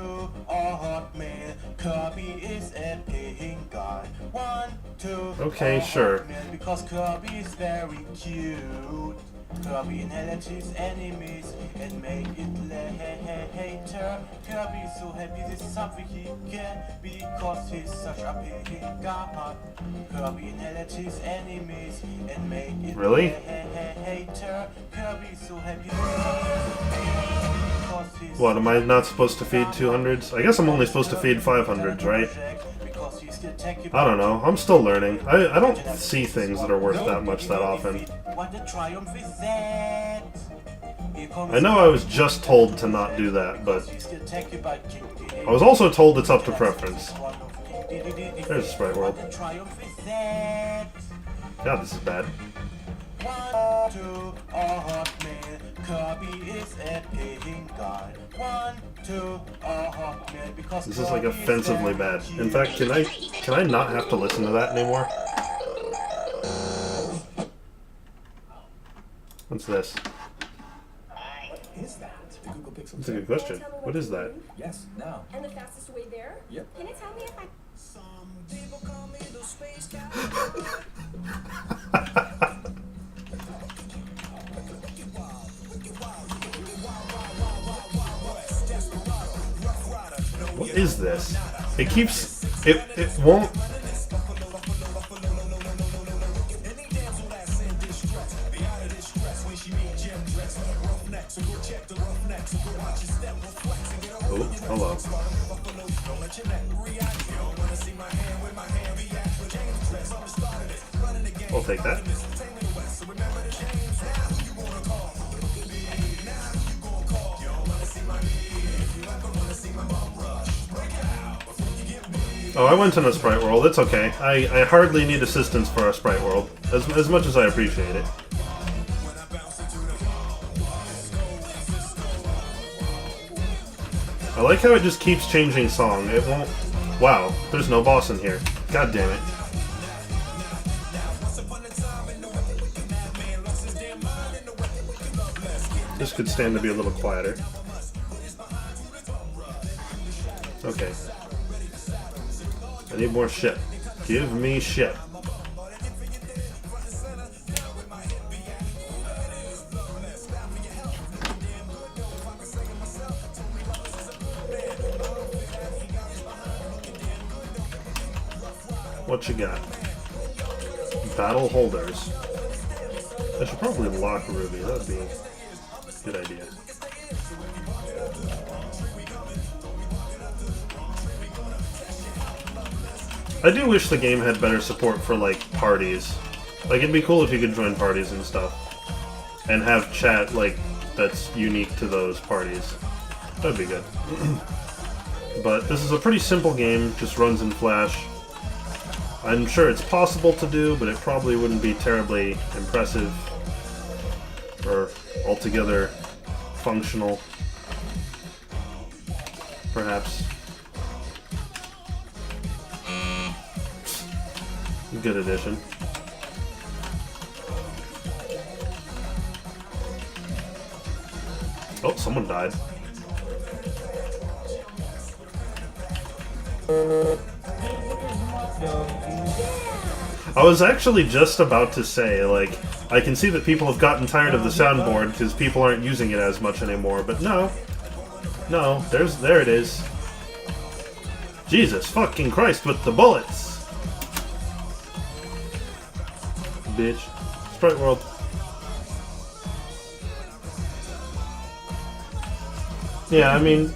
Hotmail. Kirby is a paying guy. 1, 2. Okay, sure. Because Kirby is very cute. Kirby inherits his enemies and make it later. Kirby is so happy this is something he can because he's such a paying guy. Kirby inherits his enemies and make it later. Kirby is so happy because he's What, am I not supposed to feed 200s? I guess I'm only supposed to feed 500s, right? I don't know. I'm still learning. I don't see things that are worth that much that often. I know I was just told to not do that, but I was also told it's up to preference. There's a sprite world. God, this is bad. 1, 2, Hotmail. Kirby is a paying guy. 1, 2, Hotmail. Because this is like offensively bad. In fact, can I not have to listen to that anymore? What's this? What is that? The Google Pixel. That's a good question. What is that? Yes, now. And the fastest way there? Yep. Can you tell me if I... Some people call me the space guy. What is this? It keeps... It won't... Oh, hello. I'll take that. Oh, I went in a sprite world. It's okay. I hardly need assistance for a sprite world, as much as I appreciate it. I like how it just keeps changing song. It won't... Wow, there's no boss in here. God damn it. This could stand to be a little quieter. Okay. I need more shit. Give me shit. What you got? Battle holders. I should probably lock Ruby. That would be a good idea. I do wish the game had better support for, like, parties. Like, it'd be cool if you could join parties and stuff. And have chat, like, that's unique to those parties. That'd be good. But this is a pretty simple game, just runs in Flash. I'm sure it's possible to do, but it probably wouldn't be terribly impressive or altogether functional. Perhaps. Good addition. Oh, someone died. I was actually just about to say, like, I can see that people have gotten tired of the soundboard because people aren't using it as much anymore, but no. No, there it is. Jesus fucking Christ with the bullets! Bitch. Sprite World. Yeah, I mean...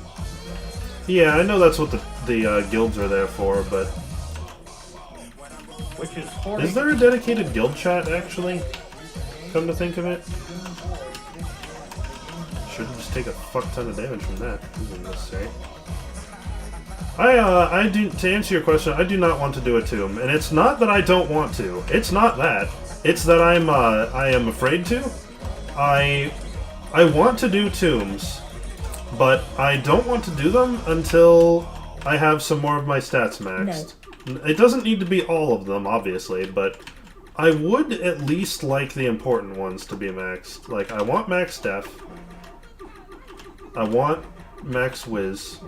Yeah, I know that's what the guilds are there for, but... Which is 40. Is there a dedicated guild chat, actually? Come to think of it? Should just take a fuck ton of damage from that. Isn't necessary. I do, to answer your question, I do not want to do a tomb, and it's not that I don't want to. It's not that. It's that I am afraid to. I want to do tombs, but I don't want to do them until I have some more of my stats maxed. No. It doesn't need to be all of them, obviously, but I would at least like the important ones to be maxed. Like, I want max def. I want max whiz.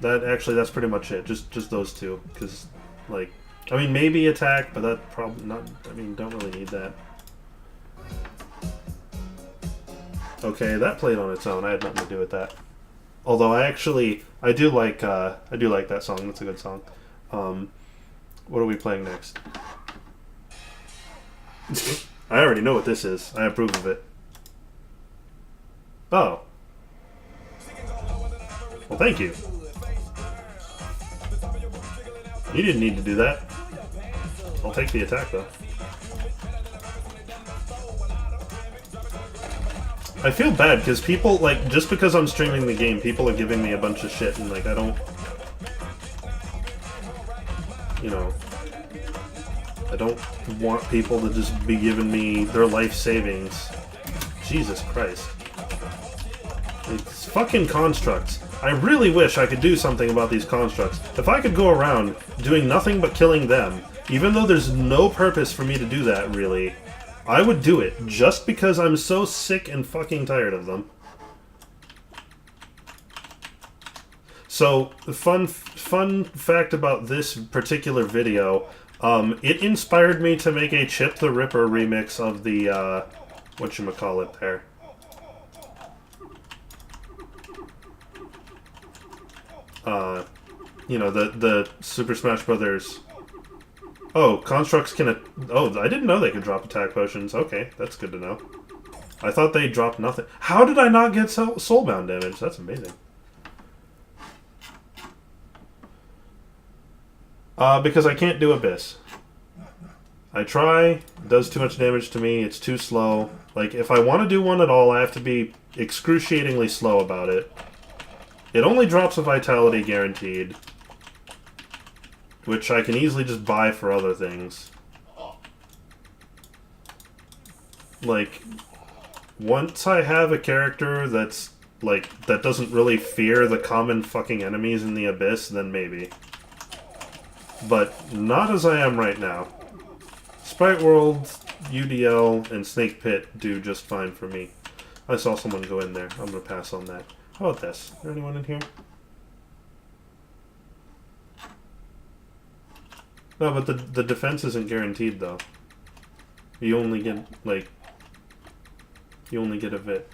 That's pretty much it. Just those two, because, like, I mean, maybe attack, but that probably not. I mean, don't really need that. Okay, that played on its own. I had nothing to do with that. Although I do like that song. That's a good song. What are we playing next? I already know what this is. I approve of it. Oh. Well, thank you. You didn't need to do that. I'll take the attack, though. I feel bad, because people, like, just because I'm streaming the game, people are giving me a bunch of shit, and, like, I don't... You know... I don't want people to just be giving me their life savings. Jesus Christ. It's fucking constructs. I really wish I could do something about these constructs. If I could go around doing nothing but killing them, even though there's no purpose for me to do that, really, I would do it, just because I'm so sick and fucking tired of them. So, the fun fact about this particular video, it inspired me to make a Chip the Ripper remix of the, whatchamacallit there. You know, the Super Smash Brothers... Oh, constructs can... Oh, I didn't know they could drop attack potions. Okay, that's good to know. I thought they dropped nothing. How did I not get soulbound damage? That's amazing. Because I can't do Abyss. I try, it does too much damage to me, it's too slow. Like, if I want to do one at all, I have to be excruciatingly slow about it. It only drops a vitality guaranteed, which I can easily just buy for other things. Like, once I have a character that's, like, that doesn't really fear the common fucking enemies in the Abyss, then maybe. But not as I am right now. Sprite World, UDL, and Snake Pit do just fine for me. I saw someone go in there. I'm gonna pass on that. How about this? Is there anyone in here? No, but the defense isn't guaranteed, though. You only get, like... You only get a vit.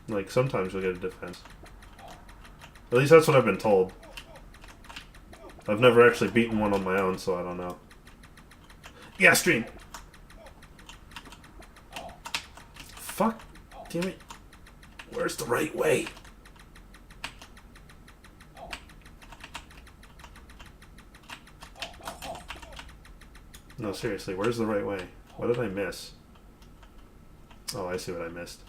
Like, sometimes you'll get a defense. At least that's what I've been told. I've never actually beaten one on my own, so I don't know. Yeah, stream! Fuck. Damn it. Where's the right way? No, seriously, where's the right way? What did I miss? Oh, I see what I missed.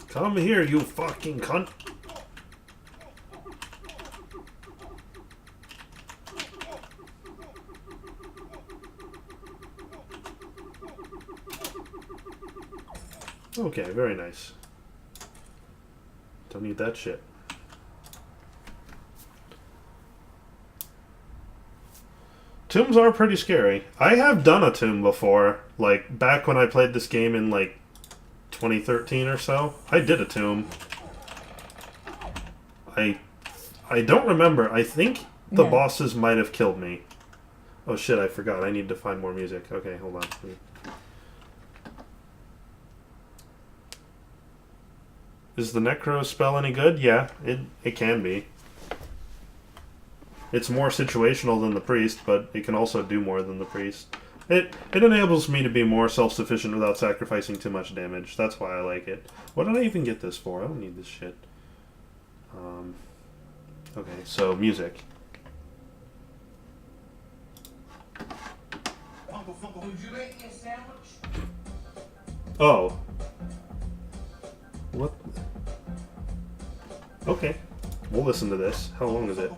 Come here, you fucking cunt! Okay, very nice. Don't need that shit. Tombs are pretty scary. I have done a tomb before, like back when I played this game in like 2013 or so. I did a tomb. I don't remember. I think the bosses might have killed me. Oh shit, I forgot. I need to find more music. Okay, hold on. Is the Necro spell any good? Yeah, it can be. It's more situational than the Priest, but it can also do more than the Priest. It enables me to be more self-sufficient without sacrificing too much damage. That's why I like it. What did I even get this for? I don't need this shit. Okay, so music. Oh. What? Okay. We'll listen to this. How long is it?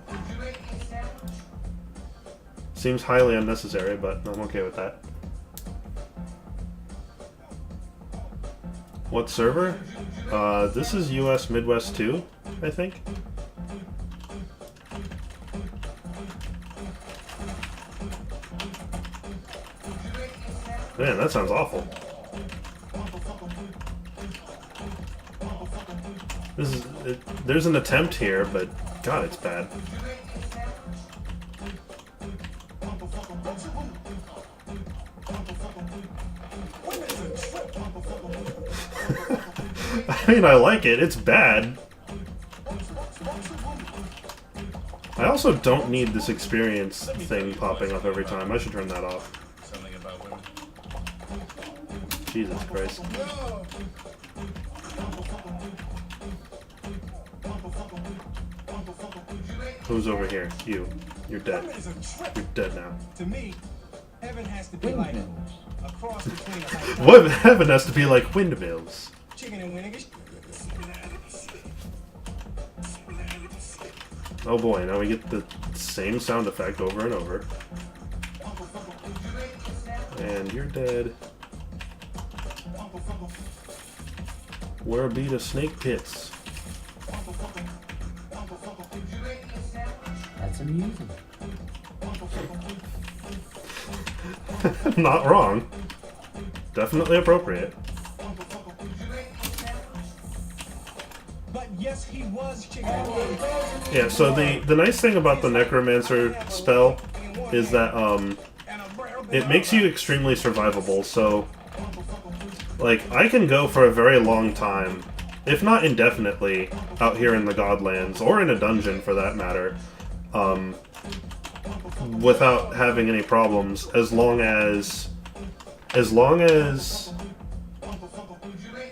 Seems highly unnecessary, but I'm okay with that. What server? This is US Midwest 2, I think. Man, that sounds awful. There's an attempt here, but God, it's bad. I mean, I like it. It's bad. I also don't need this experience thing popping up every time. I should turn that off. Something about women. Jesus Christ. Who's over here? You. You're dead. You're dead now. To me, heaven has to be like a cross between a What heaven has to be like windmills? chicken and winning. Oh boy, now we get the same sound effect over and over. And you're dead. Where be the snake pits? That's amusing. Not wrong. Definitely appropriate. But yes, he was chicken. Yeah, so the nice thing about the Necromancer spell is that it makes you extremely survivable, so like I can go for a very long time, if not indefinitely, out here in the Godlands, or in a dungeon for that matter, without having any problems, as long as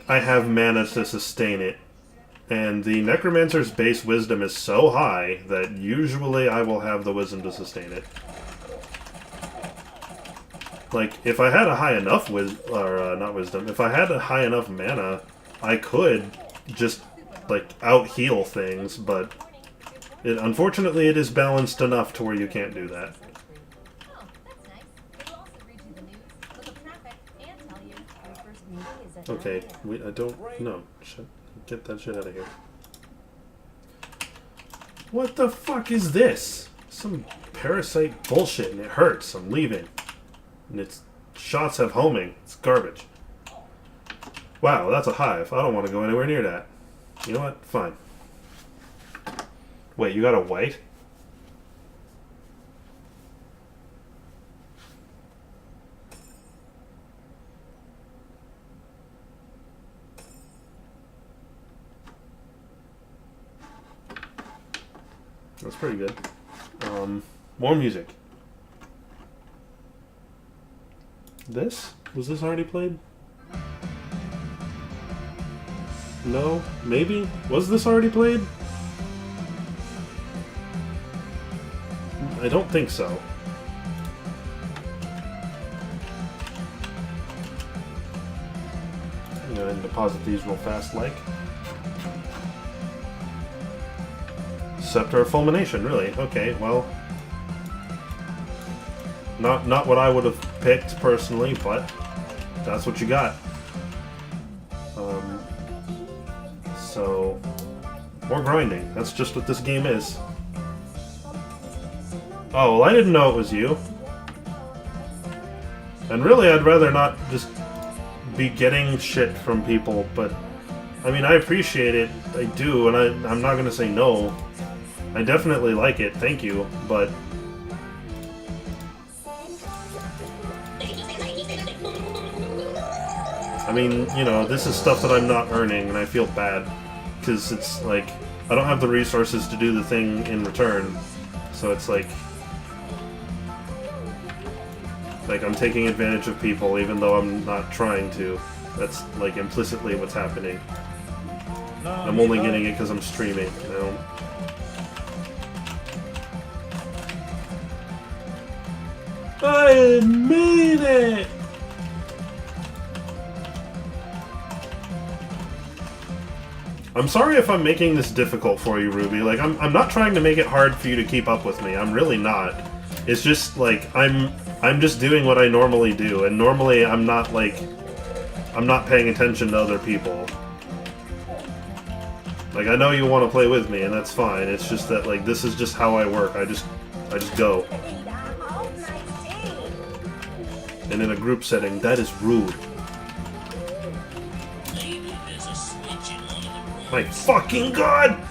I have mana to sustain it. And the Necromancer's base wisdom is so high that usually I will have the wisdom to sustain it. Like, if I had a high enough if I had a high enough mana, I could just, like, out-heal things, but unfortunately it is balanced enough to where you can't do that. Oh, that's nice. It'll also read you the news, look up traffic, and tell you your first meeting is at Okay, 9 a.m. I don't... No. Get that shit out of here. What the fuck is this? Some parasite bullshit, and it hurts. I'm leaving. And its shots have homing. It's garbage. Wow, that's a hive. I don't want to go anywhere near that. You know what? Fine. Wait, you got a white? That's pretty good. More music. This? Was this already played? No? Maybe? Was this already played? I don't think so. I'm gonna deposit these real fast, like. Scepter of Fulmination, really? Okay, well... Not what I would have picked, personally, but... That's what you got. So... More grinding. That's just what this game is. Oh, well, I didn't know it was you. And really, I'd rather not just be getting shit from people, but... I mean, I appreciate it. I do, and I'm not gonna say no. I definitely like it, thank you, but... I mean, you know, this is stuff that I'm not earning, and I feel bad. Because it's like, I don't have the resources to do the thing in return. So it's like... Like, I'm taking advantage of people, even though I'm not trying to. That's, like, implicitly what's happening. No, I'm only getting it because I'm streaming, you know? I made it! I'm sorry if I'm making this difficult for you, Ruby. Like, I'm not trying to make it hard for you to keep up with me. I'm really not. It's just, like, I'm just doing what I normally do. And normally I'm not, like... I'm not paying attention to other people. Like, I know you want to play with me, and that's fine. It's just that, like, this is just how I work. I just go. And in a group setting, that is rude. My fucking god!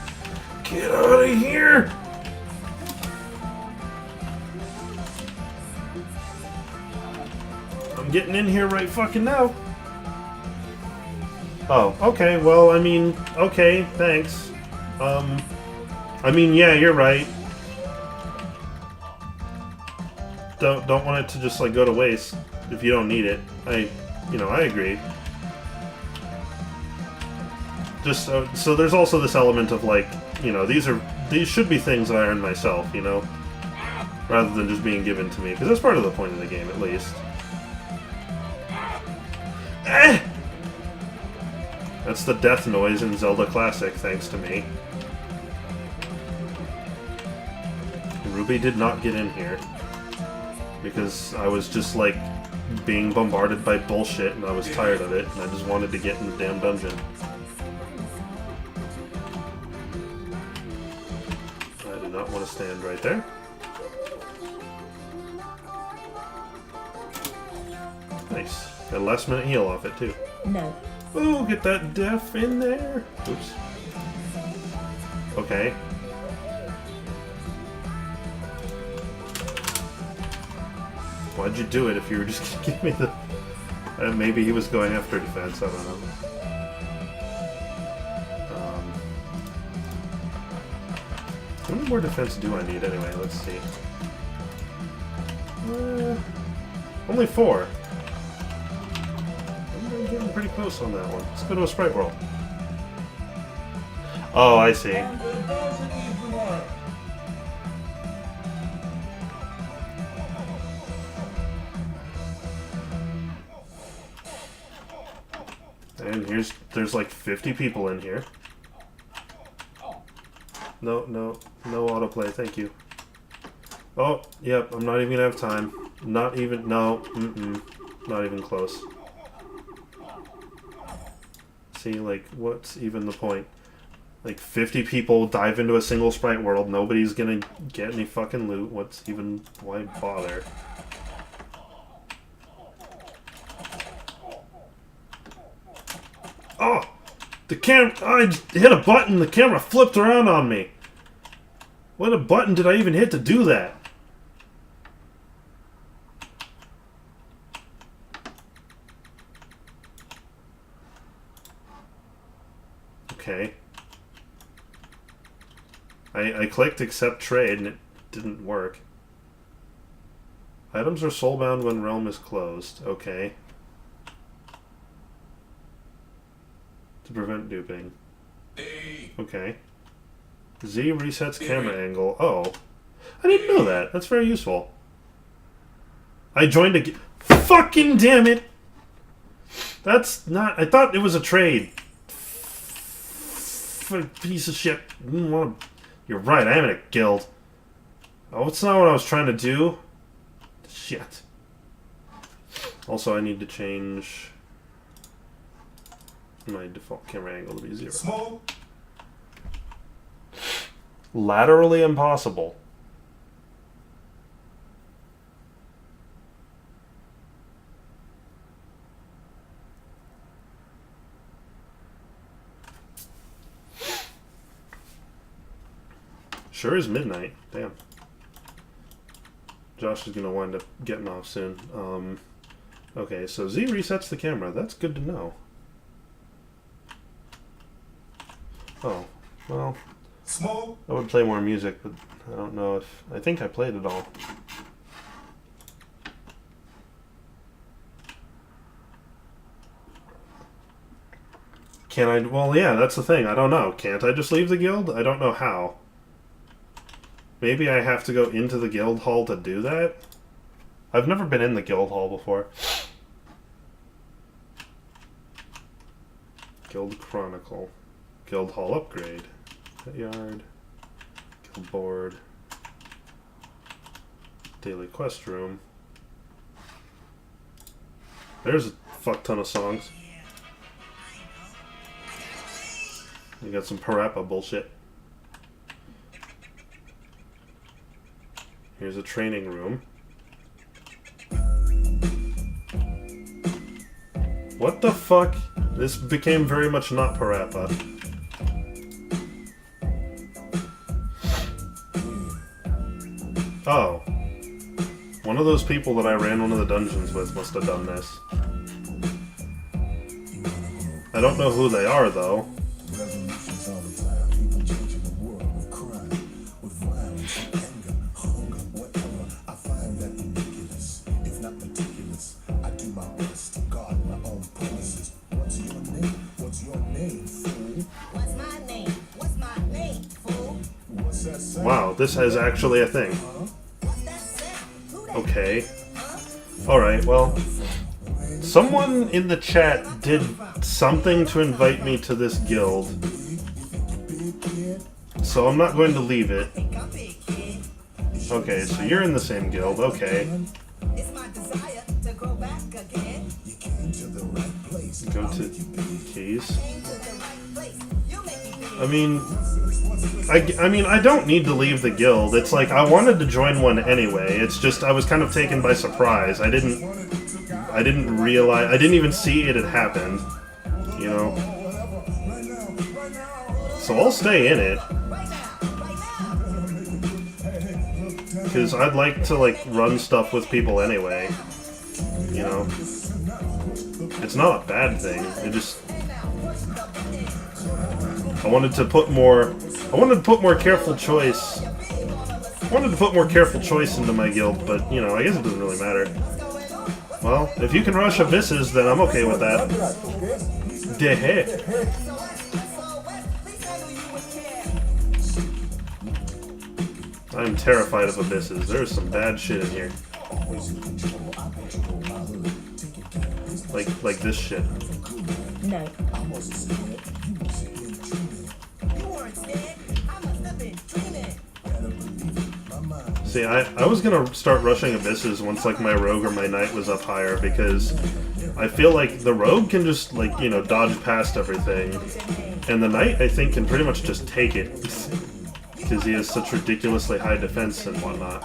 Get out of here! I'm getting in here right fucking now. Oh, okay, well, I mean, okay, thanks. I mean, yeah, you're right. Don't want it to just, like, go to waste if you don't need it. I agree. Just so there's also this element of, like, you know, these should be things that I earn myself, you know, rather than just being given to me, because that's part of the point of the game, at least. Eh! That's the death noise in Zelda Classic, thanks to me. Ruby did not get in here. Because I was just, like, being bombarded by bullshit, and I was tired of it, and I just wanted to get in the damn dungeon. I do not want to stand right there. Nice. Got a last minute heal off it, too. No. Ooh, get that def in there! Oops. Okay. Why'd you do it if you were just gonna give me the... maybe he was going after defense, I don't know. How many more defense do I need anyway? Let's see. Only 4. I'm getting pretty close on that one. Let's go to a sprite world. Oh, I see. And there's like 50 people in here. No autoplay, thank you. Oh, yep, I'm not even gonna have time. Not even, no, not even close. See, like, what's even the point? Like, 50 people dive into a single sprite world, nobody's gonna get any fucking loot, why bother? I hit a button, the camera flipped around on me. What a button did I even hit to do that? Okay. I clicked accept trade and it didn't work. Items are soulbound when realm is closed. Okay. To prevent duping. Okay. Z resets camera angle. Oh. I didn't know that. That's very useful. I joined a... Fucking damn it! That's not... I thought it was a trade. Piece of shit. You're right, I am in a guild. Oh, it's not what I was trying to do. Shit. Also, I need to change my default camera angle to be 0. Smoke. Laterally impossible. Sure is midnight. Damn. Josh is gonna wind up getting off soon. Okay, so Z resets the camera. That's good to know. Oh, well. Smoke. I would play more music, but I don't know if... I think I played it all. Can I... Well, yeah, that's the thing. I don't know. Can't I just leave the guild? I don't know how. Maybe I have to go into the guild hall to do that? I've never been in the guild hall before. Guild Chronicle. Guild hall upgrade. Yard. Guild board. Daily quest room. There's a fuck ton of songs. You got some Parappa bullshit. Here's a training room. What the fuck? This became very much not Parappa. Oh. One of those people that I ran one of the dungeons with must have done this. I don't know who they are, though. Revolutions all the time, people changing the world with crime, with violence, anger, hunger, whatever. I find that ridiculous, if not meticulous. I do my best to guard my own premises. What's your name? What's your name, fool? What's my name? What's my name, fool? What's that sound? Wow, this is actually a thing. What's that sound? Who that? Okay. Alright, well... Someone in the chat did something to invite me to this guild. So I'm not going to leave it. Okay, so you're in the same guild, okay. It's my desire to go back again. You came to the right place. Go to keys. Came to the right place. You make me feel I mean, I don't need to leave the guild. It's like, I wanted to join one anyway. It's just, I was kind of taken by surprise. I didn't realize, I didn't even see it had happened. You know? So I'll stay in it. Because I'd like to, like, run stuff with people anyway. You know? It's not a bad thing. It just... I wanted to put more careful choice. I wanted to put more careful choice into my guild, but, you know, I guess it doesn't really matter. Well, if you can rush abysses, then I'm okay with that. Deh. I'm terrified of abysses. There's some bad shit in here. Like this shit. No. See, I was gonna start rushing abysses once, like, my rogue or my knight was up higher, because I feel like the rogue can just, like, you know, dodge past everything, and the knight, I think, can pretty much just take it, because he has such ridiculously high defense and whatnot.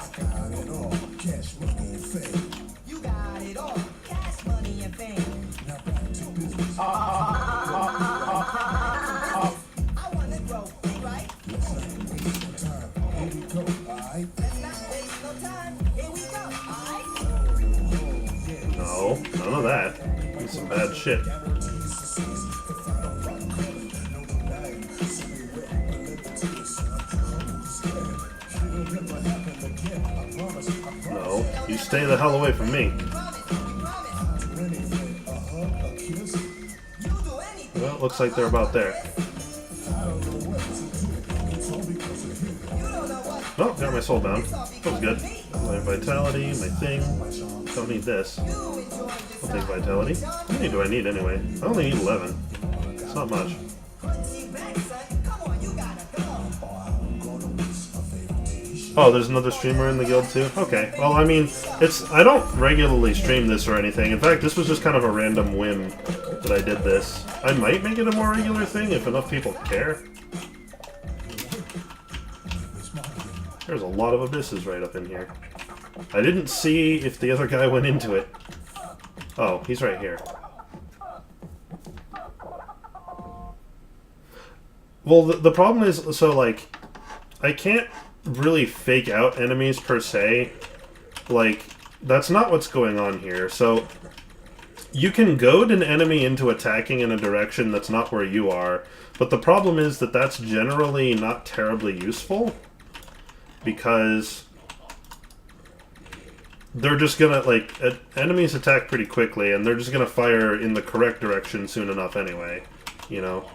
No, none of that. That's some bad shit. No, you stay the hell away from me. Well, looks like they're about there. Oh, got my soul bound. That was good. My vitality, my thing. Don't need this. I'll take vitality. How many do I need anyway? I only need 11. It's not much. Oh, there's another streamer in the guild too? Okay. Well, I mean, I don't regularly stream this or anything. In fact, this was just kind of a random whim that I did this. I might make it a more regular thing if enough people care. There's a lot of abysses right up in here. I didn't see if the other guy went into it. Oh, he's right here. Well, the problem is, so, like, I can't really fake out enemies per se. Like, that's not what's going on here. So, you can goad an enemy into attacking in a direction that's not where you are, but the problem is that that's generally not terribly useful, because they're just gonna, like, enemies attack pretty quickly, and they're just gonna fire in the correct direction soon enough anyway, you know?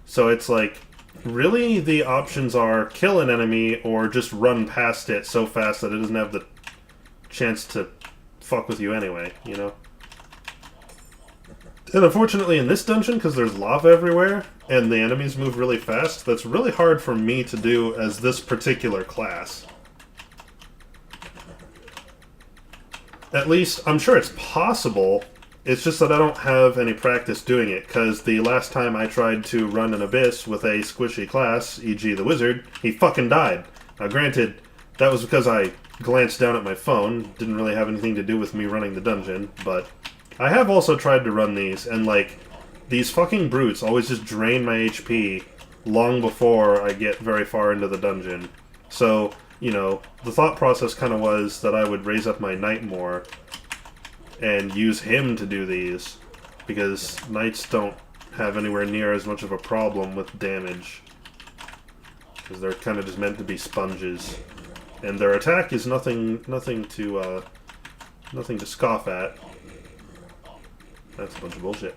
So it's like, really the options are kill an enemy or just run past it so fast that it doesn't have the chance to fuck with you anyway, you know? And unfortunately in this dungeon, because there's lava everywhere, and the enemies move really fast, that's really hard for me to do as this particular class. At least, I'm sure it's possible, it's just that I don't have any practice doing it, because the last time I tried to run an abyss with a squishy class, e.g. the wizard, he fucking died. Now granted, that was because I glanced down at my phone, didn't really have anything to do with me running the dungeon, but I have also tried to run these, and like, these fucking brutes always just drain my HP long before I get very far into the dungeon. So, you know, the thought process kind of was that I would raise up my knight more and use him to do these, because knights don't have anywhere near as much of a problem with damage, because they're kind of just meant to be sponges, and their attack is nothing to scoff at. That's a bunch of bullshit.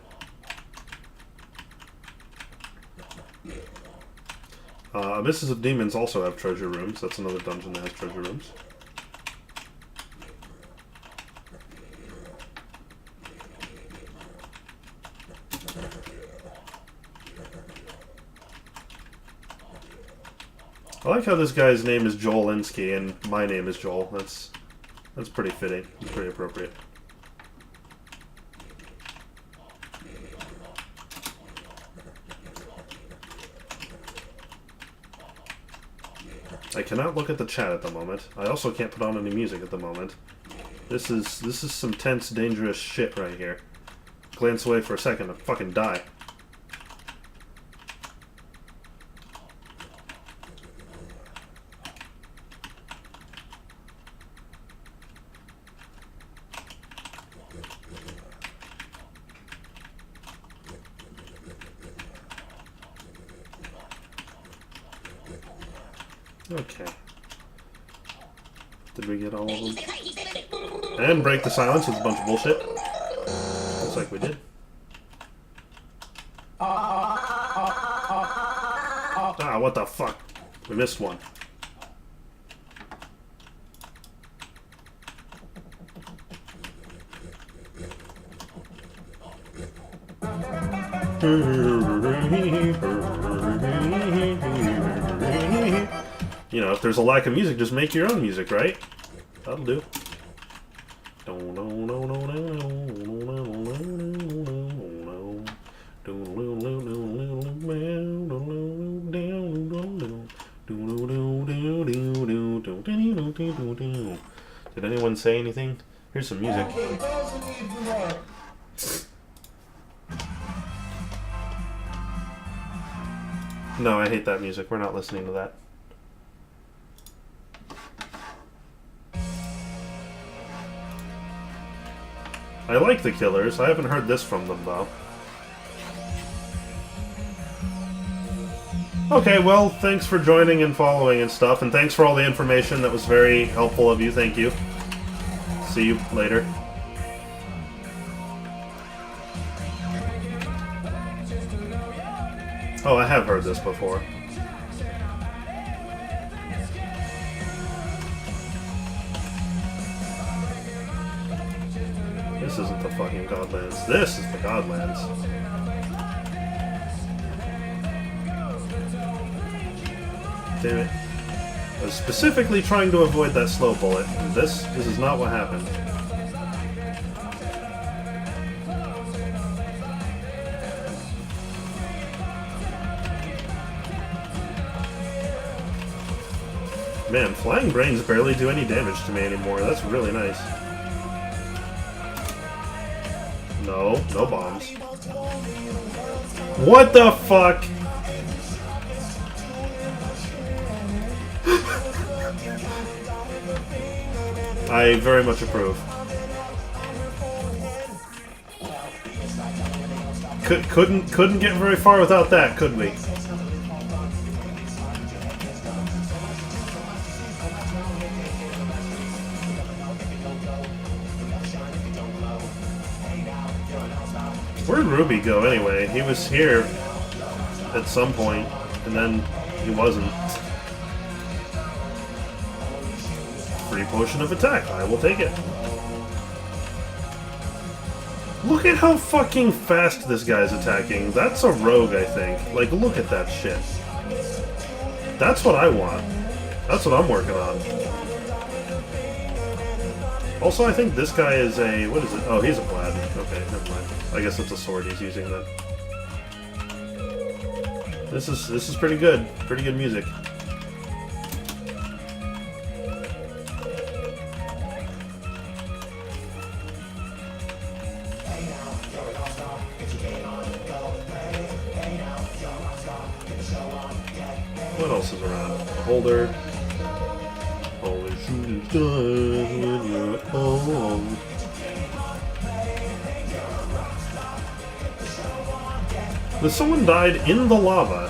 Abysses of Demons also have treasure rooms. That's another dungeon that has treasure rooms. I like how this guy's name is Joel Linsky and my name is Joel. That's pretty fitting. It's pretty appropriate. I cannot look at the chat at the moment. I also can't put on any music at the moment. This is some tense, dangerous shit right here. Glance away for a second and fucking die. Okay. Did we get all of them? And break the silence with a bunch of bullshit. Looks like we did. Ah, what the fuck? We missed one. You know, if there's a lack of music, just make your own music, right? That'll do. Did anyone say anything? Here's some music. No, I hate that music. We're not listening to that. I like the Killers. I haven't heard this from them, though. Okay, well, thanks for joining and following and stuff, and thanks for all the information. That was very helpful of you. Thank you. See you later. Oh, I have heard this before. This isn't the fucking Godlands. This is the Godlands. Damn it. I was specifically trying to avoid that slow bullet. This is not what happened. Man, flying brains barely do any damage to me anymore. That's really nice. No, no bombs. What the fuck? I very much approve. Couldn't get very far without that, could we? Where'd Ruby go anyway? He was here at some point, and then he wasn't. Free potion of attack. I will take it. Look at how fucking fast this guy's attacking. That's a rogue, I think. Like, look at that shit. That's what I want. That's what I'm working on. Also, I think this guy is a... What is it? Oh, he's a plaid. Okay, never mind. I guess it's a sword he's using then. This is pretty good. Pretty good music. What else is around? A holder. Only shooting stars when you're alone. Someone died in the lava.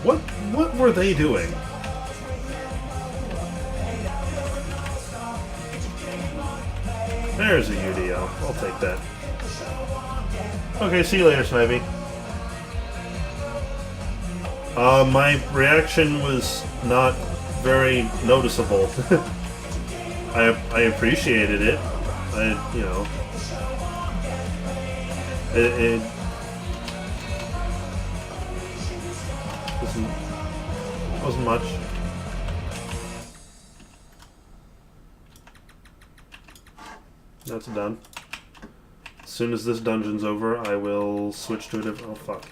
What were they doing? There's a UDO. I'll take that. Okay, see you later, Snivy. My reaction was not very noticeable. I appreciated it. You know, it wasn't much. That's done. As soon as this dungeon's over, I will switch to a different... Oh, fuck.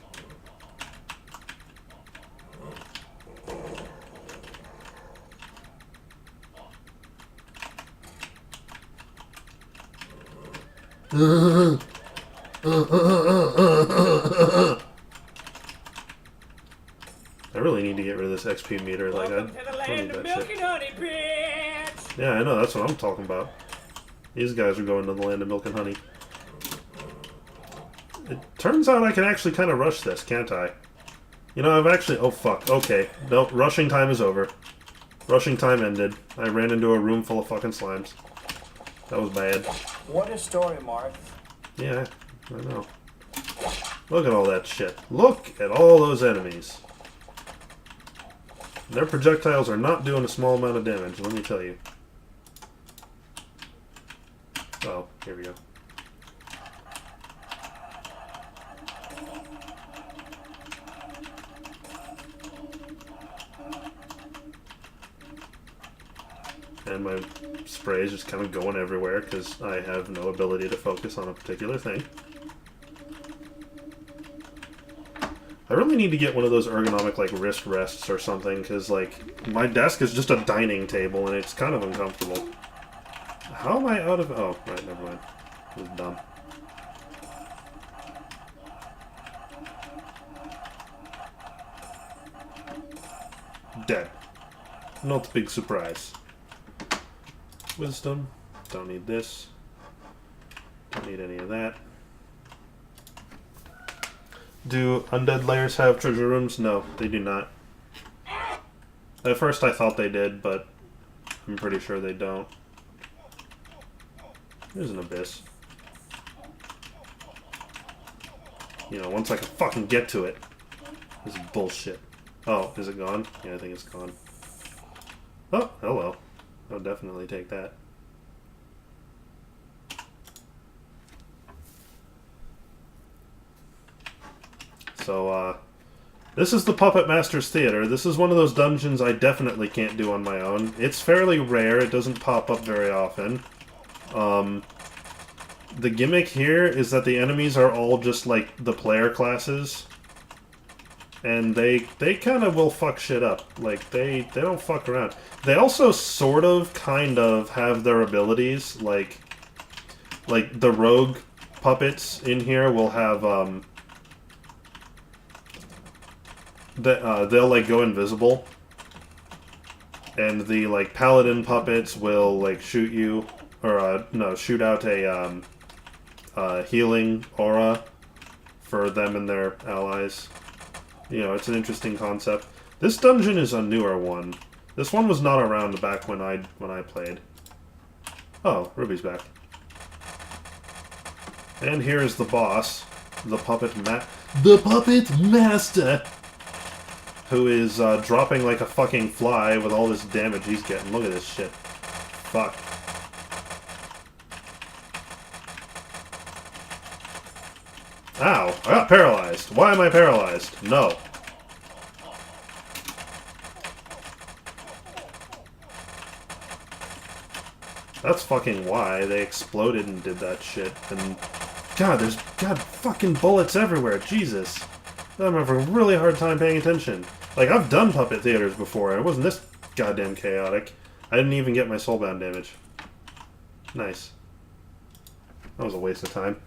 I really need to get rid of this XP meter. Like, I don't need that shit. Yeah, I know. That's what I'm talking about. These guys are going to the land of milk and honey. It turns out I can actually kind of rush this, can't I? You know, I've actually... Oh, fuck. Okay. Nope. Rushing time is over. Rushing time ended. I ran into a room full of fucking slimes. That was bad. What a story, Mark. Yeah, I know. Look at all that shit. Look at all those enemies. Their projectiles are not doing a small amount of damage, let me tell you. Oh, here we go. And my spray is just kind of going everywhere because I have no ability to focus on a particular thing. I really need to get one of those ergonomic, like, wrist rests or something, because, like, my desk is just a dining table, and it's kind of uncomfortable. How am I out of... Oh, right, never mind. It was dumb. Dead. Not a big surprise. Wisdom. Don't need this. Don't need any of that. Do undead layers have treasure rooms? No, they do not. At first I thought they did, but I'm pretty sure they don't. There's an abyss. You know, once I can fucking get to it. This is bullshit. Oh, is it gone? Yeah, I think it's gone. Oh, hello. I'll definitely take that. So, this is the Puppet Master's Theater. This is one of those dungeons I definitely can't do on my own. It's fairly rare. It doesn't pop up very often. The gimmick here is that the enemies are all just like the player classes. And they kind of will fuck shit up. Like, they don't fuck around. They also sort of, kind of, have their abilities. Like the rogue puppets in here will have, they'll, like, go invisible. And the, like, paladin puppets will, like, shoot you. Or, no, shoot out a, healing aura for them and their allies. You know, it's an interesting concept. This dungeon is a newer one. This one was not around back when I played. Oh, Ruby's back. And here is the boss, the Puppet Master, who is dropping like a fucking fly with all this damage he's getting. Look at this shit. Fuck. Ow! I got paralyzed. Why am I paralyzed? No. That's fucking why they exploded and did that shit. And God, there's fucking bullets everywhere. Jesus. I'm having a really hard time paying attention. Like, I've done puppet theaters before, and it wasn't this goddamn chaotic. I didn't even get my soulbound damage. Nice. That was a waste of time.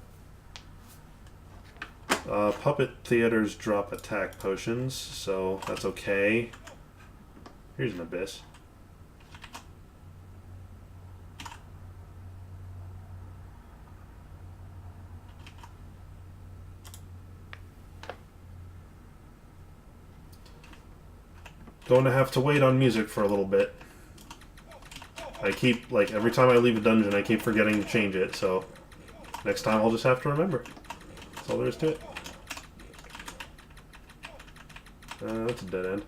Puppet theaters drop attack potions, so that's okay. Here's an abyss. Going to have to wait on music for a little bit. I keep, like, every time I leave a dungeon, I keep forgetting to change it, so next time I'll just have to remember. That's all there is to it. That's a dead end.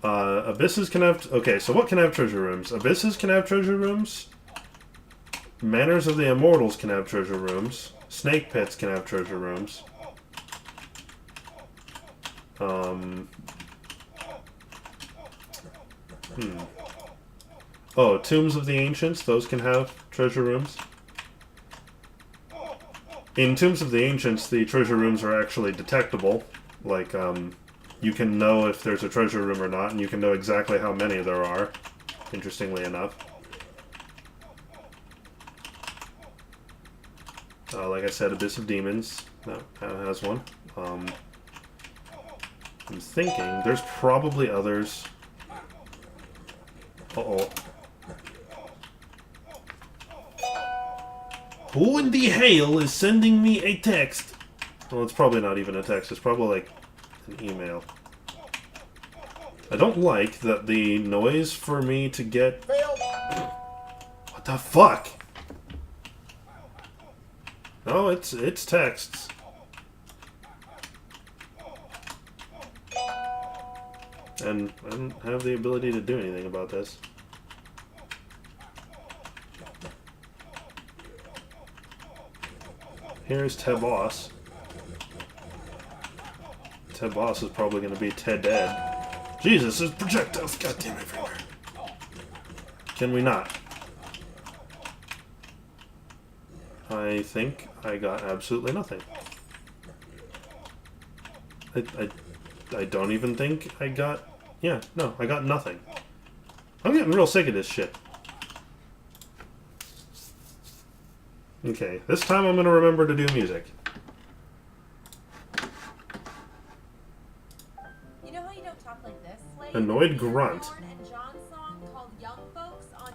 Abysses can have... Okay, so what can have treasure rooms? Abysses can have treasure rooms. Manors of the Immortals can have treasure rooms. Snake Pits can have treasure rooms. Oh, Tombs of the Ancients, those can have treasure rooms. In Tombs of the Ancients, the treasure rooms are actually detectable. Like, you can know if there's a treasure room or not, and you can know exactly how many there are, interestingly enough. Like I said, Abyss of Demons, that has one. I'm thinking, there's probably others. Uh-oh. Who in the hell is sending me a text? Well, it's probably not even a text. It's probably like an email. I don't like that the noise for me to get... What the fuck? No, it's texts. And I don't have the ability to do anything about this. Here's Tebos. Tebos is probably going to be Ted Dead. Jesus, there's projectiles goddamn everywhere. Can we not? I think I got absolutely nothing. I don't even think I got... Yeah, no, I got nothing. I'm getting real sick of this shit. Okay, this time I'm going to remember to do music. You know how you don't talk like this? Like, Annoyed grunt. Lauren and John's song called Young Folks on...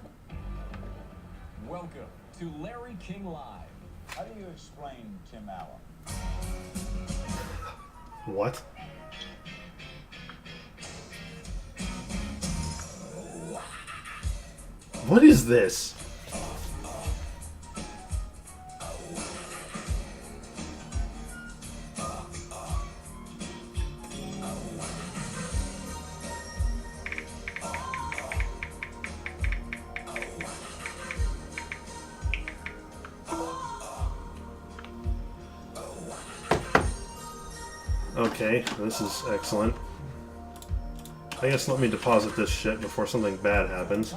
Welcome to Larry King Live. How do you explain Tim Allen? What? What is this? Okay, this is excellent. I guess let me deposit this shit before something bad happens.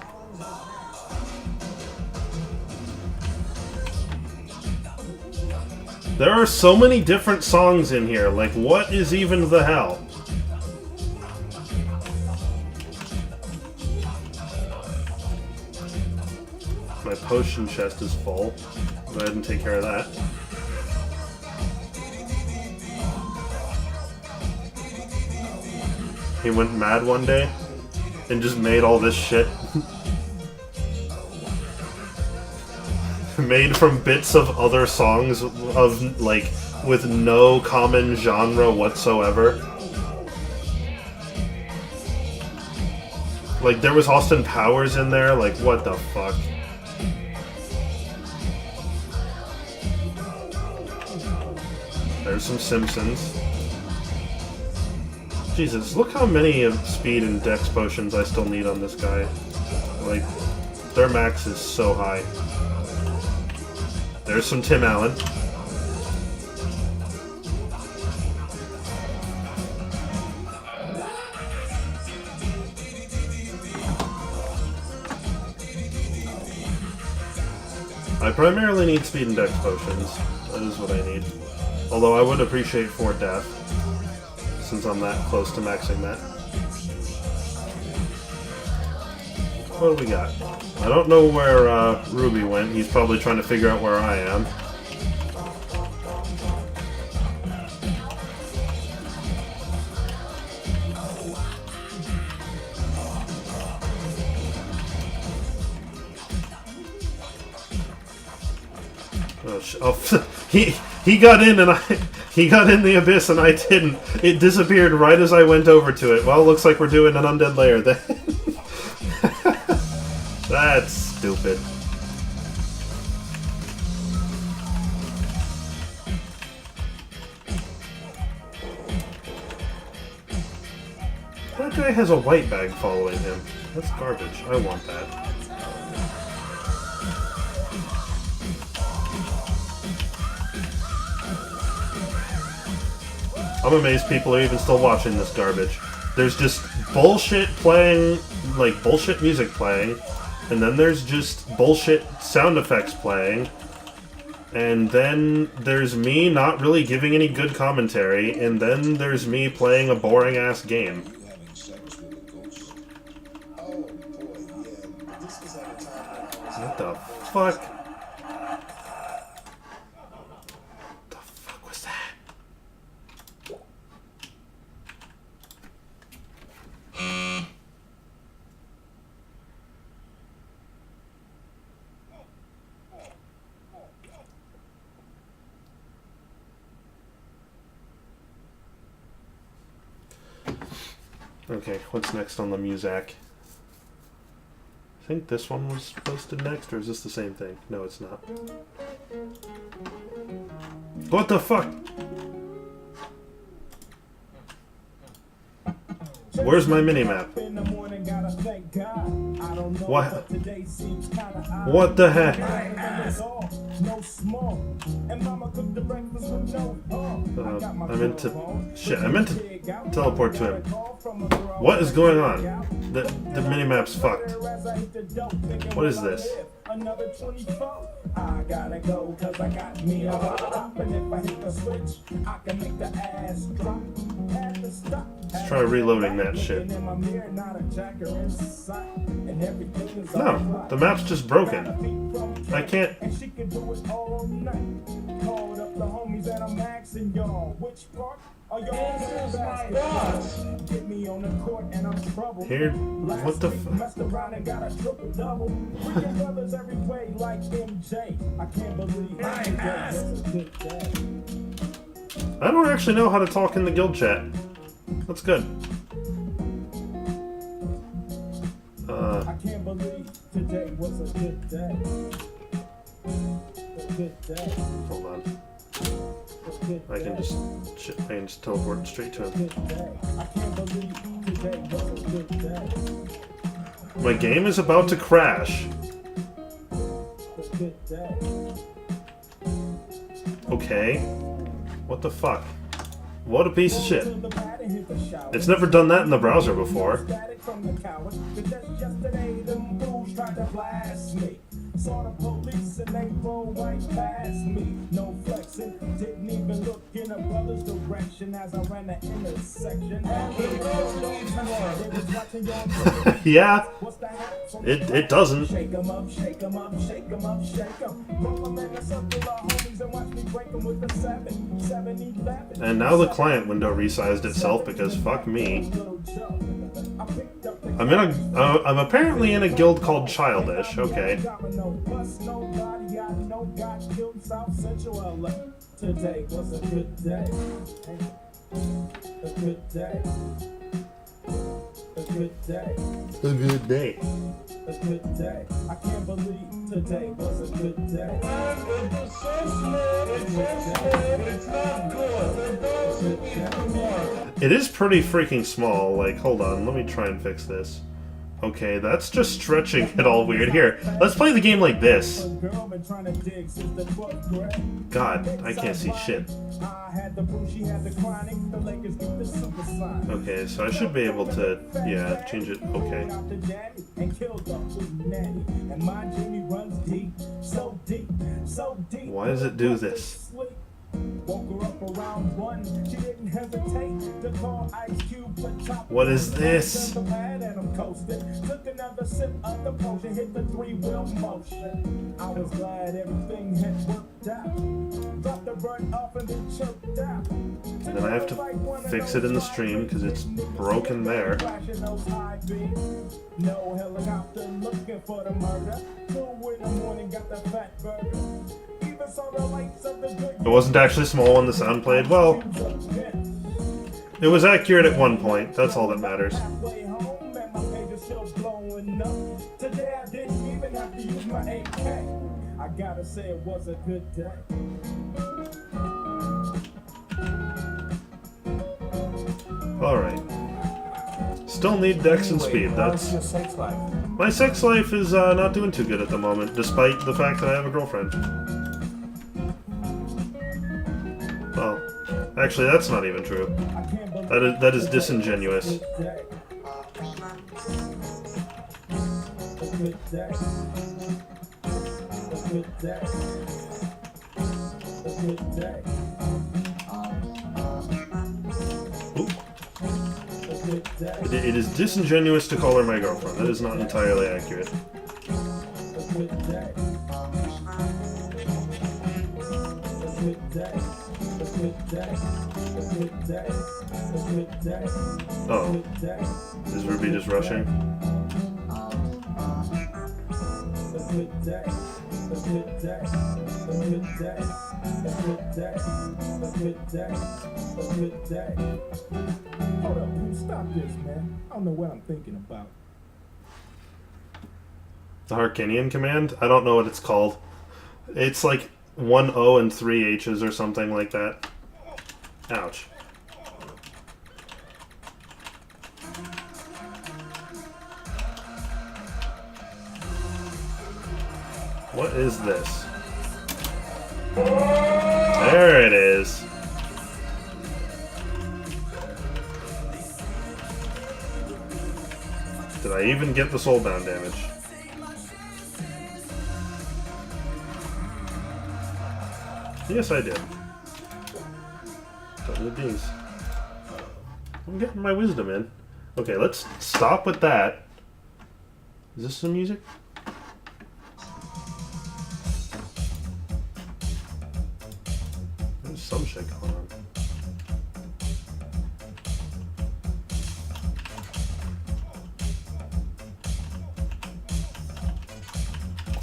There are so many different songs in here, like what is even the hell? My potion chest is full. Go ahead and take care of that. He went mad one day and just made all this shit. Made from bits of other songs of, like, with no common genre whatsoever. Like, there was Austin Powers in there, like, what the fuck? There's some Simpsons. Jesus, look how many of speed and dex potions I still need on this guy. Like, their max is so high. There's some Tim Allen. I primarily need speed and dex potions. That is what I need. Although I would appreciate 4 death, since I'm that close to maxing that. What do we got? I don't know where Ruby went. He's probably trying to figure out where I am. Oh, he got in and he got in the abyss and I didn't. It disappeared right as I went over to it. Well, looks like we're doing an undead layer then. That's stupid. That guy has a white bag following him. That's garbage. I want that. I'm amazed people are even still watching this garbage. There's just bullshit playing, like bullshit music playing, and then there's just bullshit sound effects playing, and then there's me not really giving any good commentary, and then there's me playing a boring ass game. What the fuck? Okay, what's next on the Muzak? I think this one was posted next, or is this the same thing? No, it's not. What the fuck? Where's my minimap? What? What the heck? I meant to... Shit, I meant to teleport to him. What is going on? The minimap's fucked. What is this? Another 24. I gotta go cause I got me a top. And if I hit the switch, I can make the ass drop. Had to stop. Let's try reloading that shit. No, the map's just broken. I can't... And she can do it all night. Called up the homies and I'm asking y'all which part This is my boss. Get me on the court and I'm trouble. Here, what the Messed around and got a triple double. Freaking brothers every way like MJ. I can't believe today was a good day. I don't actually know how to talk in the guild chat. That's good. I can't believe today was a good day. A good day. Hold on. A good I can day. just teleport straight to him. Good day. I can't believe today was a good day. My game is about to crash. A good day. Okay. What the fuck? What a piece of shit. To the pad and hit the shower. It's never done that in the browser before. Static from the coward. But just yesterday, them fools tried to blast me. Saw the police and they rolled right past me. No flexing, didn't even look in a brother's direction as I ran the intersection. They was watching y'all. Yeah, What's the hat? it doesn't. Shake 'em up, shake 'em up, shake 'em up, shake 'em. Roll 'em in a circle of homies and watch me break 'em with the 7-11. And now the client window resized itself because fuck me. I'm apparently in a guild called Childish. Okay. Today was a good day. A good day. A good day. A good day. A good day. I can't believe today was a good day. It's so slow. It's so slow. It's not good. It doesn't even work. It is pretty freaking small. Like, hold on, let me try and fix this. Okay, that's just stretching it all weird. Here, let's play the game like this. God, I can't see shit. Okay, so I should be able to, yeah, change it. Okay. Why does it do this? Woke her up around 1. She didn't hesitate to call Ice Cube for top. What is this? Took another sip of the potion, hit the 3-wheel motion. I was glad everything had worked out. Dropped the bird off and then choked out. Then I have to fix it in the stream because it's broken there. No helicopter looking for the murder. 2 in the morning, got the fat burger. It wasn't actually small when the sound played. Well, it was accurate at one point. That's all that matters. Today I didn't even have to use my AK. I gotta say it was a good day. Alright. Still need dex and speed. That's your sex life? my sex life is not doing too good at the moment, despite the fact that I have a girlfriend. Well, actually, that's not even true. That is disingenuous. Ooh. It is disingenuous to call her my girlfriend. That is not entirely accurate. Oh, is Ruby just rushing? Hold up, stop this, man. I don't know what I'm thinking about. The Harkinian command? I don't know what it's called. It's like 1 O and 3 H's or something like that. Ouch. What is this? There it is. Did I even get the soulbound damage? Yes, I did. Couple of these. I'm getting my wisdom in. Okay, let's stop with that. Is this some music? There's some shit going on.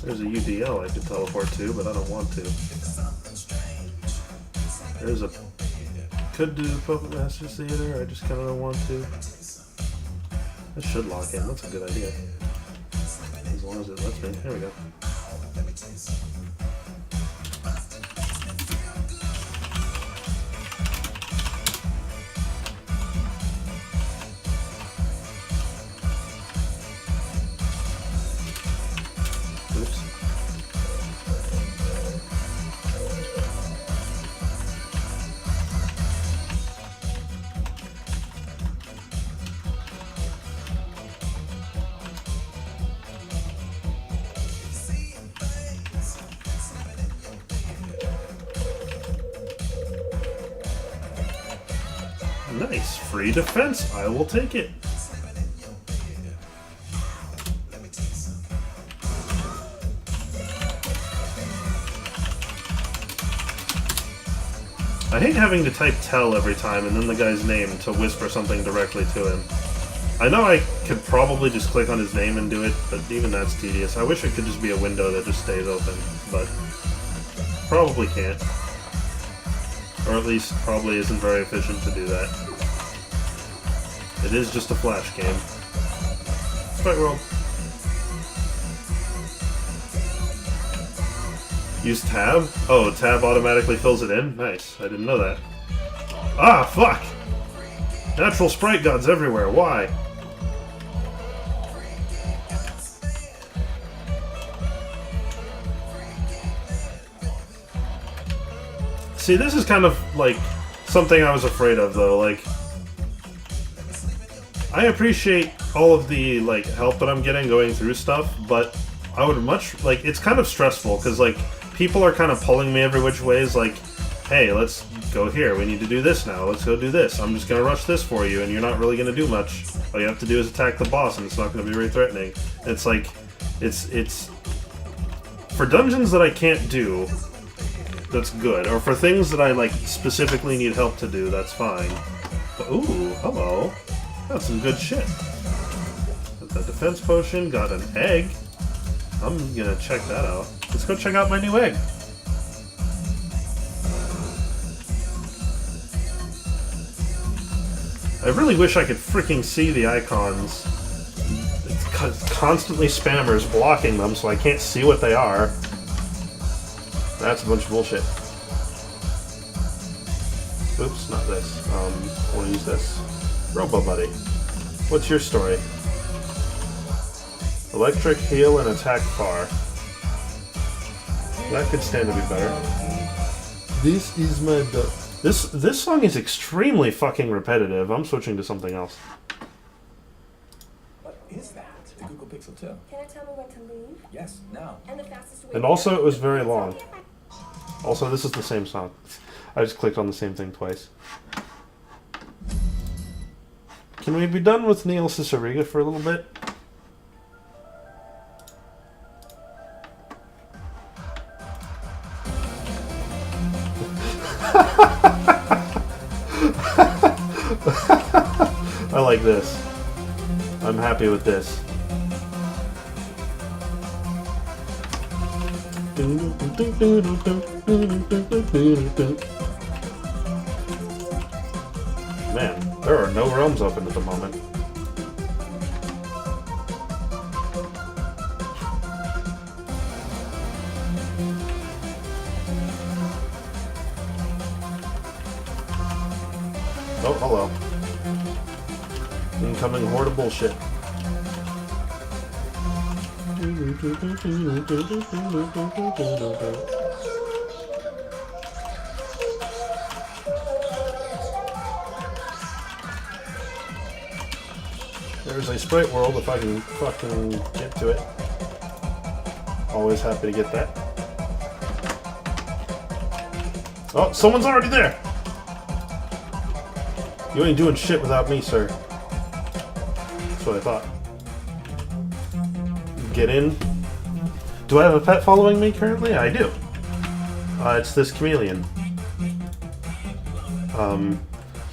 There's a UDL I could teleport to, but I don't want to. There's a... Could do Puppet Master Theater, I just kind of don't want to. That should lock in, that's a good idea. As long as it lets me. There we go. Oops. Nice, free defense. I will take it. I hate having to type tell every time and then the guy's name to whisper something directly to him. I know I could probably just click on his name and do it, but even that's tedious. I wish it could just be a window that just stays open, but probably can't. Or at least probably isn't very efficient to do that. It is just a Flash game. Sprite World. Use tab? Oh, tab automatically fills it in? Nice. I didn't know that. Ah, fuck! Natural sprite gods everywhere. Why? See, this is kind of, like, something I was afraid of, though. Like, I appreciate all of the, like, help that I'm getting going through stuff, but I would much, like, it's kind of stressful, because, like, people are kind of pulling me every which ways, like, hey, let's go here, we need to do this now, let's go do this, I'm just gonna rush this for you, and you're not really gonna do much. All you have to do is attack the boss, and it's not gonna be very threatening. It's like, it's... For dungeons that I can't do, that's good. Or for things that I, like, specifically need help to do, that's fine. But, ooh, hello. Got some good shit. Got that defense potion, got an egg. I'm gonna check that out. Let's go check out my new egg. I really wish I could freaking see the icons. It's constantly spammers blocking them, so I can't see what they are. That's a bunch of bullshit. Oops, not this. I want to use this. Robo Buddy. What's your story? Electric, heal, and attack far. That could stand to be better. This is my duck. This song is extremely fucking repetitive. I'm switching to something else. What is that? The Google Pixel 2. Can I tell me when to leave? Yes, now. And the fastest way. And also, it was very long. Also, this is the same song. I just clicked on the same thing twice. Can we be done with Neil Cicierega for a little bit? I like this. I'm happy with this. Man, there are no realms open at the moment. Oh, hello. Incoming horde of bullshit. There's a sprite world if I can fucking get to it. Always happy to get that. Oh, someone's already there! You ain't doing shit without me, sir. That's what I thought. Get in. Do I have a pet following me currently? I do. It's this chameleon.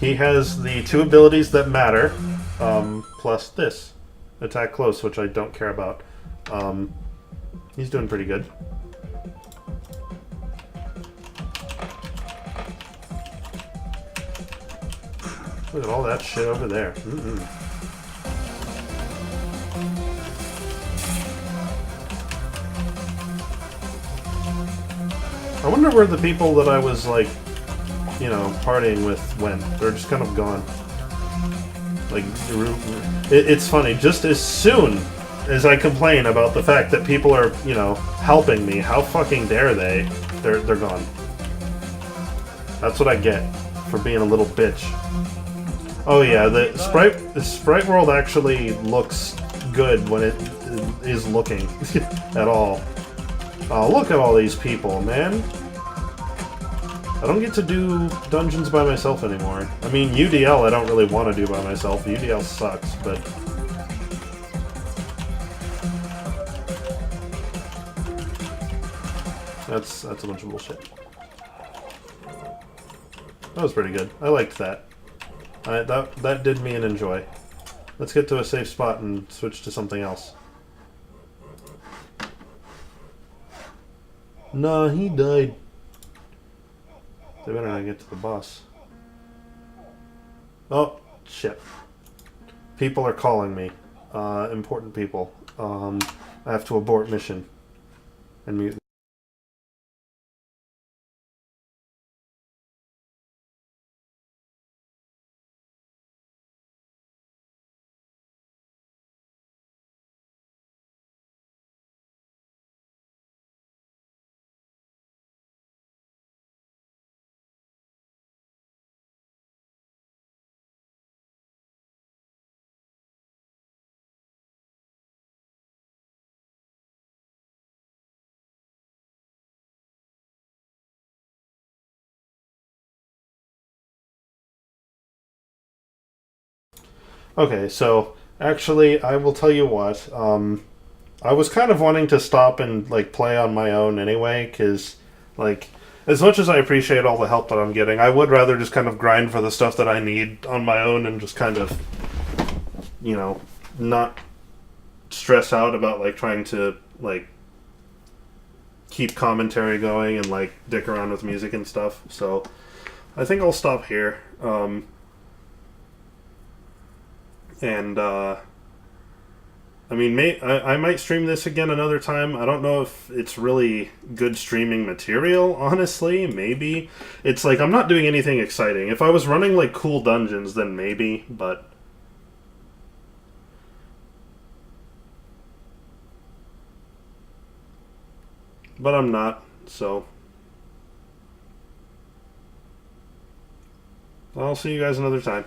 He has the two abilities that matter, plus this. Attack close, which I don't care about. He's doing pretty good. Look at all that shit over there. I wonder where the people that I was, like, you know, partying with went. They're just kind of gone. Like, it's funny. Just as soon as I complain about the fact that people are, you know, helping me, how fucking dare they? They're gone. That's what I get for being a little bitch. Oh yeah, the sprite world actually looks good when it is looking at all. Oh, look at all these people, man. I don't get to do dungeons by myself anymore. I mean, UDL I don't really want to do by myself. UDL sucks, but... That's a bunch of bullshit. That was pretty good. I liked that. That did me an enjoy. Let's get to a safe spot and switch to something else. Nah, he died. They better not get to the boss. Oh, shit. People are calling me. Important people. I have to abort mission. And mute. Okay, so actually, I will tell you what. I was kind of wanting to stop and like play on my own anyway, because like as much as I appreciate all the help that I'm getting, I would rather just kind of grind for the stuff that I need on my own and just kind of, you know, not stress out about like trying to like keep commentary going and like dick around with music and stuff. So I think I'll stop here. I mean, I might stream this again another time. I don't know if it's really good streaming material, honestly. Maybe. It's like, I'm not doing anything exciting. If I was running, like, cool dungeons, then maybe, but... But I'm not, so... I'll see you guys another time.